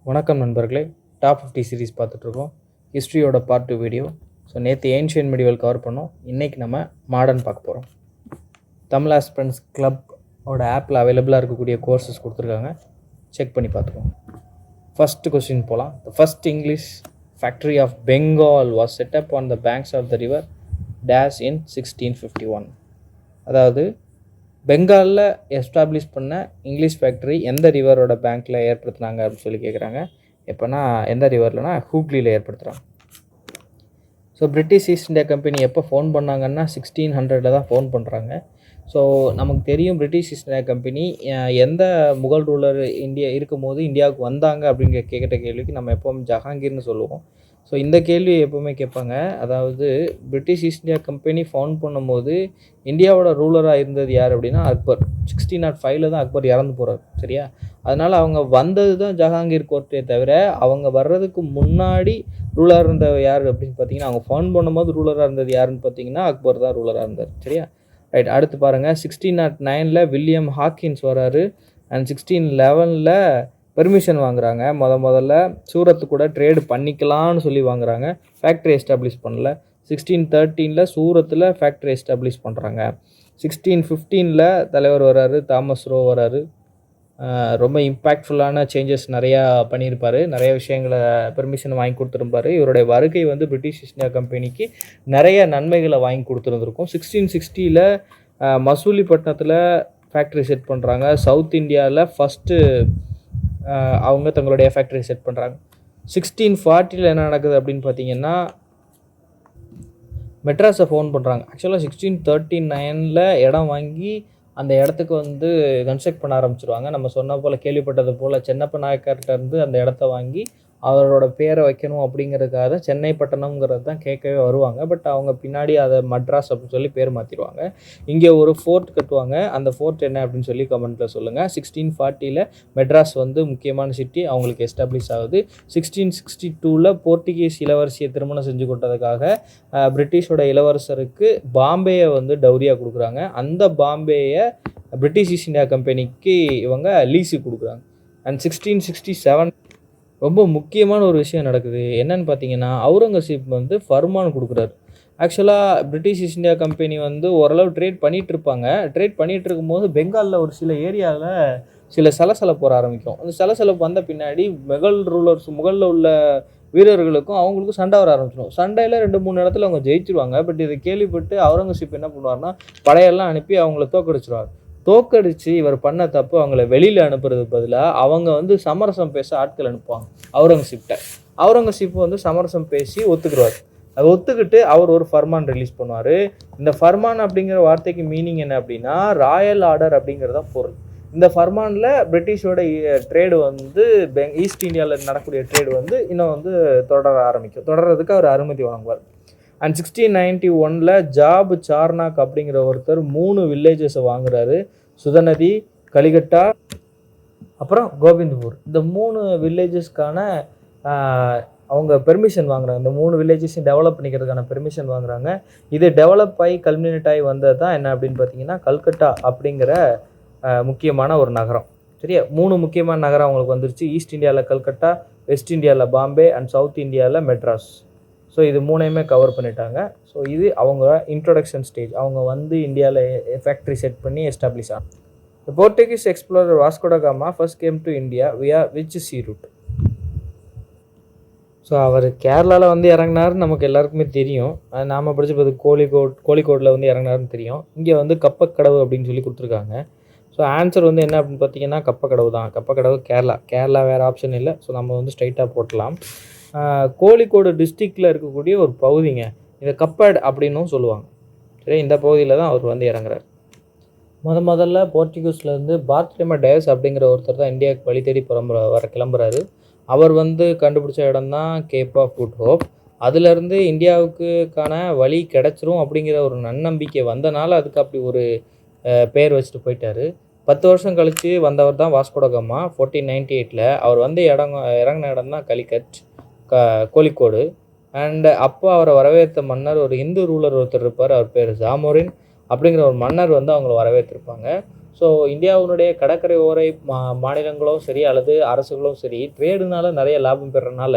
வணக்கம் நண்பர்களே. Top 50 series பார்த்துட்ருக்கோம். ஹிஸ்ட்ரியோட பார்ட் 2 வீடியோ. ஸோ நேற்று ஏன்ஷியன் மெடிவல் கவர் பண்ணோம். இன்றைக்கி நம்ம மாடர்ன் பார்க்க போகிறோம். தமிழ் ஆஸ்பிரண்ட்ஸ் கிளப்போட ஆப்பில் அவைலபிளாக இருக்கக்கூடிய கோர்சஸ் கொடுத்துருக்காங்க. செக் பண்ணி பார்த்துக்கோங்க. ஃபஸ்ட்டு கொஸ்டின் போகலாம். The first English factory of Bengal was set up on the banks of the river dash in 1651. அதாவது பெங்காலில் எஸ்டாப்ளிஷ் பண்ண இங்கிலீஷ் ஃபேக்ட்ரி எந்த ரிவரோட பேங்க்கில் ஏற்படுத்தினாங்க அப்படின்னு சொல்லி கேட்குறாங்க. எப்போனா எந்த ரிவர்லனா ஹூக்லியில் ஏற்படுத்துகிறாங்க. So British East India Company எப்போ ஃபோன் பண்ணாங்கன்னா 1600 தான் ஃபோன் பண்ணுறாங்க. ஸோ நமக்கு தெரியும் பிரிட்டிஷ் ஈஸ்ட் இந்தியா கம்பெனி எந்த முகல் ரூலர் இந்தியா இருக்கும்போது இந்தியாவுக்கு வந்தாங்க அப்படிங்கிற கேட்ட கேள்விக்கு நம்ம எப்போவும் ஜஹாங்கீர்னு சொல்லுவோம். ஸோ இந்த கேள்வி எப்போவுமே கேட்பாங்க. அதாவது British East India Company found பண்ணும்போது இந்தியாவோட ரூலராக இருந்தது யார் அப்படின்னா அக்பர். 1605 தான் அக்பர் இறந்து போகிறார். சரியா? அதனால் அவங்க வந்தது தான் ஜஹாங்கீர் கோர்ட்டே தவிர அவங்க வர்றதுக்கு முன்னாடி ரூலராக இருந்தவர் யார் அப்படின்னு பார்த்தீங்கன்னா, அவங்க ஃபவுண்ட் பண்ணும்போது ரூலராக இருந்தது யாருன்னு பார்த்தீங்கன்னா அக்பர் தான் ரூலராக இருந்தார். சரியா? ரைட். அடுத்து பாருங்கள். 1609 வில்லியம் ஹாக்கின்ஸ் வராரு. அண்ட் 1611 பெர்மிஷன் வாங்குறாங்க. முதல்ல சூரத்து கூட ட்ரேடு பண்ணிக்கலான்னு சொல்லி வாங்குறாங்க. ஃபேக்ட்ரி எஸ்டாப்ளிஷ் பண்ணல. 1613 சூரத்தில் ஃபேக்ட்ரி எஸ்டாப்ளிஷ் பண்ணுறாங்க. 1615 தலைவர் வராரு, தாமஸ் ரோ வராரு. ரொம்ப இம்பேக்ட்ஃபுல்லான சேஞ்சஸ் நிறையா பண்ணியிருப்பார். நிறைய விஷயங்களை பெர்மிஷன் வாங்கி கொடுத்துருப்பார். இவருடைய வருகை வந்து பிரிட்டிஷ் ஈஸ்ட் இந்தியா கம்பெனிக்கு நிறைய நன்மைகளை வாங்கி கொடுத்துருந்துருக்கும். 1660 மசூலிப்பட்டினத்தில் ஃபேக்ட்ரி செட் பண்ணுறாங்க. சவுத் இந்தியாவில் ஃபஸ்ட்டு அவங்க தங்களுடைய ஃபேக்ட்ரி செட் பண்ணுறாங்க. 1640 என்ன நடக்குது அப்படின்னு பார்த்தீங்கன்னா, மெட்ராஸை ஃபோன் பண்ணுறாங்க. ஆக்சுவலாக 1639 இடம் வாங்கி அந்த இடத்துக்கு வந்து கன்ஸ்ட்ரக்ட் பண்ண ஆரம்பிச்சிருவாங்க. நம்ம சொன்ன போல் கேள்விப்பட்டது போல் சென்னப்ப நாயக்கர்கிட்ட இருந்து அந்த இடத்த வாங்கி அவரோட பேரை வைக்கணும் அப்படிங்கிறதுக்காக சென்னை பட்டணம்ங்கிறது தான் கேட்கவே வருவாங்க. பட் அவங்க பின்னாடி அதை மட்ராஸ் அப்படின்னு சொல்லி பேர் மாற்றிடுவாங்க. இங்கே ஒரு ஃபோர்ட் கட்டுவாங்க. அந்த ஃபோர்ட் என்ன அப்படின்னு சொல்லி கமெண்ட்டில் சொல்லுங்கள். 1640 மெட்ராஸ் வந்து முக்கியமான சிட்டி அவங்களுக்கு எஸ்டாப்ளிஷ் ஆகுது. 1662 போர்த்துகீஸ் இளவரசியை திருமணம் செஞ்சு கொண்டதுக்காக பிரிட்டிஷோட இளவரசருக்கு பாம்பேயை வந்து டௌரியாக கொடுக்குறாங்க. அந்த பாம்பேயை பிரிட்டிஷ் ஈஸ்ட் இந்தியா கம்பெனிக்கு இவங்க லீஸுக்கு கொடுக்குறாங்க. அண்ட் 1667 ரொம்ப முக்கியமான ஒரு விஷயம் நடக்குது. என்னன்னு பார்த்தீங்கன்னா, அவுரங்கசீப் வந்து ஃபர்மான் கொடுக்குறாரு. ஆக்சுவலாக பிரிட்டிஷ் ஈஸ்ட் இந்தியா கம்பெனி வந்து ஓரளவு ட்ரேட் பண்ணிகிட்டு இருப்பாங்க. ட்ரேட் பண்ணிகிட்டு இருக்கும்போது பெங்காலில் ஒரு சில ஏரியாவில் சில சலசலப்பு வர ஆரம்பிக்கும். அந்த சலசலப்பு வந்த பின்னாடி முகலில் உள்ள வீரர்களுக்கும் அவங்களுக்கும் சண்டை வர ஆரம்பிச்சிடும். சண்டையில் 2-3 இடத்துல அவங்க ஜெயிச்சிருவாங்க. பட் இதை கேள்விப்பட்டு அவுரங்கசீப் என்ன பண்ணுவார்னா, படையெல்லாம் அனுப்பி அவங்கள தோக்கடிச்சிருவார். தோக்கடிச்சு இவர் பண்ண தப்பு அவங்கள வெளியில் அனுப்புறது பதிலாக அவங்க வந்து சமரசம் பேச ஆட்கள் அனுப்புவாங்க அவுரங்கசீப்கிட்ட. அவுரங்கசீப் வந்து சமரசம் பேசி ஒத்துக்குருவார். அதை ஒத்துக்கிட்டு அவர் ஒரு ஃபர்மான் ரிலீஸ் பண்ணுவார். இந்த ஃபர்மான் அப்படிங்கிற வார்த்தைக்கு மீனிங் என்ன அப்படின்னா, ராயல் ஆர்டர் அப்படிங்கிறதா பொருள். இந்த ஃபர்மானில் பிரிட்டிஷோட ட்ரேடு வந்து ஈஸ்ட் இந்தியாவில் நடக்கக்கூடிய ட்ரேடு வந்து இன்னும் வந்து தொடர்றதுக்கு அவர் அனுமதி வழங்குவார். அண்ட் 1691 ஜாப் சார்னாக் அப்படிங்கிற ஒருத்தர் 3 வில்லேஜஸை வாங்குறாரு. சுதநதி, கலிகட்டா, அப்புறம் கோவிந்தபூர். இந்த 3 வில்லேஜஸ்க்கான அவங்க பெர்மிஷன் வாங்குறாங்க. இந்த 3 வில்லேஜஸையும் டெவலப் பண்ணிக்கிறதுக்கான பெர்மிஷன் வாங்குறாங்க. இது டெவலப் ஆகி கல்மினேட் ஆகி வந்தது தான் என்ன அப்படின்னு பார்த்தீங்கன்னா, கல்கட்டா அப்படிங்கிற முக்கியமான ஒரு நகரம். சரியா? 3 முக்கியமான நகரம் அவங்களுக்கு வந்துருச்சு. ஈஸ்ட் இந்தியாவில் கல்கட்டா, வெஸ்ட் இந்தியாவில் பாம்பே அண்ட் சவுத் இந்தியாவில் மெட்ராஸ். ஸோ இது 3ஐயுமே கவர் பண்ணிட்டாங்க. ஸோ இது அவங்க இன்ட்ரொடக்ஷன் ஸ்டேஜ். அவங்க வந்து இந்தியாவில் ஃபேக்ட்ரி செட் பண்ணி எஸ்டாப்ளிஷ் ஆகும். த Portuguese explorer Vasco da Gama first came to India via which sea route? So அவர் கேரளாவில் வந்து இறங்கினாருன்னு நமக்கு எல்லாருக்குமே தெரியும். நாம் படிச்சது கோழிக்கோடில் வந்து இறங்கினாருன்னு தெரியும். இங்கே வந்து கப்பக்கடவு அப்படின்னு சொல்லி கொடுத்துருக்காங்க. ஸோ ஆன்சர் வந்து என்ன அப்படின்னு பார்த்தீங்கன்னா, கப்பக்கடவு தான். கப்பக்கடவு கேரளா வேறு ஆப்ஷன் இல்லை. ஸோ நம்ம வந்து ஸ்ட்ரைட்டாக போட்டலாம். கோழிக்கோடு டிஸ்ட்ரிக்டில் இருக்கக்கூடிய ஒரு பகுதிங்க. இதை கப்பேட் அப்படின்னும் சொல்லுவாங்க. சரி, இந்த பகுதியில் தான் அவர் வந்து இறங்குறார். முதல்ல போர்ச்சுகீஸ்லேருந்து பார்த்லோமே டயஸ் அப்படிங்கிற ஒருத்தர் தான் இந்தியாவுக்கு வழி தேடி கிளம்புறாரு. அவர் வந்து கண்டுபிடிச்ச இடம் தான் கேப் ஆஃப் குட் ஹோப். அதுலேருந்து இந்தியாவுக்கான வழி கிடச்சிரும் அப்படிங்கிற ஒரு நன்னம்பிக்கை வந்தனால அதுக்கு அப்படி ஒரு பேர் வச்சுட்டு போயிட்டார். 10 வருஷம் கழித்து வந்தவர் தான் வாஸ்கோ ட காமா. 1498 அவர் வந்து இறங்கின இடம் தான் கலிகட், கோழிக்கோடு. அண்டு அப்போ அவரை வரவேற்ற மன்னர் ஒரு இந்து ரூலர் ஒருத்தர் இருப்பார். அவர் பேர் ஜாமோரின் அப்படிங்கிற ஒரு மன்னர் வந்து அவங்கள வரவேற்றிருப்பாங்க. ஸோ இந்தியாவினுடைய கடற்கரை ஓரை மாநிலங்களும் சரி அல்லது அரசுகளும் சரி ட்ரேடுனால நிறைய லாபம் பெறனால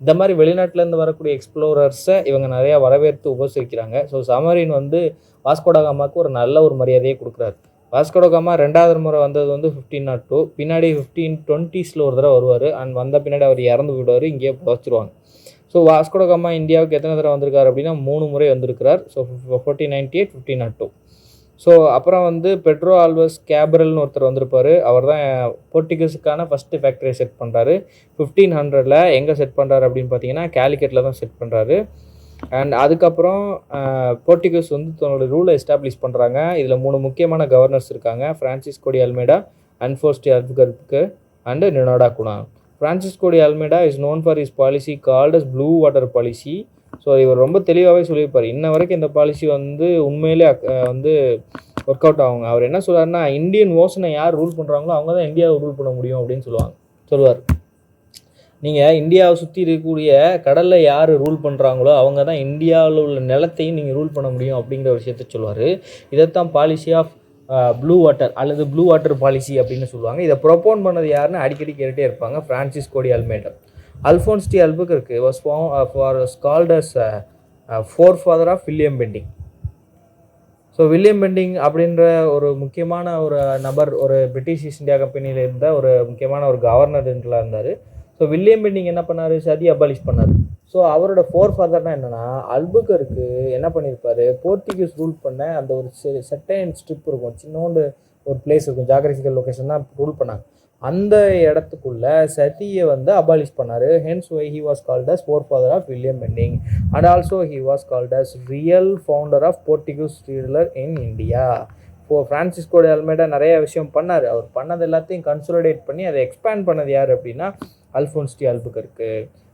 இந்த மாதிரி வெளிநாட்டிலேருந்து வரக்கூடிய எக்ஸ்ப்ளோரர்ஸை இவங்க நிறையா வரவேற்று உபசரிக்கிறாங்க. ஸோ சமரின் வந்து வாஸ்கோடகாமாவுக்கு ஒரு நல்ல ஒரு மரியாதையை கொடுக்குறாரு. வாஸ்கோடகாமா 2வது முறை வந்தது வந்து 1502, பின்னாடி 1520s ஒரு தடவை வருவார். அண்ட் வந்த பின்னாடி அவர் இறந்து விடுவார், இங்கேயே புதைச்சிருவாங்க. ஸோ வாஸ்கோடகாமா இந்தியாவுக்கு எத்தனை தடவை வந்திருக்காரு அப்படின்னா 3 முறை வந்திருக்கிறார். ஸோ 1498, 1502. ஸோ அப்புறம் வந்து பெட்ரோ ஆல்வஸ் கேப்ரல்னு ஒருத்தர் வந்திருப்பார். அவர் தான் போர்ட்டுகீஸுக்கான ஃபஸ்ட்டு ஃபேக்ட்ரியை செட் பண்ணுறாரு. 1500 எங்கே செட் பண்ணுறாரு அப்படின்னு பார்த்தீங்கன்னா கேலிக்கட்டில் தான் செட் பண்ணுறாரு. அண்ட் அதுக்கப்புறம் போர்ட்டுகீஸ் வந்து தன்னோட ரூலை எஸ்டாப்ளிஷ் பண்ணுறாங்க. இதில் 3 முக்கியமான கவர்னர்ஸ் இருக்காங்க. Francisco de Almeida, Afonso de Albuquerque and Nuno da Cunha. Francisco de Almeida is known for his policy called as blue water policy. So இவர் ரொம்ப தெளிவாகவே சொல்லியிருப்பார். இன்ன வரைக்கும் இந்த பாலிசி வந்து உண்மையிலே வந்து ஒர்க் அவுட் ஆகுங்க. அவர் என்ன சொல்கிறாருன்னா, இந்தியன் ஓஷனை யார் ரூல் பண்ணுறாங்களோ அவங்க தான் இந்தியாவை ரூல் பண்ண முடியும் அப்படின்னு சொல்லுவார். நீங்கள் இந்தியாவை சுற்றி இருக்கக்கூடிய கடலில் யார் ரூல் பண்ணுறாங்களோ அவங்க தான் இந்தியாவில் உள்ள நிலத்தையும் நீங்கள் ரூல் பண்ண முடியும் அப்படிங்கிற விஷயத்த சொல்லுவார். இதைத்தான் பாலிசி ஆஃப் ப்ளூ வாட்டர் அல்லது ப்ளூ வாட்டர் பாலிசி அப்படின்னு சொல்லுவாங்க. இதை ப்ரொப்போன் பண்ணது யாருன்னு அடிக்கடி கேட்டுகிட்டே இருப்பாங்க, Francisco de Almeida. Alfonso de Albuquerque was called as forefather of William Bentinck. So William Bentinck அப்படின்ற ஒரு முக்கியமான ஒரு நபர், ஒரு பிரிட்டிஷ் ஈஸ்ட் இந்தியா கம்பெனியில் இருந்த ஒரு முக்கியமான ஒரு கவர்னர் ஜெனரலாக இருந்தார். ஸோ வில்லியம் பெண்டிங் என்ன பண்ணார், சதி அபாலிஷ் பண்ணார். ஸோ அவரோட ஃபோர்ஃபாதர்னா என்னென்னா, அல்புகர்க்கு என்ன பண்ணியிருப்பார், போர்ச்சுகீஸ் ரூல் பண்ண அந்த ஒரு செட்டைன் ஸ்ட்ரிப் இருக்கும், சின்னோண்டு ஒரு பிளேஸ் இருக்கும், ஜாகிரபிக்கல் லொக்கேஷன் தான் ரூல் பண்ணாங்க. அந்த இடத்துக்குள்ள சதியை வந்து அபாலிஷ் பண்ணார். Hence why he was called as forefather of William Bentinck and also he was called as real founder of Portuguese ruler in India. Francisco de Almeida நிறைய விஷயம் பண்ணார். அவர் பண்ணது எல்லாத்தையும் கன்சாலிடேட் பண்ணி அதை எக்ஸ்பேண்ட் பண்ணது யார் அப்படின்னா அல்ஃபோன்ஸ் டி அல்புகர்க்கு.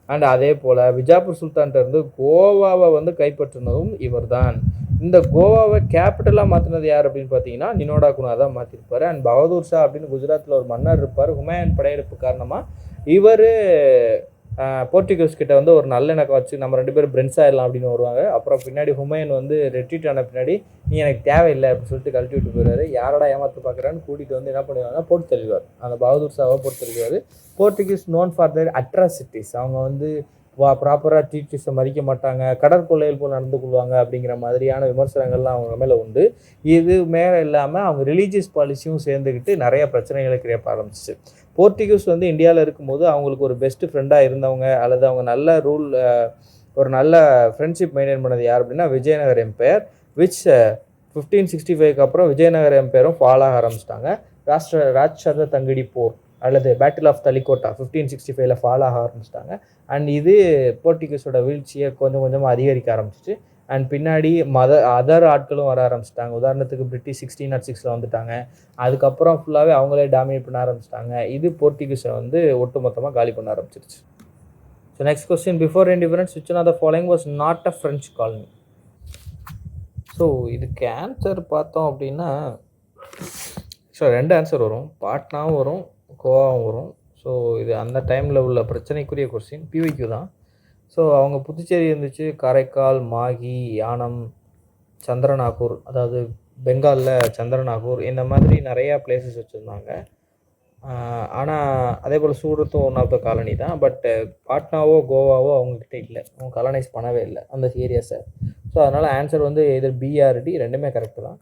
அண்ட் அதே போல் விஜாப்பூர் சுல்தான்கிட்ட இருந்து கோவாவை வந்து கைப்பற்றினதும் இவர் தான். இந்த கோவாவை கேபிட்டலாக மாற்றினது யார் அப்படின்னு பார்த்தீங்கன்னா நினோடா குனா தான் மாற்றிருப்பார். அண்ட் பகதூர் ஷா அப்படின்னு குஜராத்தில் ஒரு மன்னர் இருப்பார். ஹுமாயூன் படையெடுப்பு காரணமாக இவர் போர்ச்சுகீஸ் கிட்ட வந்து ஒரு நல்லெண்ணக்கை வச்சு நம்ம 2 பேரும் ஃப்ரெண்ட்ஸ் ஆயிடலாம் அப்படின்னு வருவாங்க. அப்புறம் பின்னாடி ஹுமாயூன் வந்து ரெட்ரீட் ஆன பின்னாடி நீ எனக்கு தேவையில்லை அப்படின்னு சொல்லிட்டு கழட்டி விட்டு போயிடுவார். யாரோட ஏமாற்று பார்க்குறான்னு கூட்டிகிட்டு வந்து என்ன பண்ணுவாங்கன்னா போட்டு தள்ளிடுவார். அந்த பகதூர் ஷாவை போட்டு தள்ளிடுவார். Portuguese known for their atrocities. அவங்க வந்து ப்ராப்பராக ட்ரீட்டிஸை மதிக்க மாட்டாங்க, கடற்கொள்ளையில் போல் நடந்து கொள்வாங்க அப்படிங்கிற மாதிரியான விமர்சனங்கள்லாம் அவங்க மேலே உண்டு. இது மேலே இல்லாமல் அவங்க ரிலீஜியஸ் பாலிசியும் சேர்ந்துக்கிட்டு நிறைய பிரச்சனைகளை கிரியேட் ஆரம்பிச்சிச்சு. போர்ச்சுகீஸ் வந்து இந்தியாவில் இருக்கும்போது அவங்களுக்கு ஒரு பெஸ்ட் ஃப்ரெண்டாக இருந்தவங்க அல்லது அவங்க நல்ல ஒரு நல்ல ஃப்ரெண்ட்ஷிப் மெயின்டைன் பண்ணது யார் அப்படின்னா விஜயநகர் எம்பையர். விச் 1565 அப்புறம் விஜயநகர் எம்பையரும் ஃபால் ஆக ஆரம்பிச்சிட்டாங்க. ராஜ்சத தங்கடி போர் அல்லது பேட்டில் ஆஃப் தலிகோட்டா 1565 ஃபால் ஆக ஆரம்பிச்சிட்டாங்க. அண்ட் இது போர்ச்சுகீஸோட வீழ்ச்சியை கொஞ்சம் கொஞ்சமாக அதிகரிக்க ஆரம்பிச்சிச்சு. அண்ட் பின்னாடி அதர் ஆட்களும் வர ஆரம்பிச்சிட்டாங்க. உதாரணத்துக்கு பிரிட்டிஷ் 1606 வந்துட்டாங்க. அதுக்கப்புறம் ஃபுல்லாகவே அவங்களே டாமினேட் பண்ண ஆரம்பிச்சிட்டாங்க. இது போர்ச்சுகீஸை வந்து ஒட்டுமொத்தமாக காலி பண்ண ஆரம்பிச்சிருச்சு. So next question, before independence which one of the following was not a French colony? So இதுக்கு ஆன்சர் பார்த்தோம் அப்படின்னா ஸோ 2 ஆன்சர் வரும், பாட்னாவும் வரும், கோவாவும் வரும். ஸோ இது அந்த டைமில் உள்ள பிரச்சனைக்குரிய கொஸ்டின், பிவிக்யூ தான். ஸோ அவங்க புதுச்சேரி இருந்துச்சு, காரைக்கால், மாகி, யானம், சந்திரநாகூர், அதாவது பெங்காலில் சந்திரநாகூர், இந்த மாதிரி நிறையா பிளேசஸ் வச்சுருந்தாங்க. ஆனால் அதே போல் சூரத்தும் ஒன் ஆஃப் த காலனி தான். பட் பாட்னாவோ கோவாவோ அவங்கக்கிட்ட இல்லை, அவங்க காலனைஸ் பண்ணவே இல்லை அந்த ஏரியாஸை. ஸோ அதனால் ஆன்சர் வந்து எதிர் பிஆர்டி ரெண்டுமே கரெக்டு தான்.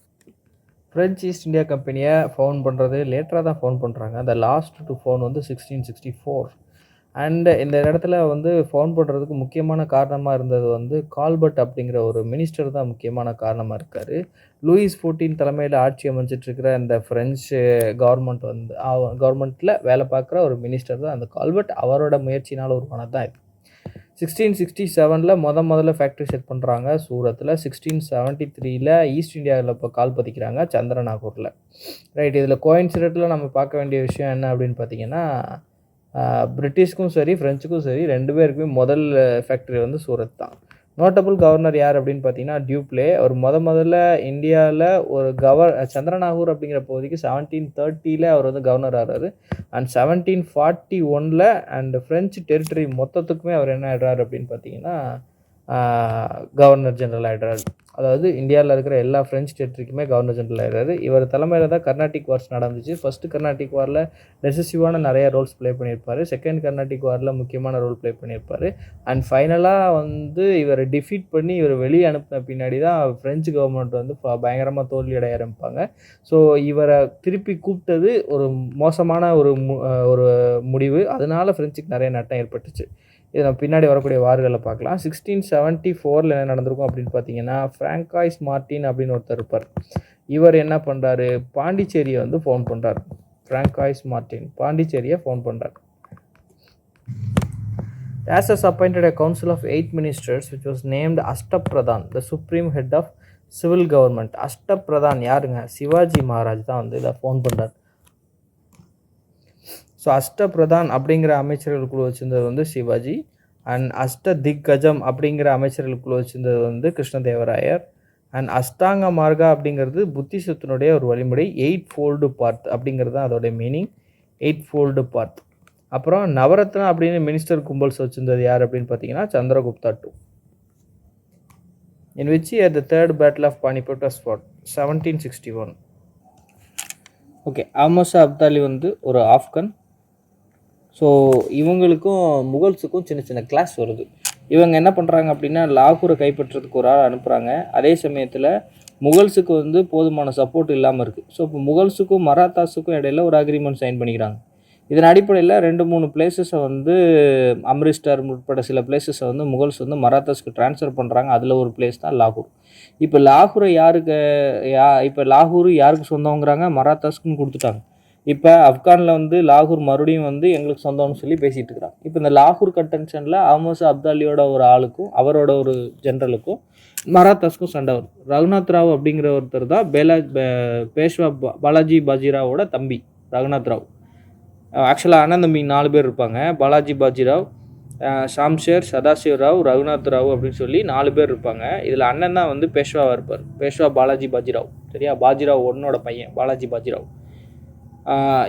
ஃப்ரெஞ்ச் ஈஸ்ட் இந்தியா கம்பெனியை ஃபவுண்ட் பண்ணுறது லேட்டராக தான் ஃபவுண்ட் பண்ணுறாங்க. அந்த லாஸ்ட் டு ஃபவுண்ட் வந்து 1664. அண்டு இந்த இடத்துல வந்து ஃபவுண்ட் பண்ணுறதுக்கு முக்கியமான காரணமாக இருந்தது வந்து கால்பர்ட் அப்படிங்கிற ஒரு மினிஸ்டர் தான் முக்கியமான காரணமாக இருக்கார். லூயிஸ் 14 தலைமையில் ஆட்சி அமைச்சிட்ருக்கிற இந்த ஃப்ரெஞ்சு கவர்மெண்ட்டில் வேலை பார்க்குற ஒரு மினிஸ்டர் தான் அந்த கால்பர்ட். அவரோட முயற்சினால் உருவானது தான் இது. 1667 முதல்ல ஃபேக்ட்ரி செட் பண்ணுறாங்க சூரத்தில். 1673 ஈஸ்ட் இந்தியாவில் இப்போ கால் பதிக்கிறாங்க சந்திரநாகூரில். ரைட், இதில் கோயின்சிடென்ட்டில் நம்ம பார்க்க வேண்டிய விஷயம் என்ன அப்படின்னு பார்த்தீங்கன்னா, பிரிட்டிஷ்க்கும் சரி ஃப்ரெஞ்சுக்கும் சரி 2 பேருக்குமே முதல் ஃபேக்ட்ரி வந்து சூரத் தான். நோட்டபுள் கவர்னர் யார் அப்படின்னு பார்த்தீங்கன்னா டியூப்ளே. அவர் முதல்ல இந்தியாவில் ஒரு சந்திரநாகூர் அப்படிங்கிற பகுதிக்கு 1730 அவர் வந்து கவர்னர் ஆகிறாரு. அண்ட் 1741 அண்ட் ஃப்ரெஞ்சு டெரிட்டரி மொத்தத்துக்குமே அவர் என்ன ஆகிடுறாரு அப்படின்னு பார்த்தீங்கன்னா கவர்னர் ஜெனரல் ஆகிடுறாரு. அதாவது இந்தியாவில் இருக்கிற எல்லா ஃப்ரெஞ்ச் டெரிட்டரிக்குமே கவர்னர் ஜெனரல் ஆகிறாரு. இவர் தலைமையில் தான் கர்நாடிக் வார்ஸ் நடந்துச்சு. ஃபஸ்ட்டு கர்நாடிக் வாரில் டெசிசிவான நிறைய ரோல்ஸ் ப்ளே பண்ணியிருப்பார். செகண்ட் கர்நாடிக் வாரில் முக்கியமான ரோல் ப்ளே பண்ணியிருப்பார். அண்ட் ஃபைனலாக வந்து இவரை டிஃபீட் பண்ணி இவர் வெளியே அனுப்பின பின்னாடி தான் ஃப்ரெஞ்சு கவர்மெண்ட் வந்து பயங்கரமாக தோல்வி அடைய ஆரம்பிப்பாங்க. ஸோ இவரை திருப்பி கூப்பிட்டது ஒரு மோசமான ஒரு முடிவு. அதனால ஃப்ரெஞ்சுக்கு நிறைய நட்டம் ஏற்பட்டுச்சு. இது நம்ம பின்னாடி வரக்கூடிய வார்களில் பார்க்கலாம். 1674 என்ன நடந்திருக்கும் அப்படின்னு பார்த்தீங்கன்னா, ஃப்ராங்காய்ஸ் மார்ட்டின் அப்படின்னு ஒருத்தர் இருப்பார். இவர் என்ன பண்ணுறாரு, பாண்டிச்சேரியை வந்து ஃபவுண்ட் பண்ணுறாரு. ஃப்ராங்காய்ஸ் மார்ட்டின் பாண்டிச்சேரியை ஃபவுண்ட் பண்ணுறாரு. Tassos appointed a council of 8 ministers which was named Ashtapradhan, the supreme head of civil government. அஷ்டபிரதான் யாருங்க, சிவாஜி மகாராஜ் தான் வந்து இதை ஃபவுண்ட் பண்ணுறாரு. ஸோ அஷ்டபிரதான் அப்படிங்கிற அமைச்சர்கள் குழு வச்சிருந்தது வந்து சிவாஜி. அண்ட் அஷ்ட திக்கஜம் அப்படிங்கிற அமைச்சர்கள் குழு வச்சிருந்தது வந்து கிருஷ்ணதேவராயர். அண்ட் அஷ்டாங்க மார்கா அப்படிங்கிறது புத்திசத்தினுடைய ஒரு வழிமுறை. 8 ஃபோல்டு பார்ட் அப்படிங்கிறது தான் அதோடைய மீனிங், 8 ஃபோல்டு பார்ட். அப்புறம் நவரத்னா அப்படின்னு மினிஸ்டர் கும்பல்ஸ் வச்சிருந்தது யார் அப்படின்னு பார்த்தீங்கன்னா Chandragupta II. in which year the third battle of Panipat was fought? 1761. Okay, ஆமோசா அப்தாலி வந்து ஒரு ஆப்கன். ஸோ இவங்களுக்கும் முகல்ஸுக்கும் சின்ன சின்ன கிளாஸ் வருது. இவங்க என்ன பண்ணுறாங்க அப்படின்னா, லாகூரை கைப்பற்றுறதுக்கு ஒரு ஆள் அனுப்புகிறாங்க. அதே சமயத்தில் முகல்ஸுக்கு வந்து போதுமான சப்போர்ட் இல்லாமல் இருக்குது. ஸோ இப்போ முகல்ஸுக்கும் மராத்தாஸுக்கும் இடையில ஒரு அக்ரிமெண்ட் சைன் பண்ணிக்கிறாங்க. இதன் அடிப்படையில் 2-3 பிளேசஸை வந்து அம்ரிஸ்டர் உட்பட சில பிளேசஸை வந்து முகல்ஸ் வந்து மராத்தாஸ்க்கு ட்ரான்ஸ்ஃபர் பண்ணுறாங்க. அதில் ஒரு பிளேஸ் தான் லாகூர். இப்போ லாகூரை யாருக்கு சொந்தங்கிறாங்க, மராத்தாஸ்க்குன்னு கொடுத்துட்டாங்க. இப்போ ஆப்கானில் வந்து லாகூர் மறுபடியும் வந்து எங்களுக்கு சொந்தம்னு சொல்லி பேசிகிட்டு இருக்கிறாங்க. இப்போ இந்த லாகூர் கன்டென்ஷனில் ஆமோசா அப்தாலியோட ஒரு ஆளுக்கும் அவரோட ஒரு ஜென்ரலுக்கும் மராத்தாஸ்க்கும் சண்டை வரும். ரகுநாத் ராவ் அப்படிங்கிற ஒருத்தர் தான் பேஷ்வா பாலாஜி பாஜிராவோட தம்பி ரகுநாத் ராவ். ஆக்சுவலாக அண்ணன் தம்பி 4 பேர் இருப்பாங்க. பாலாஜி பாஜிராவ், ஷாம்ஷேர், சதாசிவ ராவ், ரகுநாத் ராவ் அப்படின்னு சொல்லி 4 பேர் இருப்பாங்க. இதில் அண்ணன் தான் வந்து பேஷ்வாவாக இருப்பார். பேஷ்வா பாலாஜி பாஜிராவ், சரியா? பாஜிராவ் 1ஓட பையன் பாலாஜி பாஜிராவ்.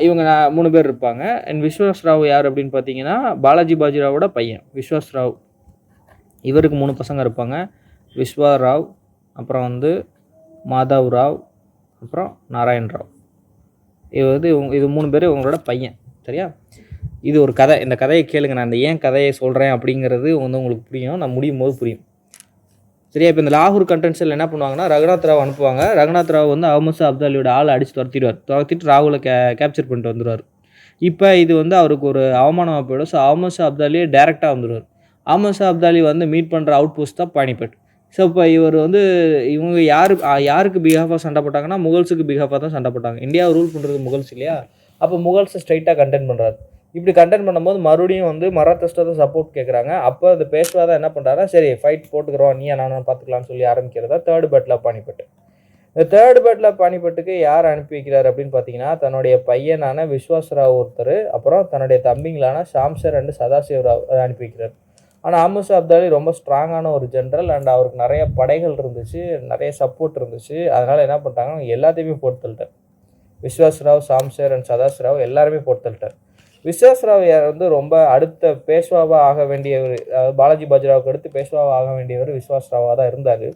இவங்க 3 பேர் இருப்பாங்க. அண்ட் விஸ்வாஸ் ராவ் யார் அப்படின்னு பார்த்தீங்கன்னா பாலாஜி பாஜிராவோட பையன் விஸ்வாஸ் ராவ். இவருக்கு 3 பசங்க இருப்பாங்க. விஸ்வா ராவ், அப்புறம் வந்து மாதவ் ராவ், அப்புறம் நாராயண் ராவ். இது 3 பேர் இவங்களோட பையன், சரியா? இது ஒரு கதை. இந்த கதையை கேளுங்க. நான் இந்த ஏன் கதையை சொல்கிறேன் அப்படிங்கிறது வந்து உங்களுக்கு புரியும், நான் முடியும் போது புரியும், சரியா? இப்போ இந்த லாகூர் கண்டென்ஷனில் என்ன பண்ணுவாங்கன்னா, ரகுநாத் ராவ் அனுப்புவாங்க. ரகுநாத் ராவ் வந்து ஆமோசா அப்தாலியோட ஆளை அடித்து துரத்திட்டு ராகுலை கேப்சர் பண்ணிட்டு வந்துடுவார். இப்போ இது வந்து அவருக்கு ஒரு அவமானமாக போயிடும். ஸோ ஆமோசா அப்தாலியே டேரெக்டாக வந்துடுவார். ஆமோசா அப்தாலி வந்து மீட் பண்ணுற அவுட் போஸ்ட் தான் பானிபட். ஸோ இப்போ இவங்க யாருக்கு பிஹாஃபாக சண்டை போட்டாங்கன்னா, முகல்ஸுக்கு பிஹாஃபாக தான் சண்டை போட்டாங்க. இந்தியாவை ரூல் பண்ணுறது முகல்ஸ் இல்லையா? அப்போ முகல்ஸை ஸ்ட்ரைட்டாக கண்டென்ட் பண்ணுறாரு. இப்படி கண்டென்ட் பண்ணும்போது மறுபடியும் வந்து மராத்தாஸ்ட்டை தான் சப்போர்ட் கேட்குறாங்க. அப்போ அந்த பேஷ்வா தான் என்ன பண்ணுறாருன்னா, சரி ஃபைட் போட்டுக்கிறோம், நீ நானும் பார்த்துக்கலாம்னு சொல்லி ஆரம்பிக்கிறதா தேர்ட் பேட்டில் ஆஃப் பானிபட். இந்த தேர்ட் பேட்டில் ஆஃப் பானிபட்டுக்கு யார் அனுப்பி வைக்கிறார் அப்படின்னு பார்த்தீங்கன்னா, தன்னுடைய பையனான விஸ்வாஸ் ராவ் ஒருத்தர், அப்புறம் தன்னுடைய தம்பிங்களான ஷாம்ஷர் அண்ட் சதாசிவ ராவ் அனுப்பி வைக்கிறார். ஆனால் ஆமோசா அப்தாலி ரொம்ப ஸ்ட்ராங்கான ஒரு ஜென்ரல் அண்ட் அவருக்கு நிறைய படைகள் இருந்துச்சு, நிறைய சப்போர்ட் இருந்துச்சு. அதனால் என்ன பண்ணிட்டாங்க, எல்லாத்தையுமே போட்டு தள்ளிட்டார். விஸ்வாஸ் ராவ், ஷாம்ஷர் அண்ட் சதாசிவ ராவ் எல்லாருமே போட்டு தள்ளிட்டார். விஸ்வாஸ் ராவ் வந்து ரொம்ப அடுத்த பேஷ்வாவாக ஆக வேண்டியவர், பாலாஜி பாஜிராவுக்கு அடுத்து பேஷ்வாவாக ஆக வேண்டியவர் விஸ்வாஸ் ராவாக தான் இருந்தார்.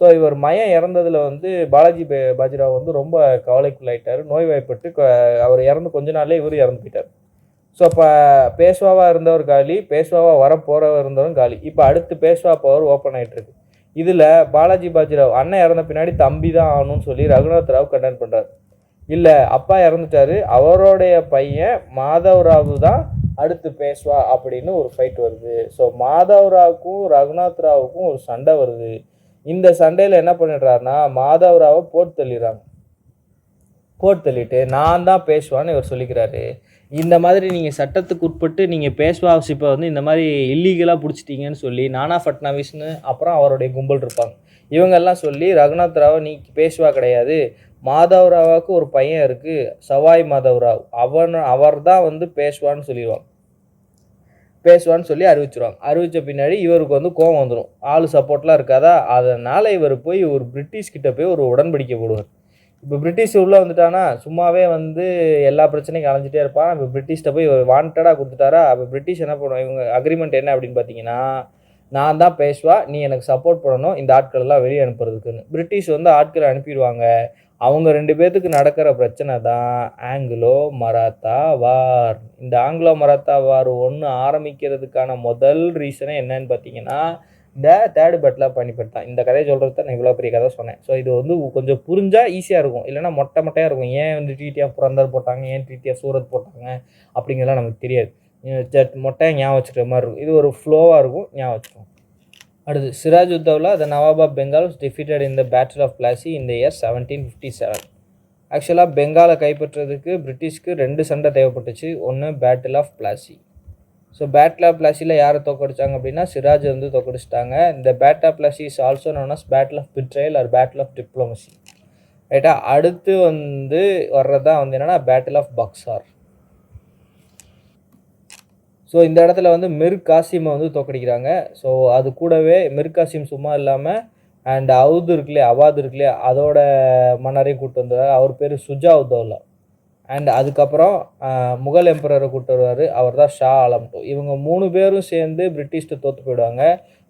ஸோ இவர் மையம் இறந்ததில் வந்து பாலாஜி பாஜிராவ் வந்து ரொம்ப கவலைக்குள்ளாயிட்டார், நோய்வாய்ப்பட்டு. அவர் இறந்து கொஞ்ச நாள்லேயே இவர் இறந்து போயிட்டார். ஸோ அப்போ பேஷ்வாவாக இருந்தவர் காலி, பேஷ்வாவாக வரப்போகிறவர் இருந்தவரும் காலி. இப்போ அடுத்து பேஷ்வா பவர் ஓப்பன் ஆகிட்டு இருக்கு. இதில் பாலாஜி பாஜிராவ் அண்ணன் இறந்த பின்னாடி தம்பி தான் ஆகணும்னு சொல்லி ரகுநாத் ராவ் கண்டென்ட் பண்ணுறாரு. இல்லை, அப்பா இறந்துட்டாரு, அவருடைய பையன் மாதவ் ராவ் தான் அடுத்து பேஷ்வா அப்படின்னு ஒரு ஃபைட் வருது. ஸோ மாதவ் ராவுக்கும் ரகுநாத் ராவுக்கும் ஒரு சண்டை வருது. இந்த சண்டையில் என்ன பண்ணிடுறாருன்னா, மாதவ் ராவை போட்டு தள்ளிட்டு நான் தான் பேஷ்வான்னு இவர் சொல்லிக்கிறாரு. இந்த மாதிரி நீங்கள் சட்டத்துக்கு உட்பட்டு நீங்கள் பேஷ்வாஷிப்பை வந்து இந்த மாதிரி இல்லீகலாக பிடிச்சிட்டிங்கன்னு சொல்லி நானா ஃபட்னாவிஸ்னு அப்புறம் அவருடைய கும்பல் இருப்பாங்க. இவங்கெல்லாம் சொல்லி ரகுநாத் ராவை நீ பேஷ்வா கிடையாது, மாதவ் ராவுக்கு ஒரு பையன் இருக்குது சவாய் மாதவ் ராவ், அவர் தான் வந்து பேஷ்வான்னு சொல்லி அறிவிச்சிருவாங்க. அறிவித்த பின்னாடி இவருக்கு வந்து கோவம் வந்துடும், ஆள் சப்போர்ட்லாம் இருக்காதா. அதனால் இவர் போய் ஒரு பிரிட்டிஷ்கிட்ட போய் ஒரு உடன்படிக்கை போடுவார். இப்போ பிரிட்டிஷ் உள்ளே வந்துட்டானா சும்மாவே வந்து எல்லா பிரச்சனையும் கலைஞ்சிட்டே இருப்பான். இப்போ பிரிட்டிஷ்கிட்ட போய் வாண்டடாக கொடுத்துட்டாரா. அப்போ பிரிட்டிஷ் என்ன பண்ணுவோம், இவங்க அக்ரிமெண்ட் என்ன அப்படின்னு பார்த்தீங்கன்னா, நான் தான் பேஷ்வா, நீ எனக்கு சப்போர்ட் பண்ணணும் இந்த ஆட்களெல்லாம் வெளியே அனுப்புறதுக்குன்னு. பிரிட்டிஷ் வந்து ஆட்களை அனுப்பிடுவாங்க. அவங்க 2 பேத்துக்கு நடக்கிற பிரச்சனை தான் ஆங்கிலோ மராத்தா வார். இந்த ஆங்கிலோ மராத்தா வார் 1 ஆரம்பிக்கிறதுக்கான முதல் ரீசனே என்னன்னு பார்த்தீங்கன்னா, இந்த 3 பேட்டில் ஆஃப் பானிபட் தான். இந்த கதையை சொல்றது தான் நான் இவ்வளோ பெரிய கதை சொன்னேன். ஸோ இது வந்து கொஞ்சம் புரிஞ்சா ஈஸியாக இருக்கும். இல்லைன்னா மொட்டையா இருக்கும். ஏன் வந்து ட்ரீட்டி ஆஃப் புரந்தர் போட்டாங்க, ஏன் ட்ரீட்டி ஆஃப் சூரத் போட்டாங்க அப்படிங்கிறதெல்லாம் நமக்கு தெரியாது. மொட்டையா ஞாபகம் வச்சுக்கிற மாதிரி இருக்கும். இது ஒரு ஃப்ளோவாக இருக்கும், ஞாபகம் வச்சுக்கோங்க. அடுத்து Siraj Uddaula the Nawab of Bengal was defeated in the Battle of Plassey in the year 1757. ஆக்சுவலாக பெங்காலை கைப்பற்றுறதுக்கு பிரிட்டிஷ்க்கு 2 சண்டை தேவைப்பட்டுச்சு. ஒன்று battle of Plassey. So battle of பிளாசியில் யாரை தோக்கடிச்சாங்க அப்படின்னா சிராஜ் வந்து தோக்கடிச்சிட்டாங்க. இந்த battle of Plassey is also known as battle of betrayal or battle of diplomacy. ரைட்டா? அடுத்து வந்து வர்றதா வந்து என்னென்னா பேட்டில் ஆஃப் பக்சார். ஸோ இந்த இடத்துல வந்து மிர் காசிமை வந்து தோக்கடிக்கிறாங்க. ஸோ அது கூடவே மிர் காசிம் சும்மா இல்லாமல் அண்ட் அவுது இருக்குல்லையே, அவாது இருக்குல்லையே, அதோட மன்னரையும் கூப்பிட்டு வந்தார். அவர் பேர் சுஜா உத்தவ்லா. அண்ட் அதுக்கப்புறம் முகல் எம்பரரை கூப்பிட்டு வருவார். அவர் தான் ஷா ஆலம் 2. இவங்க 3 பேரும் சேர்ந்து பிரிட்டிஷ்ட்டு தோற்று போயிடுவாங்க.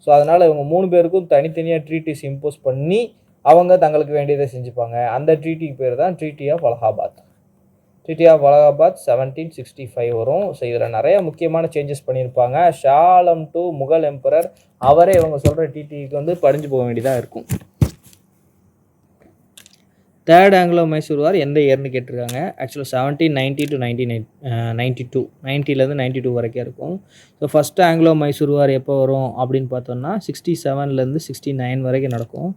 ஸோ அதனால் இவங்க 3 பேருக்கும் தனித்தனியாக ட்ரீட்டிஸ் இம்போஸ் பண்ணி அவங்க தங்களுக்கு வேண்டியதை செஞ்சுப்பாங்க. அந்த ட்ரீட்டிக்கு பேர் தான் treaty of Allahabad. Treaty of Allahabad 1765 வரும். ஸோ இதில் நிறைய முக்கியமான சேஞ்சஸ் பண்ணியிருப்பாங்க. ஷா ஆலம் 2 முகல் எம்பரர் அவரே இவங்க சொல்கிற ட்ரீட்டிக்கு வந்து படிஞ்சு போக வேண்டியதாக இருக்கும். 3rd ஆங்கிலோ மைசூர் வார் எந்த இயர்னு கேட்டிருக்காங்க. ஆக்சுவலாக 1790 to 1992 90லேருந்து 92 வரைக்கும் இருக்கும். ஸோ ஃபஸ்ட்டு ஆங்கிலோ மைசூர் வார் எப்போ வரும் அப்படின்னு பார்த்தோம்னா 67லேருந்து 69 வரைக்கும் நடக்கும்.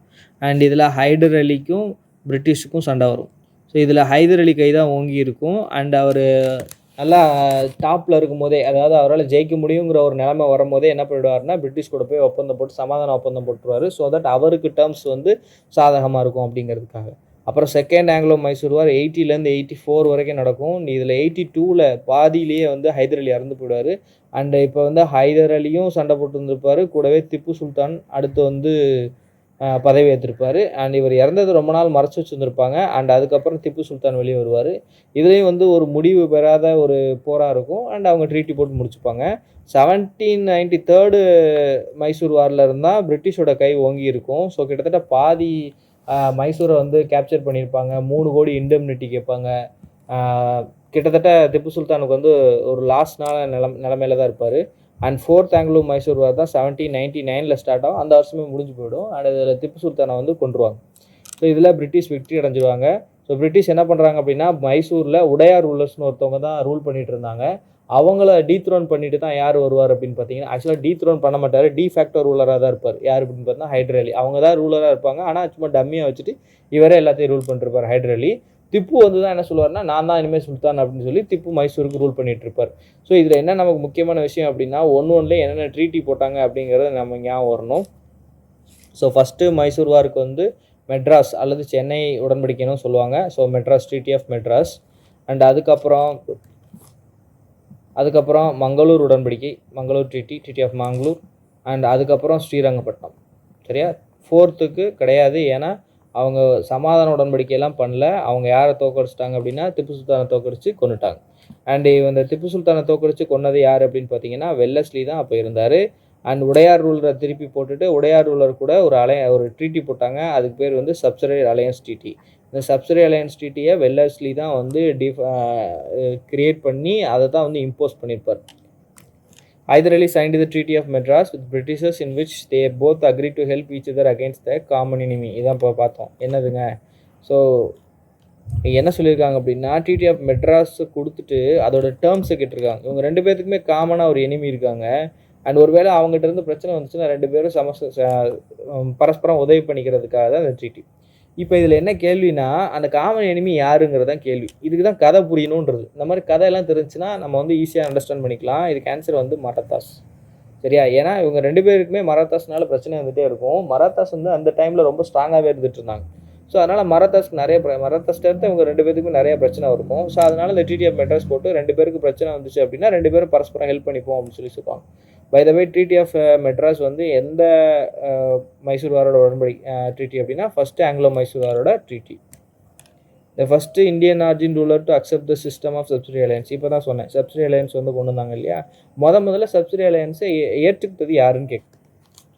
அண்ட் இதில் ஹைதர் அலிக்கும் பிரிட்டிஷுக்கும் சண்டை வரும். ஸோ இதில் ஹைதர் அலி கை தான் ஓங்கி இருக்கும். அண்ட் அவர் நல்லா டாப்பில் இருக்கும் போதே, அதாவது அவரால் ஜெயிக்க முடியுங்கிற ஒரு நிலைமை வரும்போதே என்ன பண்ணிவிடுவார்னா பிரிட்டிஷ் கூட போய் ஒப்பந்தம் போட்டு சமாதான ஒப்பந்தம் போட்டுருவார். ஸோ தட் அவருக்கு டேர்ம்ஸ் வந்து சாதகமாக இருக்கும் அப்படிங்கிறதுக்காக. அப்புறம் 2nd ஆங்கிலோ மைசூர் வார் 80லேருந்து 84 வரைக்கும் நடக்கும். இதில் 82ல் பாதியிலேயே வந்து ஹைதர் அலி இறந்து போயிடுவார். அண்டு இப்போ வந்து ஹைதர் அலியும் சண்டை போட்டு இருந்திருப்பார். கூடவே திப்பு சுல்தான் அடுத்து வந்து பதவி ஏற்றிருப்பார். அண்ட் இவர் இறந்தது ரொம்ப நாள் மறைச்சி வச்சுருந்துருப்பாங்க. அண்ட் அதுக்கப்புறம் திப்பு சுல்தான் வெளியே வருவார். இதுலேயும் வந்து ஒரு முடிவு பெறாத ஒரு போராக இருக்கும். அண்ட் அவங்க ட்ரீட்டி போட்டு முடிச்சுப்பாங்க. 1793 மைசூர் வாரில் இருந்தால் பிரிட்டிஷோட கை ஓங்கி இருக்கும். ஸோ கிட்டத்தட்ட பாதி மைசூரை வந்து கேப்சர் பண்ணியிருப்பாங்க. 3 கோடி இண்டெம்னிட்டி கேட்பாங்க. கிட்டத்தட்ட திப்பு சுல்தானுக்கு வந்து ஒரு லாஸ்ட்னால நிலமையில தான் இருப்பார். அண்ட் 4th ஆங்கிலோ மைசூர் வார் தான் 1799ல் ஸ்டார்ட் ஆகும். அந்த வருஷமே முடிஞ்சு போயிடும். அண்ட் இதில் திப்பு சுல்தானை வந்து கொண்டுருவாங்க. ஸோ இதில் பிரிட்டிஷ் விக்ட்ரி அடைஞ்சிடுவாங்க. ஸோ பிரிட்டிஷ் என்ன பண்ணுறாங்க அப்படின்னா மைசூரில் உடையார் ரூலர்ஸ்னு ஒருத்தவங்க தான் ரூல் பண்ணிகிட்டு இருந்தாங்க. அவங்கள டீத்ரோன் பண்ணிட்டு தான் யார் வருவார் அப்படின்னு பார்த்தீங்கன்னா, ஆக்சுவலாக டீத்ரோன் பண்ண மாட்டார், டிஃபேக்டோ ரூலராக தான் இருப்பார். யார் அப்படின்னு பார்த்தா ஹைதர் அலி. அவங்க தான் ரூலராக இருப்பாங்க. ஆனால் சும்மா டம்மியாக வச்சுட்டு இவரே எல்லாத்தையும் ரூல் பண்ணிருப்பார் ஹைதர் அலி. திப்பு வந்து தான் என்ன சொல்லுவார்னா, நான் தான் இனிமேல் சுல்தான் அப்படின்னு சொல்லி திப்பு மைசூருக்கு ரூல் பண்ணிட்டு இருப்பார். ஸோ இதில் என்ன நமக்கு முக்கியமான விஷயம் அப்படின்னா, ஒன்றுலேயே என்னென்ன ட்ரீட்டி போட்டாங்க அப்படிங்கிறத நம்ம ஞாபகம் வரணும். ஸோ ஃபஸ்ட்டு மைசூர் வாருக்கு வந்து மெட்ராஸ் அல்லது சென்னை உடன்படிக்கைன்னு சொல்லுவாங்க. So Madras, treaty of Madras. And அதுக்கப்புறம் மங்களூர் உடன்படிக்கை, Mangalore treaty of Mangalore. And அதுக்கப்புறம் ஸ்ரீரங்கப்பட்டினம். சரியா? 4th கிடையாது. ஏன்னா அவங்க சமாதான உடன்படிக்கையெல்லாம் பண்ணல. அவங்க யாரை தோக்கடிச்சிட்டாங்க அப்படின்னா திப்பு சுல்தானை தோக்கடிச்சு கொண்டுட்டாங்க. அண்டு இந்த திப்பு சுல்தானை தோக்கடிச்சு கொன்னது யார் அப்படின்னு பார்த்தீங்கன்னா வெல்லஸ்லி தான் அப்போ இருந்தார். அண்ட் உடையார் ரூலரை திருப்பி போட்டுட்டு உடையார் ரூலர் கூட ஒரு ட்ரீட்டி போட்டாங்க. அதுக்கு பேர் வந்து சப்சிடரி அலையன்ஸ் ட்ரீட்டி. இந்த சப்சிடரி அலையன்ஸ் ட்ரீட்டியை வெல்லஸ்லி தான் வந்து கிரியேட் பண்ணி அதை தான் வந்து இம்போஸ் பண்ணியிருப்பார். Hyder Ali signed the Treaty of Madras with Britishers in which they both agreed to help each other against the common enemy. இதான் இப்போ பார்த்தோம். என்னதுங்க? ஸோ என்ன சொல்லியிருக்காங்க அப்படின்னா, ட்ரீட்டி ஆஃப் மெட்ராஸ் கொடுத்துட்டு அதோட டேர்ம்ஸை கேட்டிருக்காங்க. இவங்க 2 பேர்த்துக்குமே காமனாக ஒரு எனிமி இருக்காங்க. அண்ட் ஒருவேளை அவங்ககிட்ட இருந்து பிரச்சனை வந்துச்சுன்னா 2 பேரும் பரஸ்பரம் உதவி பண்ணிக்கிறதுக்காக தான் அந்த ட்ரீட்டி. இப்போ இதில் என்ன கேள்வினா, அந்த காமன் எனிமி யாருங்கிறது தான் கேள்வி. இதுக்கு தான் கதை புரியணுன்றது. இந்த மாதிரி கதையெல்லாம் தெரிஞ்சுன்னா நம்ம வந்து ஈஸியாக அண்டர்ஸ்டாண்ட் பண்ணிக்கலாம். இதுக்கு ஆன்சர் வந்து மராத்தாஸ். சரியா? ஏன்னா இவங்க 2 பேருக்குமே மராத்தாஸ்னால பிரச்சனை வந்துகிட்டே இருக்கும். மராத்தாஸ் வந்து அந்த டைமில் ரொம்ப ஸ்ட்ராங்காகவே இருந்துட்டு இருந்தாங்க. ஸோ அதனால் மராத்தாஸ்ட்டு இவங்க 2 பேருக்குமே நிறைய பிரச்சனை இருக்கும். ஸோ அதனால் இந்த ட்ரீட்டி ஆஃப் மெட்ராஸ் போட்டு 2 பேருக்கு பிரச்சனை வந்துச்சு அப்படின்னா 2 பேரும் பரஸ்பரம் ஹெல்ப் பண்ணிப்போம் அப்படின்னு சொல்லுவாங்க. By the way treaty of Madras வந்து எந்த மைசூர் வாரோட ட்ரீட்டி அப்படின்னா ஃபஸ்ட்டு ஆங்கிலோ மைசூர் வாரோட treaty. The first Indian origin ruler to accept the system of subsidiary alliance. இப்போ தான் சொன்னேன், சப்சிடரி அலையன்ஸ் வந்து கொண்டு வந்தாங்க இல்லையா? முதல்ல சப்சிடரி அலையன்ஸை ஏற்றுக்கிட்டது யாருன்னு கேட்கும்.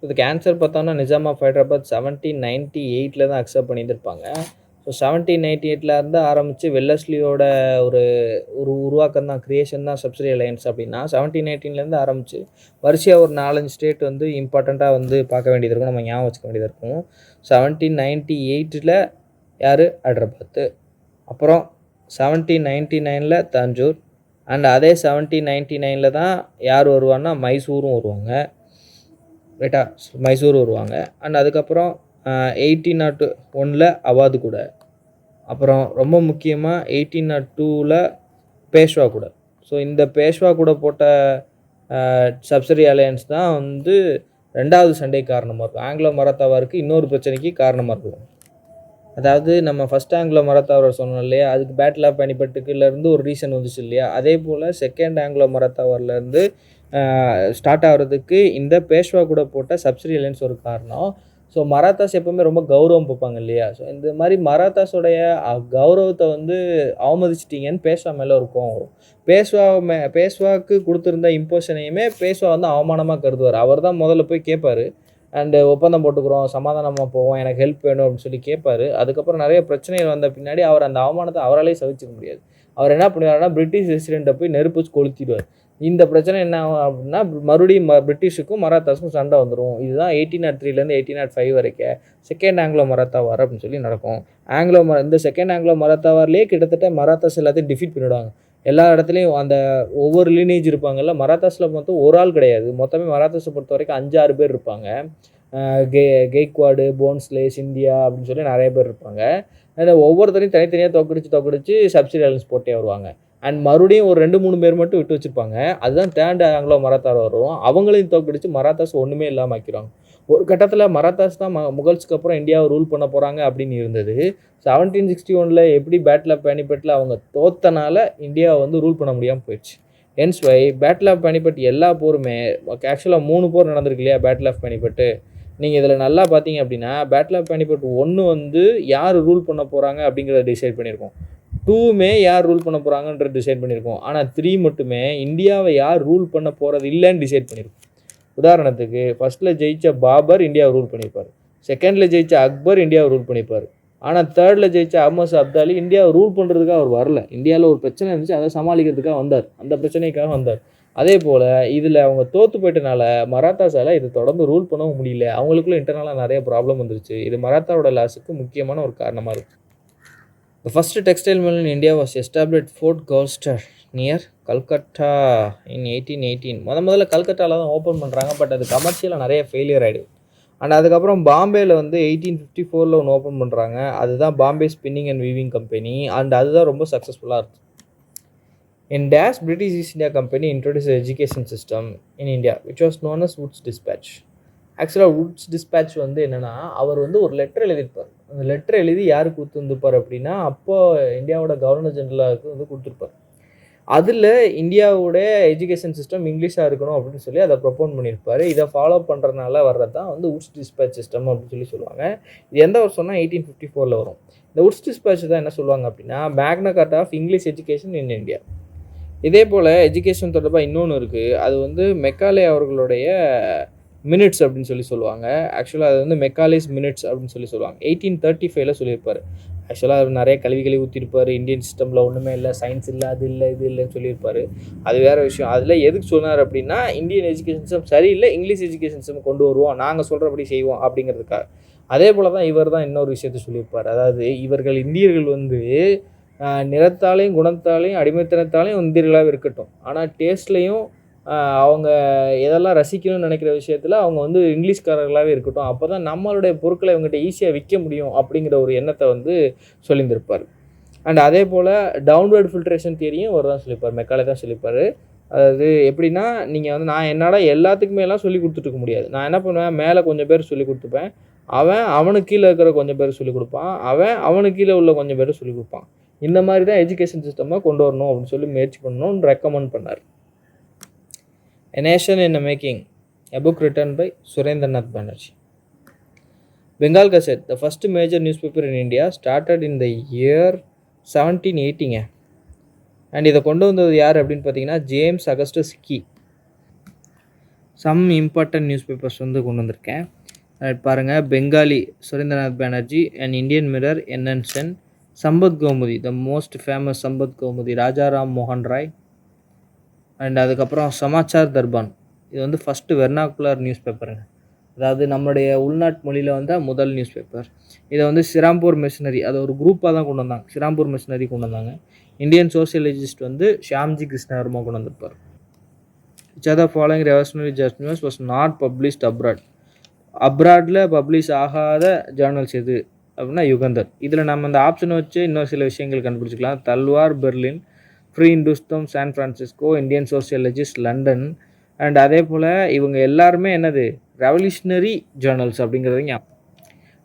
இதுக்கு ஆன்சர் பார்த்தோம்னா நிஜாம் ஆஃப் ஹைதராபாத் 1798 தான் அக்செப்ட் பண்ணியிருந்திருப்பாங்க. ஸோ 1798 இருந்து ஆரம்பித்து வெல்லஸ்லியோட ஒரு ஒரு உருவாக்கம் தான், கிரியேஷன் தான் சப்சிடி அலையன்ஸ் அப்படின்னா 1718 ஆரம்பித்து வரிசையாக ஒரு 4-5 ஸ்டேட் வந்து இம்பார்ட்டண்ட்டாக வந்து பார்க்க வேண்டியது இருக்கும், நம்ம ஞாபகம் வச்சுக்க வேண்டியது இருக்கும். 1798 யார்? ஹைதராபாத்து. அப்புறம் 1799 தஞ்சூர். அண்ட் அதே 1799 தான் யார் வருவான்னா மைசூரும் வருவாங்க, ரைட்டா? மைசூர் வருவாங்க. அண்ட் அதுக்கப்புறம் 1801 அவாது கூட. அப்புறம் ரொம்ப முக்கியமாக 1802 பேஷ்வா கூட. ஸோ இந்த பேஷ்வா கூட போட்ட சப்சிடி அலையன்ஸ் தான் வந்து 2வது சண்டை காரணமாக இருக்கும். ஆங்கிலோ மராத்தாவாருக்கு இன்னொரு பிரச்சனைக்கு காரணமாக இருக்கும். அதாவது நம்ம ஃபஸ்ட் ஆங்கிலோ மராத்தாவர் சொன்னோம் இல்லையா, அதுக்கு பேட்டில் ஆஃப் பானிபட்டுக்குலேருந்து ஒரு ரீசன் வந்துச்சு இல்லையா, அதே போல் செகண்ட் ஆங்கிலோ மராத்தாவர்லேருந்து ஸ்டார்ட் ஆகிறதுக்கு இந்த பேஷ்வா கூட போட்ட சப்சிடி அலையன்ஸ் ஒரு காரணம். ஸோ மராத்தாஸ் எப்போவுமே ரொம்ப கௌரவம் பார்ப்பாங்க இல்லையா, ஸோ இந்த மாதிரி மராத்தாஸோடைய கௌரவத்தை வந்து அவமதிச்சிட்டிங்கன்னு பேஷ்வா மேலே ஒரு கோவம் வரும். பேஷ்வாவுக்கு கொடுத்துருந்த இம்போஷனையுமே பேஷ்வா வந்து அவமானமாக கருதுவார். அவர் தான் முதல்ல போய் கேட்பார், அண்டு ஒப்பந்தம் போட்டுக்கிறோம், சமாதானமாக போவோம், எனக்கு ஹெல்ப் வேணும் அப்படின்னு சொல்லி கேட்பார். அதுக்கப்புறம் நிறைய பிரச்சனைகள் வந்த பின்னாடி அவர் அந்த அவமானத்தை அவராலே சகிச்சிக்க முடியாது. அவர் என்ன பண்ணுவாருன்னா பிரிட்டிஷ் ரெசிடெண்ட்டை போய் நெருப்பு கொளுத்திடுவார். இந்த பிரச்சனை என்ன ஆகும் அப்படின்னா மறுபடியும் பிரிட்டிஷுக்கும் மராத்தாஸுக்கும் சண்டை வந்துடும். இதுதான் 1803 1805 வரைக்கும் செகண்ட் ஆங்கிலோ மராத்தா வார் அப்படின்னு சொல்லி நடக்கும். இந்த செகண்ட் ஆங்கிலோ மராத்தா வார்லேயே கிட்டத்தட்ட மராத்தாஸ் எல்லாத்தையும் டிஃபீட் பண்ணிவிடுவாங்க. எல்லா இடத்துலையும் அந்த ஒவ்வொரு லீனேஜ் இருப்பாங்கல்ல, மராத்தாஸில் மொத்தம் ஒரு ஆள் கிடையாது, மொத்தமே மராத்தாஸை பொறுத்த வரைக்கும் 5-6 பேர் இருப்பாங்க. கெய்க்வாடு, போன்ஸ்லே, சிந்தியா அப்படின்னு சொல்லி நிறைய பேர் இருப்பாங்க. ஒவ்வொருத்தரையும் தனித்தனியாக தோக்கடிச்சு சப்சிடி அலையன்ஸ் போட்டே வருவாங்க. அண்ட் மறுபடியும் ஒரு 2-3 பேர் மட்டும் விட்டு வச்சுருப்பாங்க. அதுதான் தேர்ட் ஆங்கிலோ மராத்தா வரும். அவங்களையும் தோக்கடிச்சு மராத்தாஸ் ஒன்றுமே இல்லாமல் ஆக்கிடுவாங்க. ஒரு கட்டத்தில் மராத்தாஸ் தான் முகல்ஸ்க்கு அப்புறம் இந்தியாவை ரூல் பண்ண போகிறாங்க அப்படின்னு இருந்தது. 1761 எப்படி பேட்டில் ஆஃப் பானிபட்டில் அவங்க தோத்தனால இந்தியாவை வந்து ரூல் பண்ண முடியாமல் போயிடுச்சு. Hence why battle of Panipat எல்லா போருமே ஆக்சுவலாக 3 போர் நடந்திருக்கு இல்லையா பேட்டில் ஆஃப் பானிபட்டு. நீங்கள் இதில் நல்லா பார்த்தீங்க அப்படின்னா பேட்டில் ஆஃப் பானிபட் 1 வந்து யார் ரூல் பண்ண போகிறாங்க அப்படிங்கிறத டிசைட் பண்ணியிருக்கோம். 2மே யார் ரூல் பண்ண போகிறாங்கன்றது டிசைட் பண்ணியிருக்கோம். ஆனால் 3 மட்டுமே இந்தியாவை யார் ரூல் பண்ண போகிறது இல்லைன்னு டிசைட் பண்ணியிருக்கோம். உதாரணத்துக்கு ஃபஸ்ட்டில் ஜெயித்த பாபர் இந்தியாவை ரூல் பண்ணியிருப்பார், செகண்டில் ஜெயித்த அக்பர் இந்தியாவை ரூல் பண்ணியிருப்பார். ஆனால் தேர்டில் ஜெயித்த அஹ்மத் அப்தாலி இந்தியாவை ரூல் பண்ணுறதுக்காக அவர் வரல. இந்தியாவில் ஒரு பிரச்சனை இருந்துச்சு, அதை சமாளிக்கிறதுக்காக வந்தார், அந்த பிரச்சனைக்காக வந்தார். அதே போல் இதில் அவங்க தோற்று போயிட்டனால மராத்தாஸால் இது தொடர்ந்து ரூல் பண்ணவும் முடியல. அவங்களுக்குள்ள இன்டர்னலாக நிறைய ப்ராப்ளம் வந்துருச்சு. இது மராத்தாவோட லாஸுக்கு முக்கியமான ஒரு காரணமாக இருக்குது. The first textile mill in India was established at Fort Gloucester near Calcutta in 1818. முதல்ல கல்கட்டாவில் தான் ஓப்பன் பண்ணுறாங்க. பட் அது கமர்ஷியலாக நிறைய ஃபெயிலியர் ஆகிடுது. அண்ட் அதுக்கப்புறம் பாம்பேயில் வந்து 1854 ஒன்று ஓப்பன் பண்ணுறாங்க. அதுதான் Bombay spinning and weaving company. And அதுதான் ரொம்ப சக்ஸஸ்ஃபுல்லாக இருக்குது. In Dash, British East India Company introduced an education system in India which was known as Wood's Dispatch. ஆக்சுவலாக வுட்ஸ் டிஸ்பேட்ச் வந்து என்னென்னா, அவர் வந்து ஒரு லெட்டர் எழுதியிருப்பார். அந்த லெட்டர் எழுதி யாருக்கு கொடுத்துருந்துருப்பார் அப்படின்னா, அப்போ இந்தியாவோட கவர்னர் ஜெனரலுக்கு வந்து கொடுத்துருப்பார். அதில் இந்தியாவோட எஜுகேஷன் சிஸ்டம் இங்கிலீஷாக இருக்கணும் அப்படின்னு சொல்லி அதை ப்ரொப்போன் பண்ணியிருப்பார். இதை ஃபாலோ பண்ணுறதுனால வர்றது தான் வந்து வுட்ஸ் டிஸ்பேட்ச் சிஸ்டம் அப்படின்னு சொல்லுவாங்க. இது எந்த வருஷம்னா 1854 வரும். இந்த வுட்ஸ் டிஸ்பேட்ச் தான் என்ன சொல்லுவாங்க அப்படின்னா, Magna Carta of English education in India. இதே போல் எஜுகேஷன் தொடர்பாக இன்னொன்று இருக்குது. அது வந்து மெக்காலே அவர்களுடைய மினிட்ஸ் அப்படின்னு சொல்லுவாங்க. ஆக்சுவலாக அது வந்து மெக்காலேஸ் மினிட்ஸ் அப்படின்னு சொல்லுவாங்க. 1835 சொல்லியிருப்பார். ஆக்சுவலாக அவர் நிறைய கல்விகளை ஊற்றிருப்பார். இந்தியன் சிஸ்டமில் ஒன்றுமே இல்லை, சயின்ஸ் இல்லை, அது இல்லை, இது இல்லைன்னு சொல்லியிருப்பார். அது வேறு விஷயம். அதில் எதுக்கு சொன்னார் அப்படின்னா, இந்தியன் எஜுகேஷன் சிஸ்டம் சரியில்லை, இங்கிலீஷ் எஜுகேஷன் சிஸ்டம் கொண்டு வருவோம், நாங்கள் சொல்கிறபடி செய்வோம் அப்படிங்கிறதுக்காக. அதே போல் தான் இவர் தான் இன்னொரு விஷயத்த சொல்லியிருப்பார். அதாவது இந்தியர்கள் வந்து நிறத்தாலையும் குணத்தாலையும் அடிமைத்தனத்தாலையும் இந்தியர்களாகவே இருக்கட்டும், ஆனால் டேஸ்ட்லேயும் அவங்க எதெல்லாம் ரசிக்கணும்னு நினைக்கிற விஷயத்தில் அவங்க வந்து இங்கிலீஷ்காரர்களாகவே இருக்கட்டும், அப்போ தான் நம்மளுடைய பொருட்களை இவங்ககிட்ட ஈஸியாக விற்க முடியும் அப்படிங்கிற ஒரு எண்ணத்தை வந்து சொல்லியிருந்திருப்பார். அண்ட் அதே போல் டவுன்வர்ட் ஃபில்ட்ரேஷன் தியரியும் அவர் தான் சொல்லியிருப்பார், மெக்காலே தான் சொல்லியிருப்பார். அதாவது எப்படின்னா, நீங்கள் வந்து நான் என்னால் எல்லாத்துக்குமே எல்லாம் சொல்லி கொடுத்துட்ருக்க முடியாது. நான் என்ன பண்ணுவேன், மேலே கொஞ்சம் பேர் சொல்லி கொடுத்துப்பேன், அவனுக்கு கீழே இருக்கிற கொஞ்சம் பேர் சொல்லிக் கொடுப்பான், அவனுக்கு கீழே உள்ள கொஞ்சம் பேர் சொல்லிக் கொடுப்பான். இந்த மாதிரி தான் எஜுகேஷன் சிஸ்டமாக கொண்டு வரணும் அப்படின்னு சொல்லி முயற்சி பண்ணணும்னு ரெக்கமெண்ட் பண்ணார். A Nation in the Making, a book written by Surendranath Banerjee. Bengal Gazette, the first major newspaper in India, started in the year 1780. And இதை கொண்டு வந்தது யார் அப்படின்னு பார்த்தீங்கன்னா, ஜேம்ஸ் அகஸ்டஸ் கீ. சம் இம்பார்ட்டன்ட் நியூஸ் பேப்பர்ஸ் வந்து கொண்டு வந்திருக்கேன். பாருங்கள், Bengali Surendranath Banerjee and Indian Mirror N N Sen, Sambad Kaumudi the most famous Sambad Kaumudi Rajaram மோகன் ராய், அண்ட் அதுக்கப்புறம் சமாச்சார் தர்பான். இது வந்து ஃபஸ்ட்டு வெர்னாக்குலர் நியூஸ் பேப்பருங்க. அதாவது நம்மளுடைய உள்நாட்டு மொழியில் வந்த முதல் நியூஸ் பேப்பர். இதை வந்து சிராம்பூர் மிஷினரி, அதை ஒரு குரூப்பாக தான் கொண்டு வந்தாங்க. சிராம்பூர் மிஷினரி கொண்டு வந்தாங்க. இந்தியன் சோசியலஜிஸ்ட் வந்து ஷியாம்ஜி கிருஷ்ணவர்மா கொண்டு வந்திருப்பார். which are the following revolutionary journals was not published abroad. அப்ராடில் பப்ளிஷ் ஆகாத ஜேர்னல்ஸ் எது அப்படின்னா யுகந்தர். இதில் நம்ம அந்த ஆப்ஷனை வச்சு இன்னும் சில விஷயங்கள் கண்டுபிடிச்சிக்கலாம். Talwar Berlin, free Hindustan San Francisco, Indian sociologist London. And அதே போல் இவங்க எல்லாருமே என்னது ரெவல்யூஷனரி ஜேர்னல்ஸ் அப்படிங்கிறது.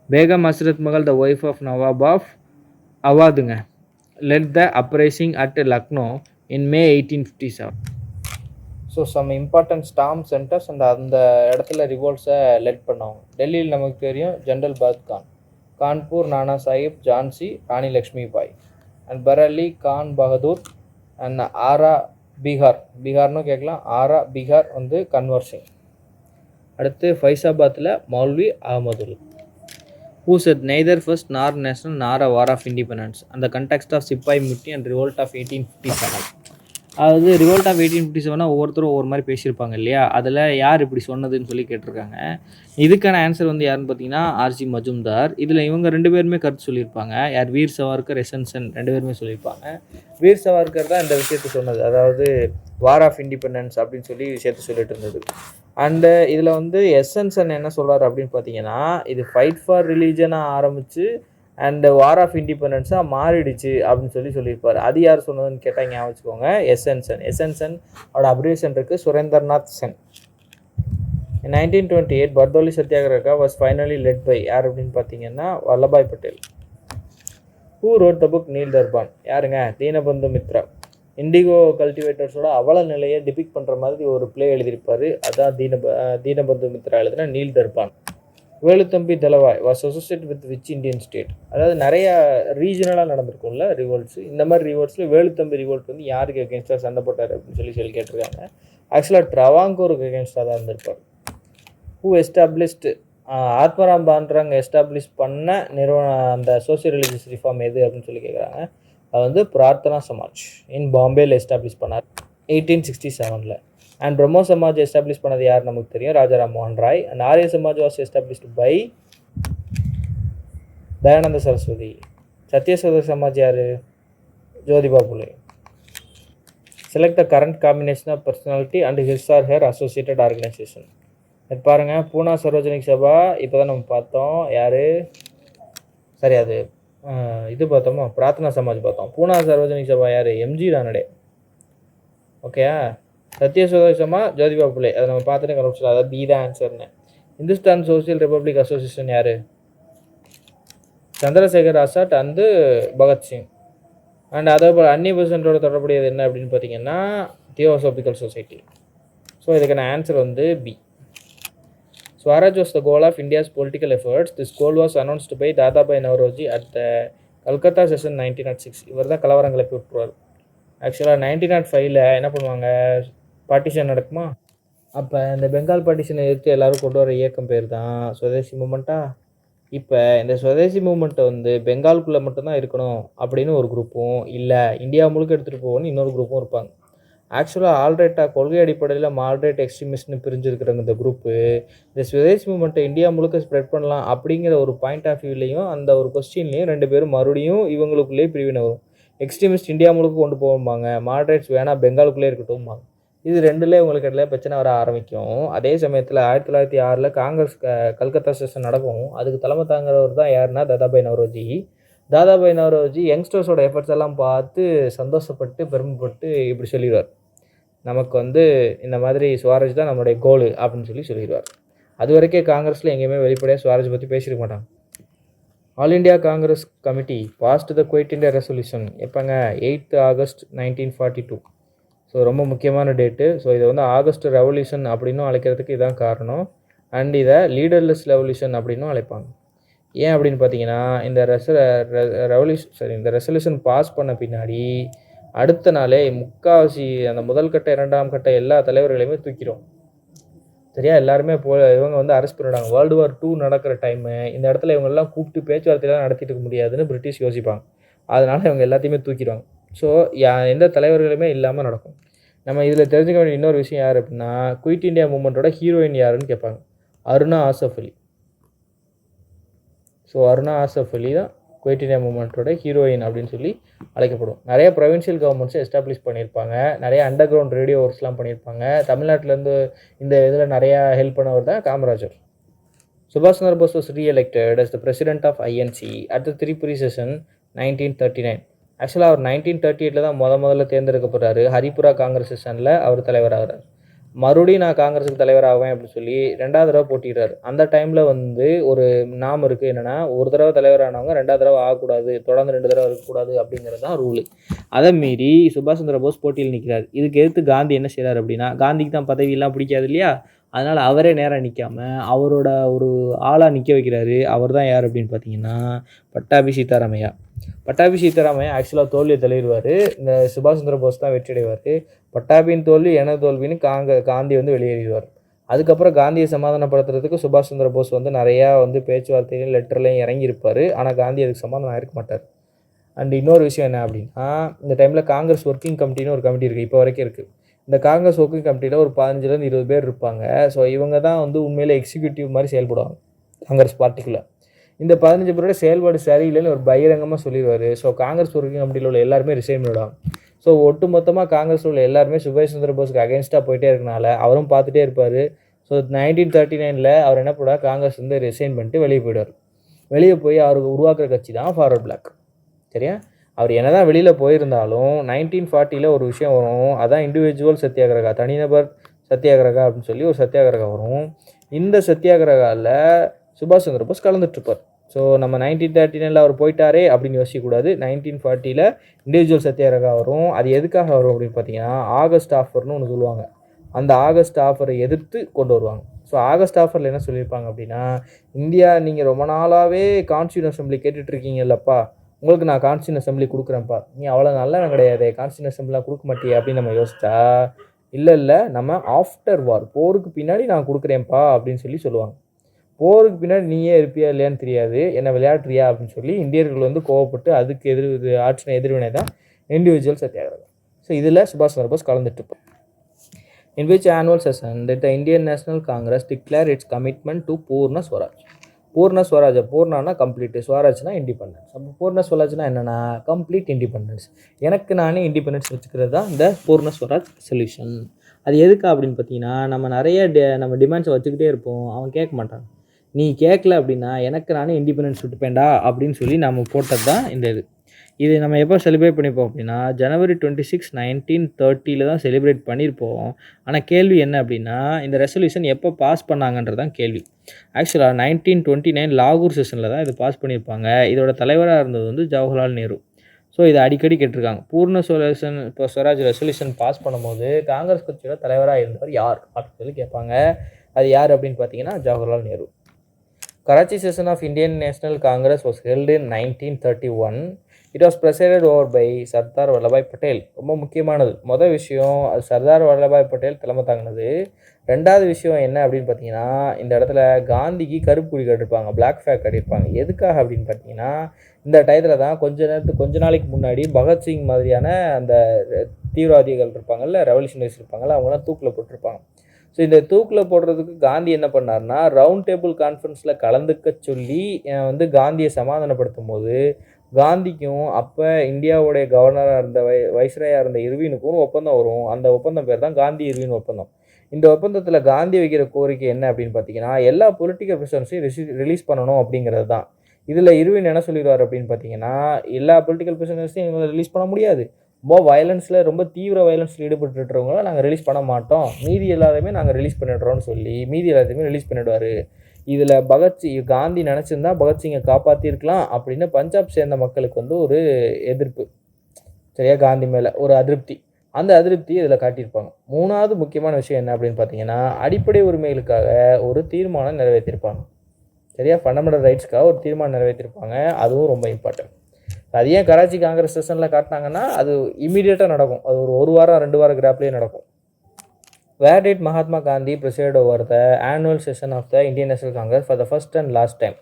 Begum Hazrat Mahal the wife of Nawab of அவாதுங்க led the uprising at Lucknow in May 1857. So some important storm centres and அந்த இடத்துல ரிவோல்ட்ஸை லெட் பண்ணவங்க. டெல்லியில் நமக்கு தெரியும் general path Khan, Kanpur Nana Sahib, Jhansi Rani Lakshmi bye, and பரலி Khan Bahadur, and ஆரா பீகார், பீகார்னு கேட்கலாம், ஆரா பீகார் வந்து கன்வர் சிங். அடுத்து ஃபைசாபாத்தில் மௌல்வி அகமதுல். who said neither first nor national nor a war of independence அந்த context of சிப்பாய் முட்டி அண்ட் ரிவோல்ட் ஆஃப் 1857. அதாவது ரிவோல்ட் ஆஃப் 1857 ஒவ்வொருத்தரும் ஒவ்வொரு மாதிரி பேசியிருப்பாங்க இல்லையா, அதில் யார் இப்படி சொன்னதுன்னு சொல்லி கேட்டிருக்காங்க. இதுக்கான ஆன்சர் வந்து யாருன்னு பார்த்தீங்கன்னா ஆர்சி மஜும்தார். இதில் இவங்க 2 பேருமே கருத்து சொல்லியிருப்பாங்க. யார் வீர் சவார்கர், எசன்சன் 2 பேருமே சொல்லியிருப்பாங்க. வீர் சவார்கர் தான் இந்த விஷயத்தை சொன்னது, அதாவது வார் ஆஃப் இண்டிபெண்டன்ஸ் அப்படின்னு சொல்லி விஷயத்த சொல்லிட்டு இருந்தது. அண்டு இதில் வந்து எசன்சன் என்ன சொல்கிறார் அப்படின்னு பார்த்தீங்கன்னா, இது ஃபைட் ஃபார் ரிலீஜனாக ஆரம்பித்து அண்டு வார் ஆஃப் இண்டிபெண்டன்ஸாக மாறிடுச்சு அப்படின்னு சொல்லியிருப்பார். அது யார் சொன்னதுன்னு கேட்டால் ஞாபகம் வச்சுக்கோங்க, எசன்சன். எசன்சன் அவரோட அப்ரிவேஷன் இருக்குது Surendranath Sen. In 1928 Bardoli Satyagraha was finally led by யார் அப்படின்னு பார்த்தீங்கன்னா Vallabhbhai Patel. Who wrote the book Neel Darpan, யாருங்க, தீனபந்து மித்ரா. இண்டிகோ கல்டிவேட்டர்ஸோட அவல நிலையை டிபிக் பண்ணுற மாதிரி ஒரு பிளே எழுதியிருப்பார். அதான் தீனபந்து மித்ரா எழுதுனா Neel Darpan. Velu Thampi Dalawa was associated with which Indian state. அதாவது நிறைய ரீஜனலாக நடந்திருக்கும்ல ரிவோல்ட்ஸ், இந்த மாதிரி ரிவோல்ட்ஸில் வேலுத்தம்பி ரிவோல்ட் வந்து யாருக்கு அகேன்ஸ்டாக சண்டை போட்டார் அப்படின்னு சொல்லி கேட்டிருக்காங்க. ஆக்சுவலாக ட்ரவாங்கூருக்கு அகேன்ஸ்டாக தான் இருந்திருப்பார். ஹூ எஸ்டாப்ளிஷ்டு ஆத்மராம் பாண்டரங் எஸ்டாப்ளிஷ் பண்ண நிறுவனம் அந்த சோசியல் ரிலீஜியஸ் ரிஃபார்ம் எது அப்படின்னு சொல்லி கேட்குறாங்க. அது வந்து பிரார்த்தனா சமாஜ் இன் பாம்பேயில் எஸ்டாப்ளிஷ் பண்ணார் 1867. அண்ட் பிரம்மோ சமாஜ் எஸ்டாப்ளிஷ் பண்ணது யார் நமக்கு தெரியும், ராஜாராம் மோகன் Roy. And Arya Samaj was established by Dayananda Saraswati. Satyashodhak Samaj யார், Jyotiba Phule. Select the current combination of personality and his or her associated organisation. பாருங்கள், பூனா சரோஜனிக் சபா இப்போ தான் நம்ம பார்த்தோம். யார், சரி அது இது பார்த்தோமா, பிரார்த்தனா சமாஜ் பார்த்தோம். பூனா சரோஜனிக் சபா யார், எம்ஜி ரானடே. ஓகேயா. சத்யசோத சமாஜ் ஜோதிபா புலே, அதை நம்ம பார்த்துட்டு கண்டுபிடிச்சலாம். அதாவது பி தான் ஆன்சர்னு. இந்துஸ்தான் சோசியல் ரிப்பப்ளிக் அசோசியேஷன் யார், சந்திரசேகர் ஆசாட் அண்டு பகத்சிங். அண்ட் அதே போல் அன்னி பெசன்ட்டோட தொடர்புடையது என்ன அப்படின்னு பார்த்தீங்கன்னா தியோசாபிக்கல் சொசைட்டி. ஸோ இதுக்கான ஆன்சர் வந்து B. Swaraj was the goal of India's political efforts. This goal was announced by Dadabhai Naoroji at the Calcutta session 1906. இவர் தான் கலவரம் கிளப்பி விட்டுருவார். ஆக்சுவலாக 1905 என்ன பண்ணுவாங்க, பார்ட்டிஷன் நடக்குமா, அப்போ இந்த பெங்கால் பார்ட்டிஷனை எதிர்த்து எல்லோரும் கொண்டு வர இயக்கம் பேர் தான் சுதேசி மூமெண்ட்டா. இப்போ இந்த சுதேசி மூமெண்ட்டை வந்து பெங்காலுக்குள்ளே மட்டும்தான் இருக்கணும் அப்படின்னு ஒரு குரூப்பும், இல்லை இந்தியா முழுக்க எடுத்துகிட்டு போகணும்னு இன்னொரு குரூப்பும் இருப்பாங்க. ஆக்சுவலாக ஆல்ரைட்டாக கொள்கை அடிப்படையில் மாடரேட் எக்ஸ்ட்ரீமிஸ்ட்னு பிரிஞ்சிருக்கிறவங்க இந்த குரூப்பு இந்த சுதேசி மூமெண்ட்டை இந்தியா முழுக்க ஸ்ப்ரெட் பண்ணலாம் அப்படிங்கிற ஒரு பாயிண்ட் ஆஃப் வியூலையும் அந்த ஒரு கொஸ்டின்லையும் 2 பேரும் மறுபடியும் இவங்களுக்குள்ளேயே பிரிவினை வரும். எக்ஸ்ட்ரீமிஸ்ட் இந்தியா முழுக்க கொண்டு போவாங்க, மாடரேட்ஸ் வேணால் பெங்காலுக்குள்ளே இருக்கட்டும்பாங்க. இது 2லேயே உங்களுக்கு இடையில பிரச்சனை வர ஆரம்பிக்கும். அதே சமயத்தில் 1906 காங்கிரஸ் கல்கத்தா செஷன் நடக்கும். அதுக்கு தலைமை தாங்கிறவர் தான் யாருன்னா தாதாபாய் நவரோஜி. தாதாபாய் நவரோஜி யங்ஸ்டர்ஸோட எஃபர்ட்ஸ் எல்லாம் பார்த்து சந்தோஷப்பட்டு பெருமைப்பட்டு இப்படி சொல்லிடுவார், நமக்கு வந்து இந்த மாதிரி ஸ்வராஜ் தான் நம்மளுடைய கோலு அப்படின்னு சொல்லிடுவார். அது வரைக்கும் காங்கிரஸில் எங்கேயுமே வெளிப்படையாக ஸ்வராஜ் பற்றி பேசியிருக்க மாட்டாங்க. All India Congress committee passed the Quit India resolution எப்போங்க, 8th August 1942. ஸோ ரொம்ப முக்கியமான டேட்டு. ஸோ இதை வந்து ஆகஸ்ட் ரெவல்யூஷன் அப்படின்னும் அழைக்கிறதுக்கு இதுதான் காரணம். அண்ட் இதை லீடர்லெஸ் ரெவல்யூஷன் அப்படின்னும் அழைப்பாங்க. ஏன் அப்படின்னு பார்த்தீங்கன்னா இந்த இந்த ரெசல்யூஷன் பாஸ் பண்ண பின்னாடி அடுத்த நாளே முக்கால்வாசி அந்த முதல் கட்ட 2ஆம் கட்ட எல்லா தலைவர்களையுமே சரியா? எல்லாருமே இவங்க வந்து அரெஸ்ட் பண்ணிவிடுவாங்க. வேர்ல்டு வார் 2 நடக்கிற டைமு. இந்த இடத்துல இவங்கெல்லாம் கூப்பிட்டு பேச்சுவார்த்தைலாம் நடத்திட்டு இருக்க முடியாதுன்னு பிரிட்டிஷ் யோசிப்பாங்க. அதனால இவங்க எல்லாத்தையுமே தூக்கிடுவாங்க. ஸோ எந்த தலைவர்களுமே இல்லாம நடக்கும். நம்ம இதில தெரிஞ்சுக்க வேண்டிய இன்னொரு விஷயம் யார் அப்படின்னா, குயிட் இண்டியா மூவ்மெண்ட்டோட ஹீரோயின் யாருன்னு கேட்பாங்க. அருணா ஆசஃப் அலி. ஸோ அருணா ஆசஃப் அலி தான் குவைட் இண்டியா மூவ்மெண்ட்டோட ஹீரோயின் அப்படின்னு சொல்லி அழைக்கப்படும். நிறைய ப்ரொவின்ஷியல் கவர்மெண்ட்ஸை எஸ்டாப்ளிஷ் பண்ணியிருப்பாங்க. நிறைய அண்டர் கிரவுண்ட் ரேடியோ ஒர்க்ஸ்லாம் பண்ணியிருப்பாங்க. தமிழ்நாட்டிலேருந்து இந்த இதில் நிறையா ஹெல்ப் பண்ணவர் தான் Kamarajar. Subhash Chandra Bose was re-elected as the president of INC at the Tripuri session 1939. ஆக்சுவலாக அவர் 1938 தான் முதல்ல தேர்ந்தெடுக்கப்படுறாரு. ஹரிபுரா காங்கிரஸ் செஷனில் அவர் தலைவராகிறார். மறுபடியும் நான் காங்கிரஸுக்கு தலைவர் ஆவேன் அப்படின்னு சொல்லி 2வது தடவை போட்டிடுறாரு. அந்த டைமில் வந்து ஒரு நாமம் இருக்குது, என்னென்னா ஒரு தடவை தலைவரானவங்க 2வது தடவை ஆகக்கூடாது, தொடர்ந்து 2 தடவை இருக்கக்கூடாது அப்படிங்கிறது தான் ரூலு. அதை மீறி சுபாஷ் சந்திர போஸ் போட்டியில் நிற்கிறார். இதுக்கு எதிர்த்து காந்தி என்ன செய்கிறார் அப்படின்னா, காந்திக்கு தான் பதவியெல்லாம் பிடிக்காது இல்லையா, அதனால் அவரே நேராக நிற்காம அவரோட ஒரு ஆளாக நிற்க வைக்கிறாரு. அவர் தான் யார் அப்படின்னு பார்த்தீங்கன்னா பட்டாபி சீதாராமையா. பட்டாபி சீதாராமையா ஆக்சுவலாக தோல்வியை தள்ளிடுவார். இந்த சுபாஷ் சந்திர போஸ் தான் வெற்றி அடைவார். பட்டாபியின் தோல்வி எனது தோல்வின்னு காந்தி வந்து வெளியேறிடுவார். அதுக்கப்புறம் காந்தியை சமாதானப்படுத்துறதுக்கு சுபாஷ் சந்திர போஸ் வந்து நிறையா வந்து பேச்சுவார்த்தையிலையும் லெட்டர்லையும் இறங்கியிருப்பார். ஆனால் காந்தி அதுக்கு சமாதானம் இருக்க மாட்டார். அண்ட் இன்னொரு விஷயம் என்ன அப்படின்னா, இந்த டைமில் காங்கிரஸ் ஒர்க்கிங் கமிட்டின்னு ஒரு கமிட்டி இருக்குது, இப்போ வரைக்கும் இருக்குது. இந்த காங்கிரஸ் ஒர்க்கிங் கமிட்டியில் ஒரு 15லேருந்து 20 பேர் இருப்பாங்க. ஸோ இவங்க தான் வந்து உண்மையிலே எக்ஸிக்யூட்டிவ் மாதிரி செயல்படுவாங்க காங்கிரஸ் பார்ட்டிக்குள்ளே. இந்த 15 பேரோட செயல்பாடு சரியில்லைன்னு ஒரு பகிரங்கமாக சொல்லிடுவார். ஸோ காங்கிரஸ் ஒர்க்கிங் கமிட்டியில் உள்ள எல்லாருமே ரிசைன் பண்ணிவிடுவாங்க. ஸோ ஒட்டு மொத்தமாக காங்கிரஸில் உள்ள எல்லாருமே சுபாஷ் சந்திர போஸுக்கு அகேன்ஸ்டாக போயிட்டே இருக்கனால அவரும் பார்த்துட்டே இருப்பார். ஸோ 1939 அவர் என்ன பண்ணுவார், காங்கிரஸ் வந்து ரிசைன் பண்ணிட்டு வெளியே போயிடுவார். வெளியே போய் அவருக்கு உருவாக்குற கட்சி தான் ஃபார்வர்ட் பிளாக். சரியா? அவர் என்ன தான் வெளியில் போயிருந்தாலும் 1940 ஒரு விஷயம் வரும், அதான் இண்டிவிஜுவல் சத்தியாகிரகா, தனிநபர் சத்தியாகிரகா அப்படின்னு சொல்லி ஒரு சத்தியாகிரகா வரும். இந்த சத்தியாகிரகாவில் சுபாஷ் சந்திர போஸ் கலந்துட்டுருப்பார். ஸோ நம்ம 1939 அவர் போயிட்டாரே அப்படின்னு யோசிக்கக்கூடாது. 1940 இண்டிவிஜுவல் சத்தியாகிரகா வரும். அது எதுக்காக வரும் அப்படின்னு பார்த்தீங்கன்னா, ஆகஸ்ட் ஆஃபர்னு ஒன்று சொல்லுவாங்க. அந்த ஆகஸ்ட் ஆஃபரை எதிர்த்து கொண்டு வருவாங்க. ஸோ ஆகஸ்ட் ஆஃபரில் என்ன சொல்லியிருப்பாங்க அப்படின்னா, இந்தியா நீங்கள் ரொம்ப நாளாகவே கான்ஸ்டியூஷன் அசம்பிளி கேட்டுட்ருக்கீங்கல்லப்பா, உங்களுக்கு நான் கான்ஸ்டியூஷன் அசம்பிளி கொடுக்குறேன்ப்பா, நீ அவ்வளோ நல்லவன் கிடையாது, கான்ஸ்டியூஷன் அசம்பிளிலாம் கொடுக்க மாட்டியே அப்படின்னு நம்ம யோசிச்சா, இல்லை நம்ம ஆஃப்டர் வார், போருக்கு பின்னாடி நான் கொடுக்குறேன்ப்பா அப்படின்னு சொல்லி சொல்லுவாங்க. போருக்கு பின்னாடி நீயே இருப்பியா இல்லையான்னு தெரியாது, என்ன விளையாடுறியா அப்படின்னு சொல்லி இந்தியர்கள் வந்து கோவப்பட்டு அதுக்கு ஆற்றின எதிர்வினை தான் இண்டிவிஜுவல் சத்தியாகிரகம். ஸோ இதில் சுபாஷ் Chandra Bose கலந்துட்டுருப்பார். In which annual session did the Indian National Congress declare its commitment to பூர்ண ஸ்வராஜ். பூர்ண ஸ்வராஜ், பூர்ணானா கம்ப்ளீட், ஸ்வராஜ்னா இண்டிபெண்டன்ஸ். அப்போ பூர்ண ஸ்வராஜ்னா என்னென்னா கம்ப்ளீட் இண்டிபெண்டன்ஸ். எனக்கு நானே இண்டிபெண்டன்ஸ் வச்சுக்கிறது தான் இந்த பூர்ண ஸ்வராஜ் சொல்யூஷன். அது எதுக்கு அப்படின்னு பார்த்தீங்கன்னா, நம்ம நிறைய நம்ம டிமாண்ட்ஸை வச்சுக்கிட்டே இருப்போம், அவன் கேட்க மாட்டான். நீ கேட்கல அப்படின்னா எனக்கு நானே இண்டிபெண்டன்ஸ் விட்டுப்பேன்டா அப்படின்னு சொல்லி நம்ம போட்டது தான் இந்த இது நம்ம எப்போ செலிப்ரேட் பண்ணிப்போம் அப்படின்னா, ஜனவரி 26, 1930 தான் செலிப்ரேட் பண்ணியிருப்போம். ஆனால் கேள்வி என்ன அப்படின்னா, இந்த ரெசல்யூஷன் எப்போ பாஸ் பண்ணாங்கன்றது தான் கேள்வி. ஆக்சுவலாக 1929 லாகூர் செஷனில் தான் இது பாஸ் பண்ணியிருப்பாங்க. இதோட தலைவராக இருந்தது வந்து ஜவஹர்லால் நேரு. ஸோ இதை அடிக்கடி கேட்டிருக்காங்க. பூர்ண சொல்யூஷன் இப்போ ஸ்வராஜ் ரெசல்யூஷன் பாஸ் பண்ணும்போது காங்கிரஸ் கட்சியோட தலைவராக இருந்தவர் யார் அப்படின்னு சொல்லி கேட்பாங்க. அது யார் அப்படின்னு பார்த்தீங்கன்னா Jawaharlal Nehru. Karachi session of Indian National Congress was held in 1931. It was presided over by Sardar Vallabhbhai Patel. ரொம்ப முக்கியமானது. மொதல் விஷயம், அது சர்தார் வல்லபாய் பட்டேல் தலைமை தாங்கினது. 2வது விஷயம் என்ன அப்படின்னு பார்த்தீங்கன்னா, இந்த இடத்துல காந்திக்கு கருப்பு கொடி கட்டிருப்பாங்க, பிளாக் ஃபிளாக் கட்டியிருப்பாங்க. எதுக்காக அப்படின்னு பார்த்தீங்கன்னா, இந்த டயத்தில் தான் கொஞ்ச நாளைக்கு முன்னாடி பகத்சிங் மாதிரியான அந்த தீவிரவாதிகள் இருப்பாங்கல்ல, ரெவல்யூஷனரிஸ் இருப்பாங்கல்ல, அவங்களாம் தூக்கில் போட்டிருப்பாங்க. ஸோ இந்த தூக்கில் போடுறதுக்கு காந்தி என்ன பண்ணார்னா, ரவுண்ட் டேபிள் கான்ஃபரன்ஸில் கலந்துக்க சொல்லி வந்து காந்தியை சமாதானப்படுத்தும் போது, காந்திக்கும் அப்போ இந்தியாவுடைய கவர்னராக இருந்த வைஸ்ராயாக இருந்த இர்வினுக்கும் ஒரு ஒப்பந்தம் வரும். அந்த ஒப்பந்தம் பேர் தான் காந்தி இர்வின் ஒப்பந்தம். இந்த ஒப்பந்தத்தில் காந்தி வைக்கிற கோரிக்கை என்ன அப்படின்னு பார்த்தீங்கன்னா, எல்லா பொலிட்டிக்கல் பிரிசனர்ஸையும் ரிலீஸ் பண்ணணும் அப்படிங்கிறது தான். இதில் இர்வின் என்ன சொல்லிடுவார் அப்படின்னு பார்த்தீங்கன்னா, எல்லா பொலிட்டிக்கல் பிரிசனர்ஸையும் இவங்களை ரிலீஸ் பண்ண முடியாது, ரொம்ப தீவிர வயலன்ஸில் ஈடுபட்டுருக்கிறவங்கள நாங்கள் ரிலீஸ் பண்ண மாட்டோம், மீதி எல்லாத்தையுமே நாங்கள் ரிலீஸ் பண்ணிடுறோம்னு சொல்லி மீதி எல்லாத்தையுமே ரிலீஸ் பண்ணிவிடுவார். இதில் காந்தி நினச்சிருந்தா பகத்சிங்கை காப்பாற்றிருக்கலாம் அப்படின்னு பஞ்சாப் சேர்ந்த மக்களுக்கு வந்து ஒரு எதிர்ப்பு, சரியா, காந்தி மேலே ஒரு அதிருப்தி. அந்த அதிருப்தியை இதில் காட்டியிருப்பாங்க. 3வது முக்கியமான விஷயம் என்ன அப்படின்னு பார்த்தீங்கன்னா, அடிப்படை உரிமைகளுக்காக ஒரு தீர்மானம் நிறைவேற்றிருப்பாங்க. சரியா, ஃபண்டமெண்டல் ரைட்ஸ்க்காக ஒரு தீர்மானம் நிறைவேற்றிருப்பாங்க. அதுவும் ரொம்ப இம்பார்ட்டன்ட். அது ஏன் கராச்சி காங்கிரஸ் செஷனில் காட்டினாங்கன்னா, அது இமீடியட்டாக நடக்கும். அது ஒரு வாரம் 2 வாரம் கிராப்லேயே நடக்கும். Where did Mahatma Gandhi preside over the annual session of the Indian National Congress for the first and last time?